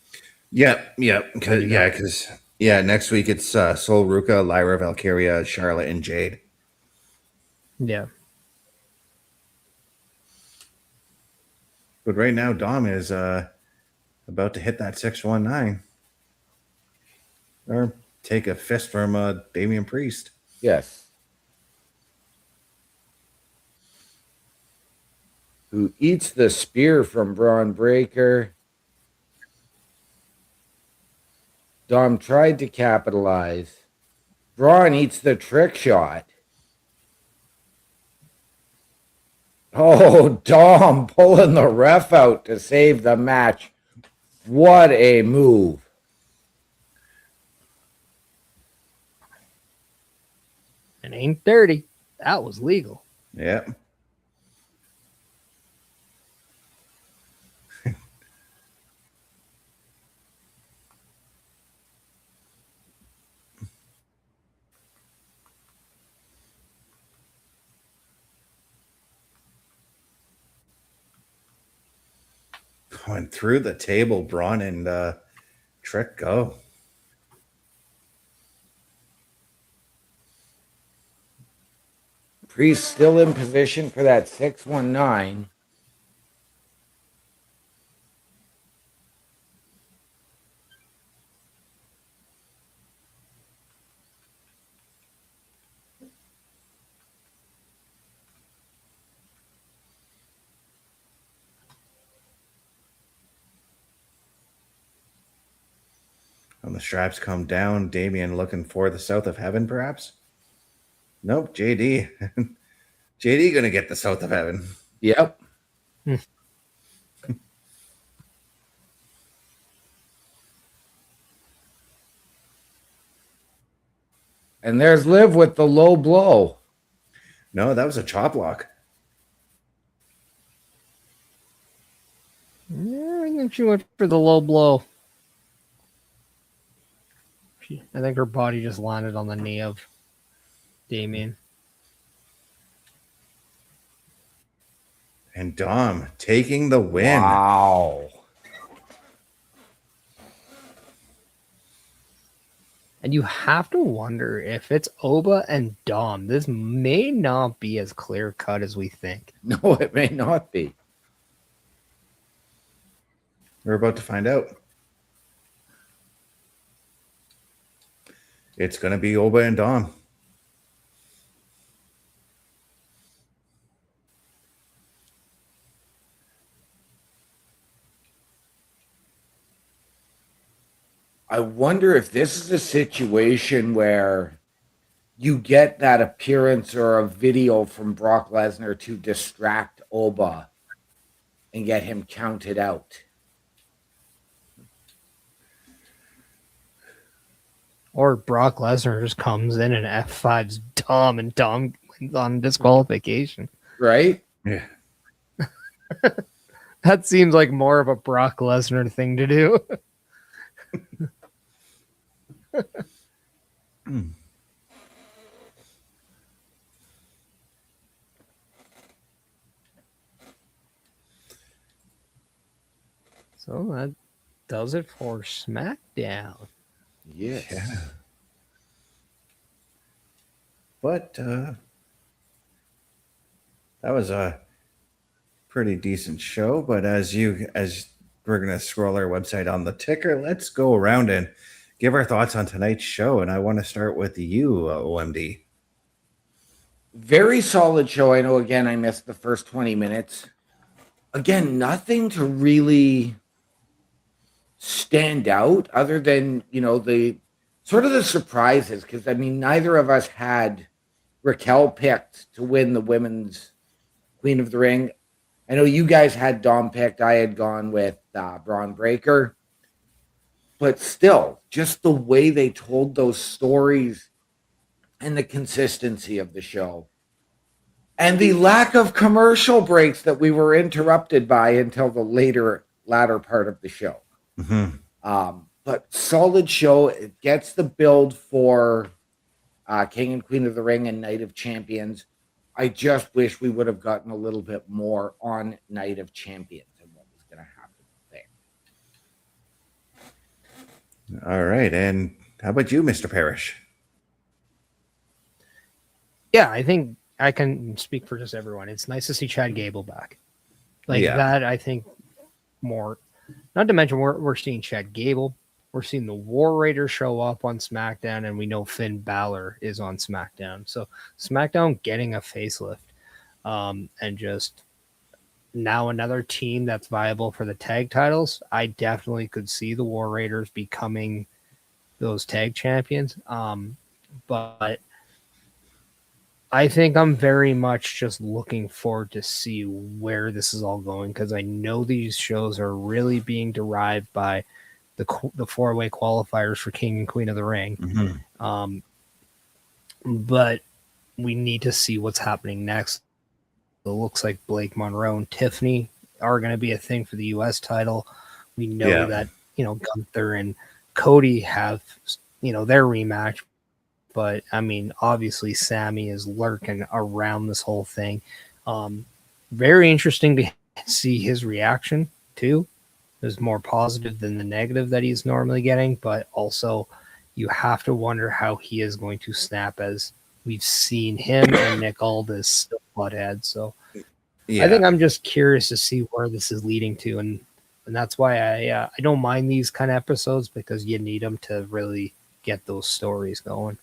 S2: next week it's Sol Ruka, Lyra Valkyria, Charlotte, and Jade.
S7: yeah.
S2: But right now, Dom is about to hit that 619 or take a fist from Damian Priest.
S4: Yes. Who eats the spear from Braun Breaker. Dom tried to capitalize. Braun eats the trick shot. Oh, Dom pulling the ref out to save the match. What a move.
S7: It ain't dirty. That was legal.
S2: Yeah. Going through the table, Braun and Trick go.
S4: Priest still in position for that 619.
S2: When the straps come down, Damien looking for the South of Heaven, perhaps? Nope, JD. JD gonna get the South of Heaven.
S4: Yep. And there's Liv with the low blow.
S2: No, that was a chop block.
S7: Yeah, I think she went for the low blow. I think her body just landed on the knee of Damien.
S2: And Dom taking the win.
S4: Wow.
S7: And you have to wonder if it's Oba and Dom. This may not be as clear cut as we think.
S4: No, it may not be.
S2: We're about to find out. It's going to be Oba and Dom.
S4: I wonder if this is a situation where you get that appearance or a video from Brock Lesnar to distract Oba and get him counted out.
S7: Or Brock Lesnar just comes in and F5's Dom and Dom wins on disqualification.
S4: Right?
S2: Yeah.
S7: That seems like more of a Brock Lesnar thing to do. So that does it for SmackDown.
S4: Yes.
S2: Yeah. But that was a pretty decent show. But as we're gonna scroll our website on the ticker, let's go around and give our thoughts on tonight's show. And I want to start with you, OMD.
S4: Very solid show. I know, again, I missed the first 20 minutes. Again, nothing to really stand out other than, the sort of the surprises. Because, I mean, neither of us had Raquel picked to win the women's Queen of the Ring. I know you guys had Dom picked. I had gone with Braun Breaker. But still, just the way they told those stories and the consistency of the show. And the lack of commercial breaks that we were interrupted by until the latter part of the show.
S2: Mm-hmm.
S4: But solid show. It gets the build for King and Queen of the Ring and Night of Champions. I just wish we would have gotten a little bit more on Night of Champions and what was going to happen there.
S2: All right. And how about you, Mr. Parrish?
S7: Yeah, I think I can speak for just everyone. It's nice to see Chad Gable back. That, I think, more. Not to mention, we're seeing Chad Gable. We're seeing the War Raiders show up on SmackDown, and we know Finn Balor is on SmackDown. So SmackDown getting a facelift, and just now another team that's viable for the tag titles. I definitely could see the War Raiders becoming those tag champions. But I think I'm very much just looking forward to see where this is all going, because I know these shows are really being derived by the 4-way qualifiers for King and Queen of the Ring.
S2: Mm-hmm.
S7: But we need to see what's happening next. It looks like Blake Monroe and Tiffany are going to be a thing for the U.S. title. We know that, Gunther and Cody have, their rematch. But, I mean, obviously Sammy is lurking around this whole thing. Very interesting to see his reaction, too. It was more positive than the negative that he's normally getting. But also, you have to wonder how he is going to snap, as we've seen him and Nick Aldis still butthead. So I think I'm just curious to see where this is leading to. And that's why I don't mind these kind of episodes, because you need them to really get those stories going.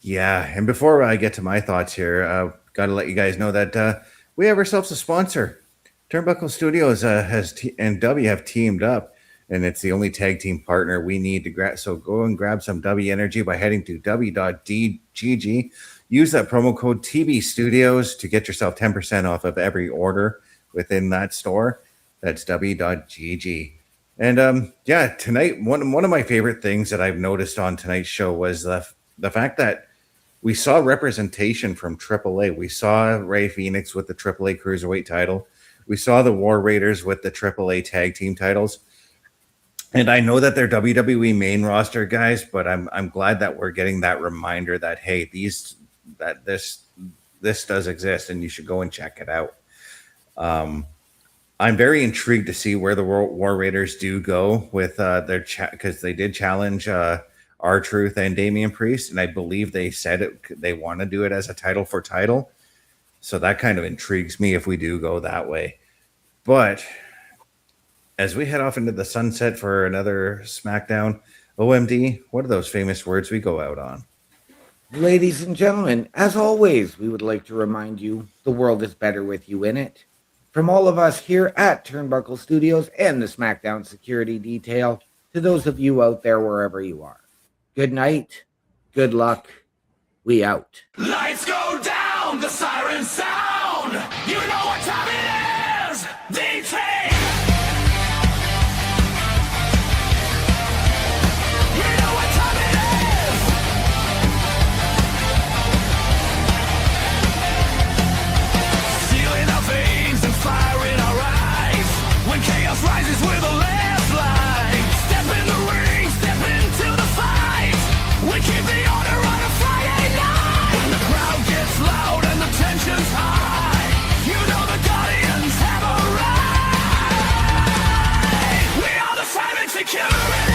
S2: Yeah, and before I get to my thoughts here, got to let you guys know that we have ourselves a sponsor. Turnbuckle Studios and W have teamed up, and it's the only tag team partner we need to grab. So go and grab some W energy by heading to w.dgg. Use that promo code TB Studios to get yourself 10% off of every order within that store. That's w.gg. And tonight, one of my favorite things that I've noticed on tonight's show was the fact that we saw representation from AAA. We saw Rey Fenix with the AAA Cruiserweight title. We saw the War Raiders with the AAA Tag Team titles. And I know that they're WWE main roster guys, but I'm glad that we're getting that reminder that, hey, this does exist and you should go and check it out. I'm very intrigued to see where the War Raiders do go with their because they did challenge R-Truth and Damian Priest, and I believe they said they want to do it as a title for title. So that kind of intrigues me if we do go that way. But as we head off into the sunset for another SmackDown, OMD, what are those famous words we go out on?
S4: Ladies and gentlemen, as always, we would like to remind you the world is better with you in it. From all of us here at Turnbuckle Studios and the SmackDown Security Detail, to those of you out there wherever you are, good night, good luck, we out.
S1: Lights go down, the sirens sound. You know what time it is. DJ. You know what time it is. Steel in our veins and fire in our eyes. When chaos rises, we're the last line. Step in the ring, step into the fight. We keep the order on a Friday night. When the crowd gets loud and the tension's high, you know the Guardians have arrived. We are the silent security.